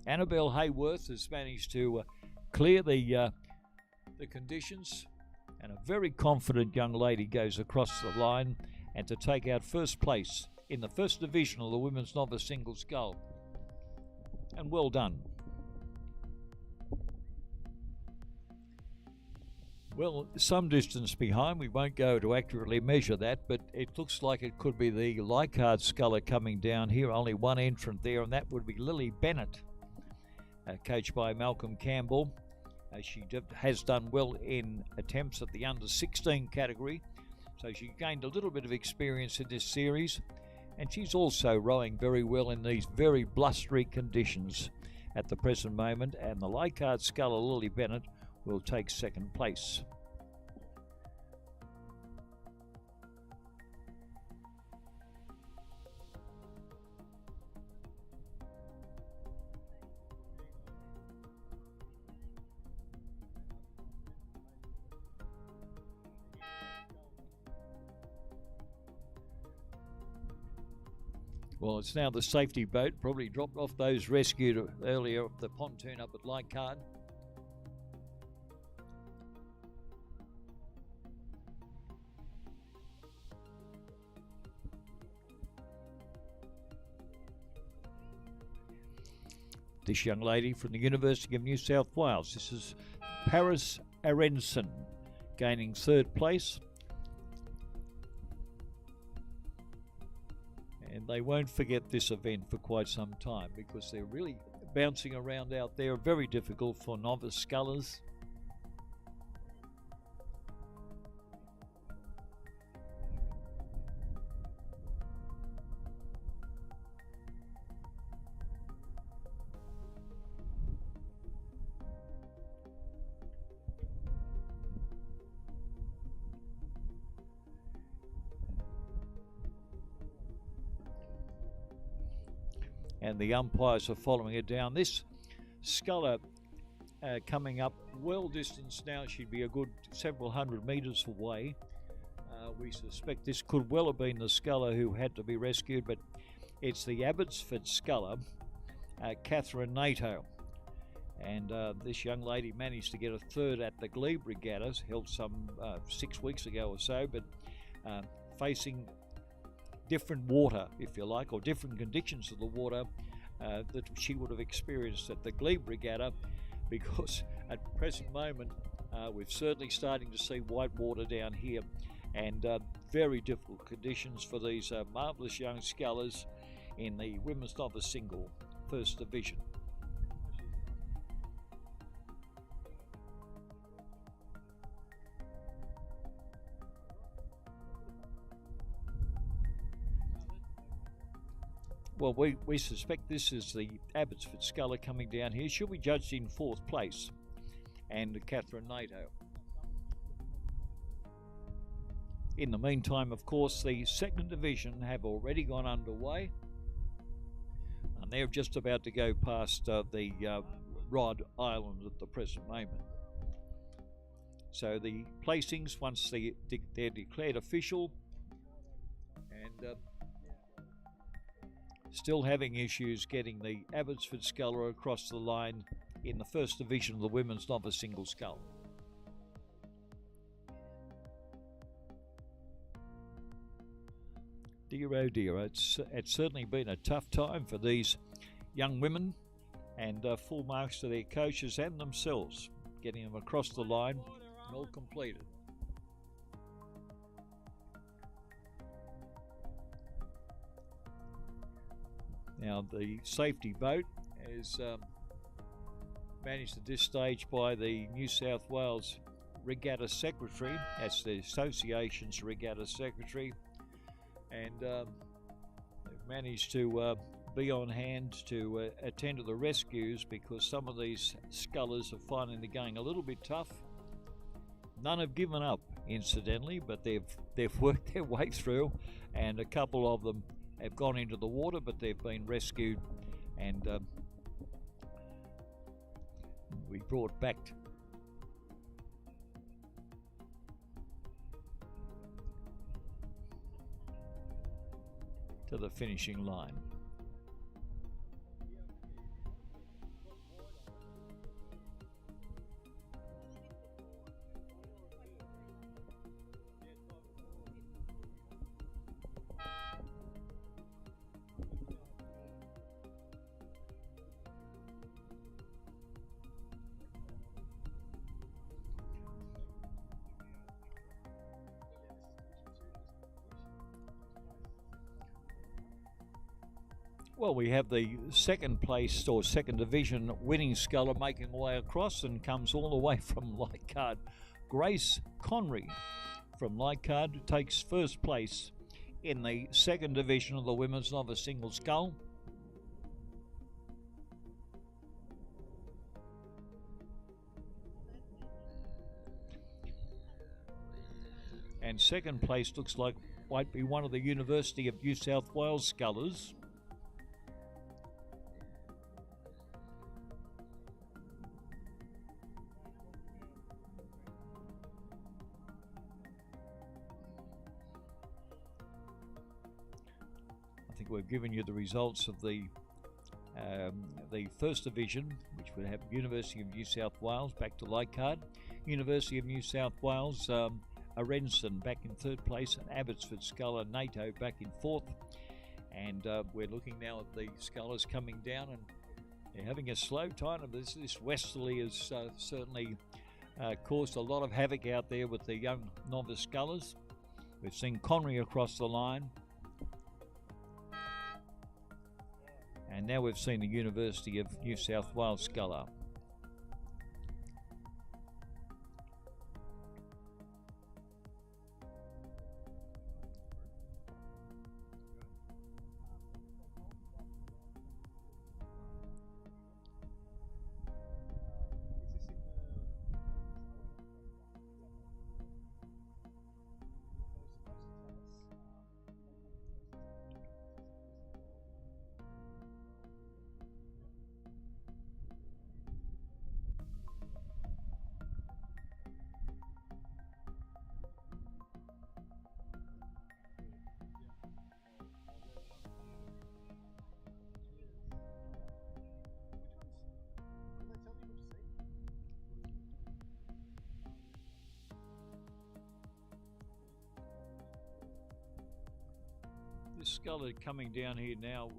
Annabelle Hayworth has managed to clear the conditions, and a very confident young lady goes across the line and to take out first place in the first division of the women's novice single scull. And well done. Well, some distance behind. We won't go to accurately measure that, but it looks like it could be the Leichhardt sculler coming down here. Only one entrant there, and that would be Lily Bennett, coached by Malcolm Campbell. She has done well in attempts at the under-16 category, so she gained a little bit of experience in this series, and she's also rowing very well in these very blustery conditions at the present moment, and the Leichhardt sculler Lily Bennett will take second place. Well, it's now the safety boat, probably dropped off those rescued earlier of the pontoon up at Leichhardt. This young lady from the University of New South Wales. This is Paris Arenson, gaining third place. And they won't forget this event for quite some time because they're really bouncing around out there, very difficult for novice scullers. And the umpires are following it down. This sculler coming up well distanced now. She'd be a good several hundred metres away. We suspect this could well have been the sculler who had to be rescued, but it's the Abbotsford sculler, Catherine NATO. And this young lady managed to get a third at the Glebe Regattas, held some 6 weeks ago or so, but facing different water, if you like, or different conditions of the water that she would have experienced at the Glebe Regatta, because at the present moment we're certainly starting to see white water down here, and very difficult conditions for these marvellous young scullers in the women's novice single first division. Well, we suspect this is the Abbotsford sculler coming down here. She'll be judged in fourth place, and Catherine NATO. In the meantime, of course, the second division have already gone underway, and they're just about to go past the Rod Island at the present moment. So the placings, once they're declared official, and still having issues getting the Abbotsford sculler across the line in the first division of the women's novice single scull. Dear oh dear, it's certainly been a tough time for these young women, and full marks to their coaches and themselves, getting them across the line and all completed. Now the safety boat is managed at this stage by the New South Wales Regatta Secretary. That's the association's Regatta Secretary, and they've managed to be on hand to attend to the rescues, because some of these scullers are finding the going a little bit tough. None have given up, incidentally, but they've worked their way through, and a couple of them have gone into the water, but they've been rescued and we brought back to the finishing line. Well, we have the second place or second division winning sculler making her way across and comes all the way from Leichhardt. Grace Conry from Leichhardt takes first place in the second division of the women's novice single scull. And second place looks like might be one of the University of New South Wales scullers. I think we've given you the results of the first division, which would have University of New South Wales back to Leichhardt, University of New South Wales, Arenson back in third place, and Abbotsford sculler NATO back in fourth. And we're looking now at the scullers coming down, and they're having a slow time. This westerly has certainly caused a lot of havoc out there with the young novice scullers. We've seen Conry across the line, and now we've seen the University of New South Wales sculler. This sculler coming down here now.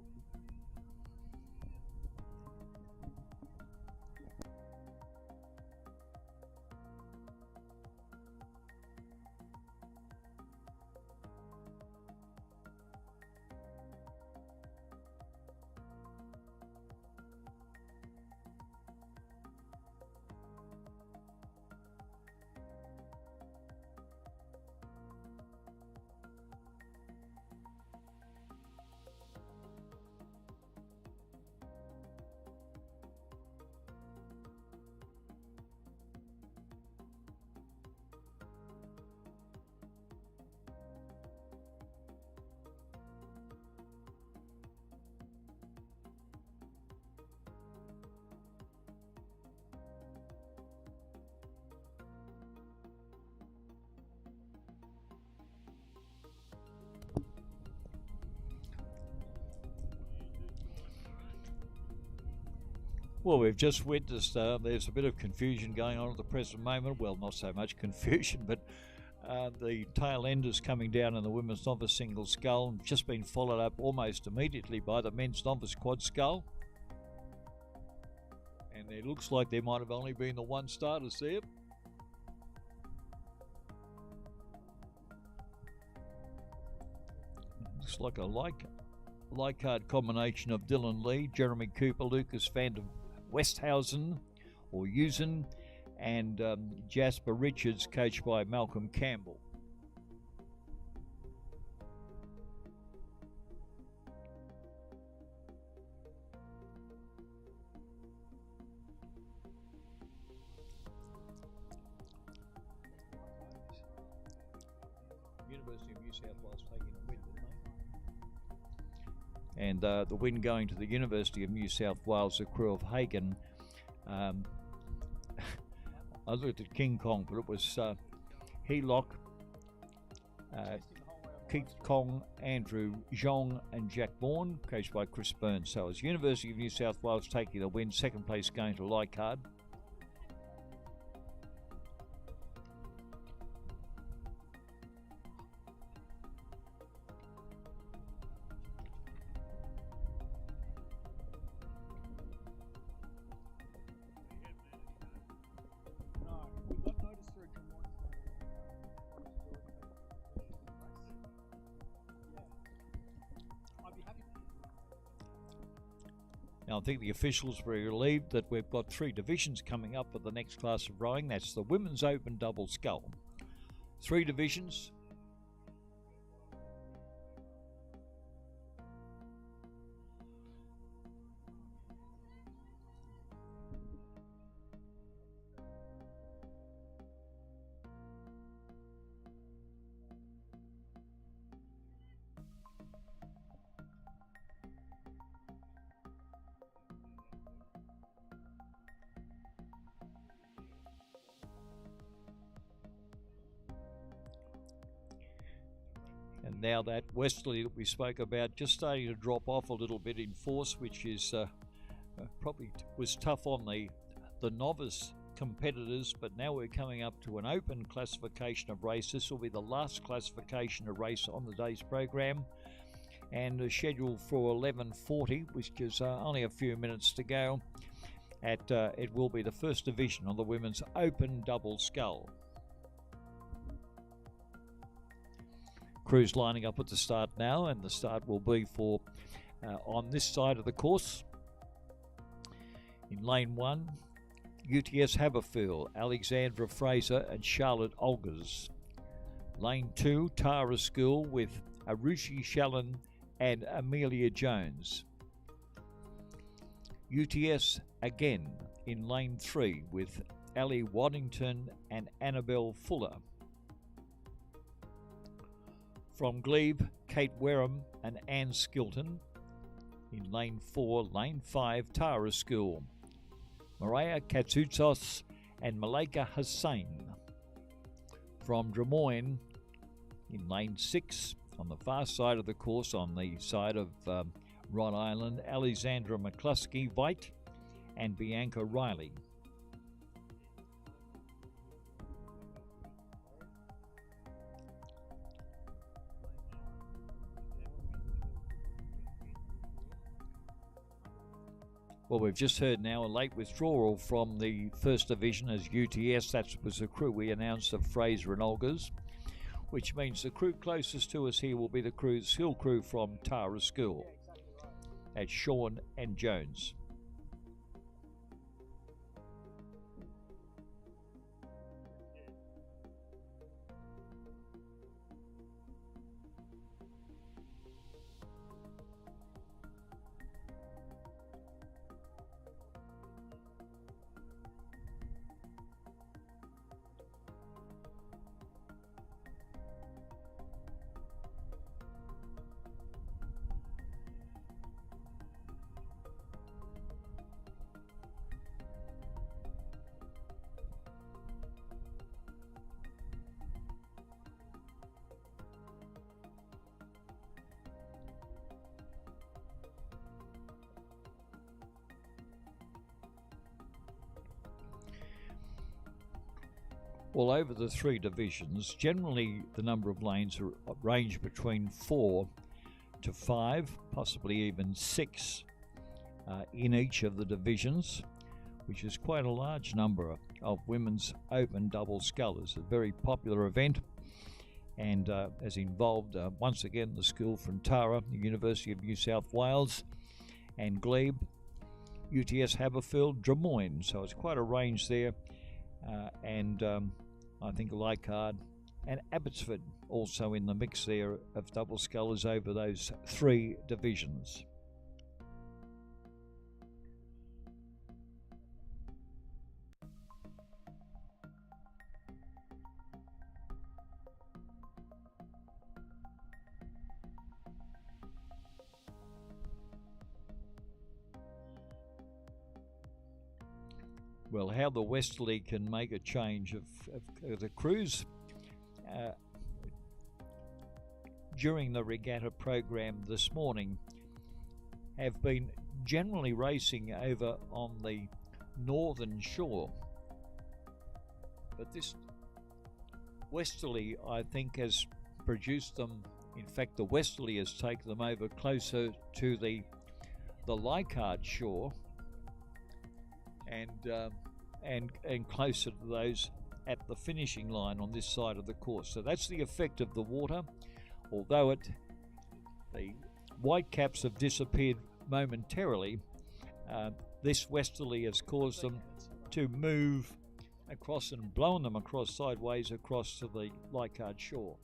Well, we've just witnessed there's a bit of confusion going on at the present moment. Well, not so much confusion, but the tail enders coming down in the women's novice single scull just been followed up almost immediately by the men's novice quad scull. And it looks like there might have only been the one starters there. Looks like a Leichhardt combination of Dylan Lee, Jeremy Cooper, Lucas van der Westhausen or Usen, and Jasper Richards, coached by Malcolm Campbell. University of New South Wales taking a win, didn't they? And the win going to the University of New South Wales, the crew of Hagen. I looked at King Kong, but it was Helock, Keith Kong, Andrew Zhong, and Jack Bourne, coached by Chris Burns. So it's University of New South Wales taking the win, second place going to Leichhardt. Now, I think the officials were relieved that we've got 3 divisions coming up for the next class of rowing. That's the Women's Open Double Scull. 3 divisions. And now that westerly that we spoke about just starting to drop off a little bit in force, which is probably was tough on the novice competitors, but now we're coming up to an open classification of race. This will be the last classification of race on the day's program, and scheduled for 11:40, which is only a few minutes to go. It will be the first division on the Women's Open Double Scull. Crews lining up at the start now, and the start will be for on this side of the course. In lane 1, UTS Haberfield, Alexandra Fraser and Charlotte Olgers. Lane 2, Tara School with Arushi Shallon and Amelia Jones. UTS again in lane 3 with Ali Waddington and Annabelle Fuller. From Glebe, Kate Wareham and Anne Skilton. In lane 4, lane 5, Tara School, Mariah Katsoutsos and Malika Hussain. From Des Moines, in lane 6, on the far side of the course, on the side of Rhode Island, Alexandra McCluskey Veit and Bianca Riley. Well, we've just heard now a late withdrawal from the first division as UTS. That was the crew we announced of Fraser and Olgers, which means the crew closest to us here will be the skill crew from Tara School. That's Sean and Jones. Well, over the 3 divisions, generally the number of lanes range between 4 to 5, possibly even 6 in each of the divisions, which is quite a large number of women's open double scullers. A very popular event, and has involved once again the school from Tara, the University of New South Wales, and Glebe, UTS Haberfield, Des Moines. So it's quite a range there, and I think Leichhardt and Abbotsford also in the mix there of double scullers over those 3 divisions. Well, how the westerly can make a change of the crews during the regatta program this morning have been generally racing over on the northern shore, but this westerly, I think, has produced them. In fact, the westerly has taken them over closer to the Leichhardt shore, and closer to those at the finishing line on this side of the course. So that's the effect of the water. Although the white caps have disappeared momentarily, This westerly has caused them to move across and blown them across sideways across to the Leichhardt shore.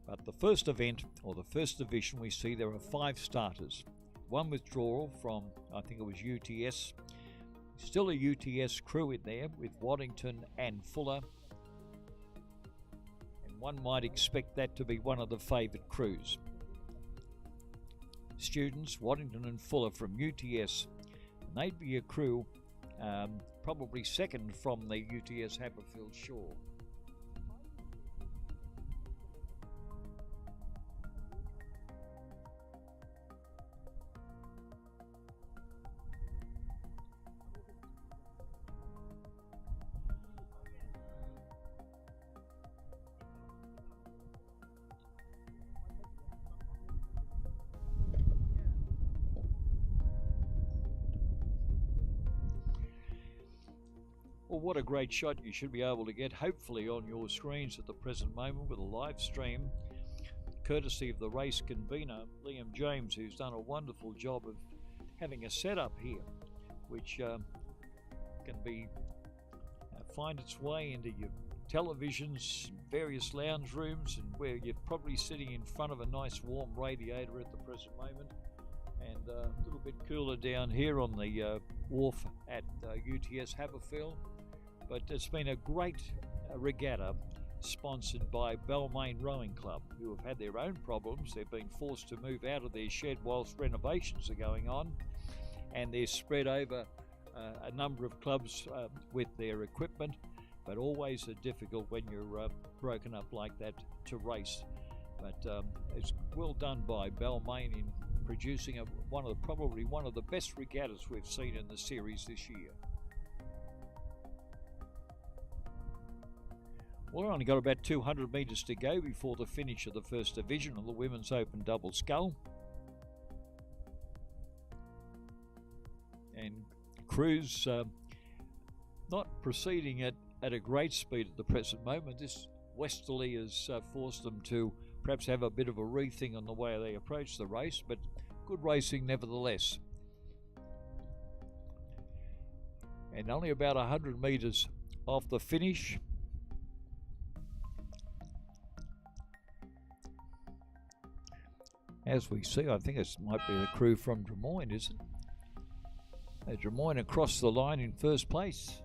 But the first event, or the first division, we see there are 5 starters. One withdrawal from, I think it was UTS. Still a UTS crew in there with Waddington and Fuller. And one might expect that to be one of the favoured crews. Students, Waddington and Fuller from UTS. And they'd be a crew probably second from the UTS Haberfield shore. Well, what a great shot you should be able to get, hopefully on your screens at the present moment with a live stream, courtesy of the race convener, Liam James, who's done a wonderful job of having a setup here, which can be find its way into your televisions, various lounge rooms, and where you're probably sitting in front of a nice warm radiator at the present moment. And a little bit cooler down here on the wharf at UTS Haberfield. But it's been a great regatta sponsored by Balmain Rowing Club, who have had their own problems. They've been forced to move out of their shed whilst renovations are going on, and they're spread over a number of clubs with their equipment, but always difficult when you're broken up like that to race. But it's well done by Balmain in producing probably one of the best regattas we've seen in the series this year. Well, we've only got about 200 metres to go before the finish of the first division of the Women's Open Double Scull. And crews not proceeding at a great speed at the present moment. This westerly has forced them to perhaps have a bit of a rethink on the way they approach the race, but good racing nevertheless. And only about 100 metres off the finish, as we see, I think it might be the crew from Des Moines, is it? Des Moines across the line in first place.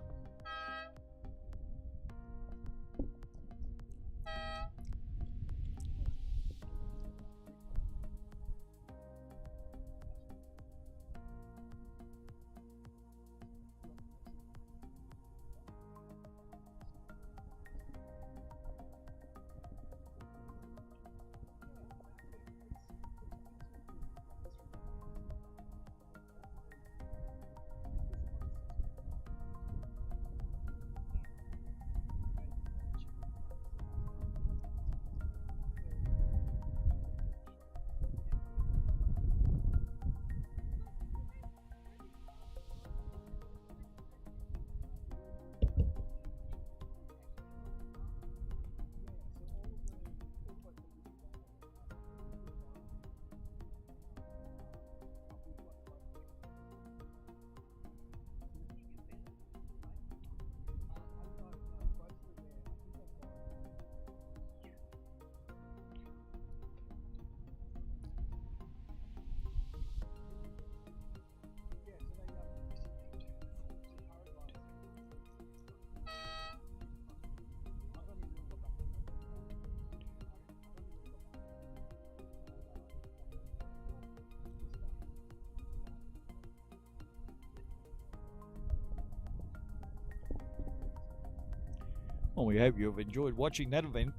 Well, we hope you've enjoyed watching that event,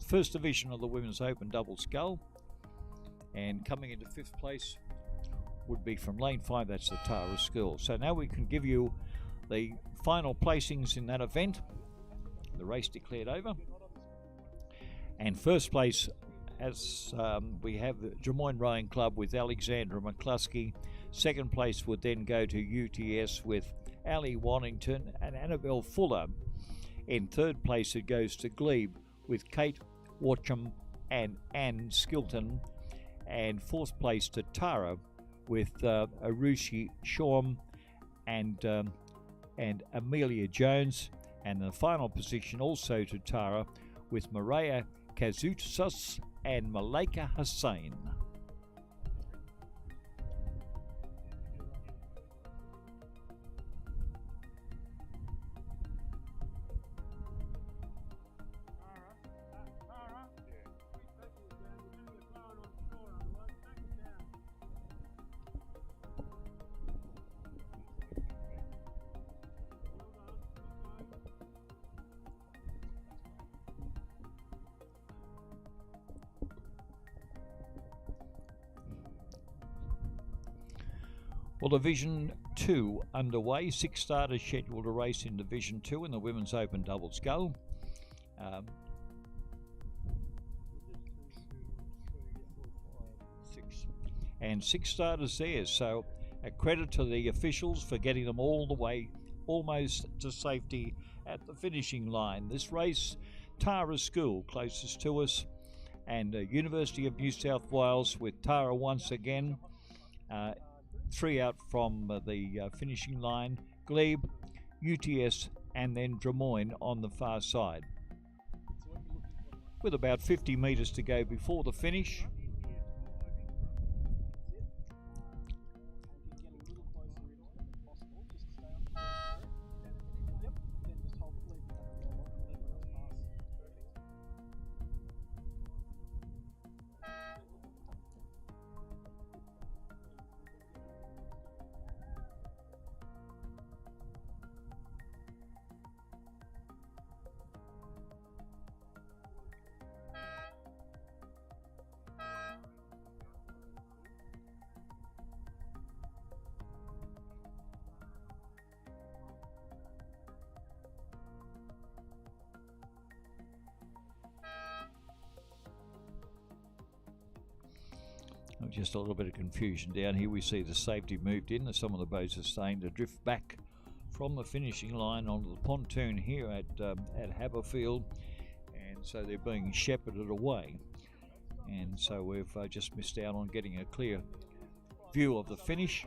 first division of the Women's Open Double Scull. And coming into 5th place would be from Lane 5, that's the Tara School. So now we can give you the final placings in that event. The race declared over. And first place, as we have the Des Moines Rowing Club with Alexandra McCluskey. Second place would then go to UTS with Ali Wannington and Annabelle Fuller. In third place it goes to Glebe with Kate Watcham and Anne Skilton. and fourth place to Tara with Arushi Shawm and Amelia Jones, and the final position also to Tara with Maria Kazutsas and Malika Hussain. Well, Division 2 underway. 6 starters scheduled to race in Division 2 in the Women's Open Double Scull. And 6 starters there, so a credit to the officials for getting them all the way almost to safety at the finishing line. This race, Tara School closest to us, and University of New South Wales with Tara once again. 3 out from the finishing line, Glebe, UTS, and then Drummoyne on the far side. With about 50 metres to go before the finish. Just a little bit of confusion down here. We see the safety moved in. Some of the boats are starting to drift back from the finishing line onto the pontoon here at Haberfield, and so they're being shepherded away. And so we've just missed out on getting a clear view of the finish.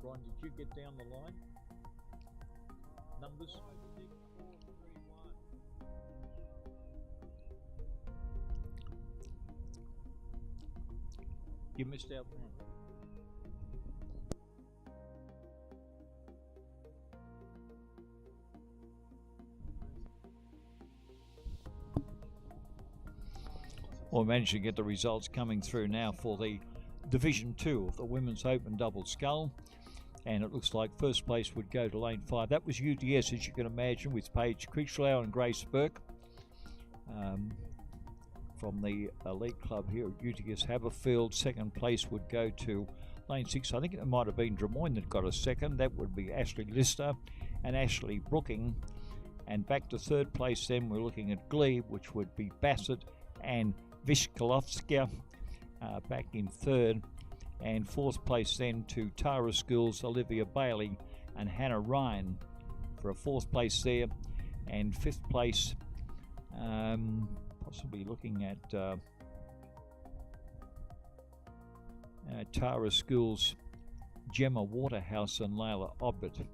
Brian, did you get down the line? Numbers? You missed out one. Well, we managed to get the results coming through now for the Division 2 of the Women's Open Double Scull. And it looks like first place would go to lane 5. That was UTS, as you can imagine, with Paige Critchlow and Grace Burke from the elite club here at UTS Haberfield. Second place would go to lane 6. I think it might have been Drummoyne that got a second. That would be Ashley Lister and Ashley Brooking. And back to third place then, we're looking at Glebe, which would be Bassett and Vishkalovska back in third. And fourth place then to Tara Schools, Olivia Bailey and Hannah Ryan for a fourth place there. And fifth place, possibly looking at Tara Schools, Gemma Waterhouse and Layla Obbett,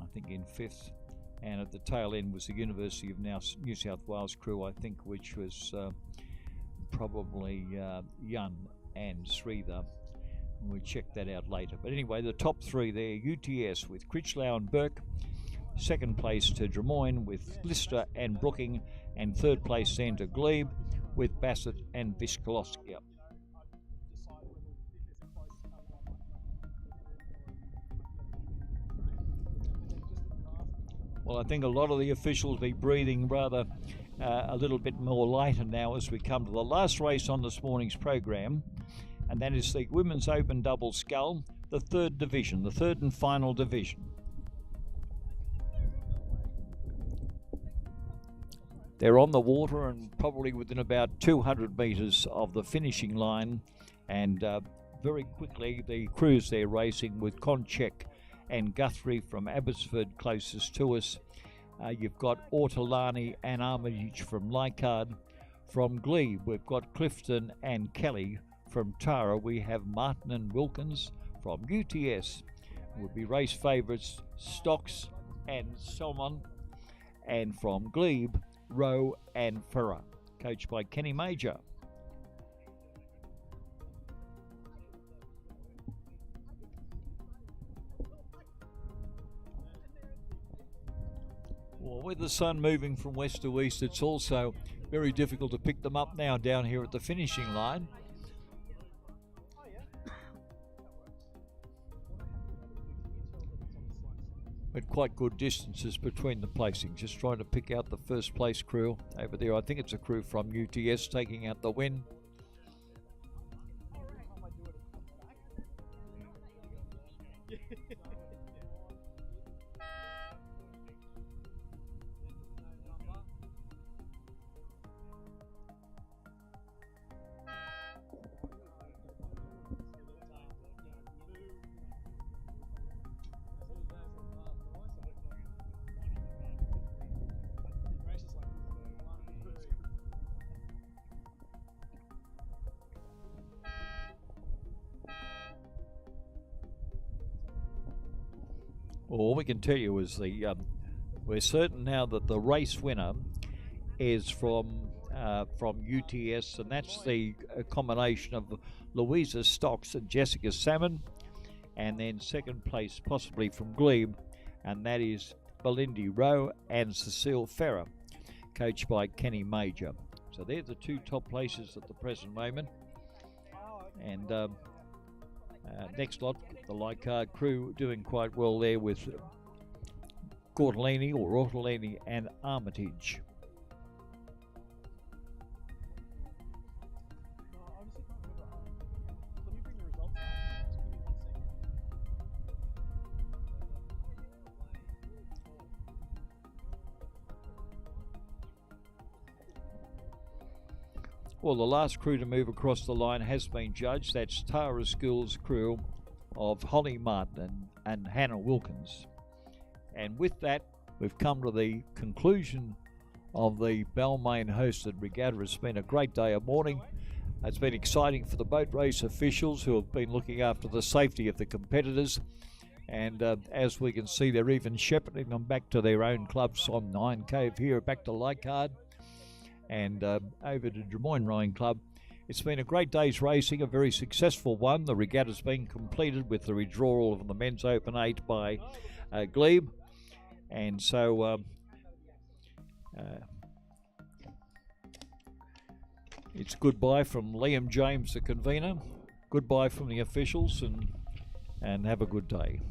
I think in fifth. And at the tail end was the University of New South Wales crew, I think, which was probably Yun and Sridhar. We'll check that out later. But anyway, the top three there, UTS with Critchlow and Burke, second place to Drummoyne with Lister and Brooking, and third place then to Glebe with Bassett and Vishkalovska. Well, I think a lot of the officials be breathing rather a little bit more lighter now as we come to the last race on this morning's program, and that is the Women's Open Double Scull, the third division, the third and final division. They're on the water and probably within about 200 metres of the finishing line, and very quickly the crews there racing with Konchek and Guthrie from Abbotsford closest to us. You've got Ortolani and Armitage from Leichhardt. From Glebe, we've got Clifton and Kelly. From Tara, we have Martin and Wilkins. From UTS would be race favourites Stocks and Salmon. And from Glebe, Rowe and Ferrer, coached by Kenny Major. Well, with the sun moving from west to east, it's also very difficult to pick them up now down here at the finishing line. But quite good distances between the placings. Just trying to pick out the first place crew over there. I think it's a crew from UTS taking out the win. Well, all we can tell you is we're certain now that the race winner is from UTS, and that's the combination of Louisa Stocks and Jessica Salmon, and then second place possibly from Glebe, and that is Belindy Rowe and Cecile Ferrer, coached by Kenny Major. So they're the two top places at the present moment. And next lot, the Leichhardt crew doing quite well there with Ortolani and Armitage. Well, the last crew to move across the line has been judged. That's Tara School's crew of Holly Martin and Hannah Wilkins. And with that, we've come to the conclusion of the Balmain hosted regatta. It's been a great day of morning. It's been exciting for the boat race officials who have been looking after the safety of the competitors. And as we can see, they're even shepherding them back to their own clubs on Nine Cove here, back to Leichhardt and over to Des Moines Rowing Club. It's been a great day's racing, a very successful one. The regatta's been completed with the withdrawal of the Men's Open 8 by Glebe. And so it's goodbye from Liam James, the convener. Goodbye from the officials, and have a good day.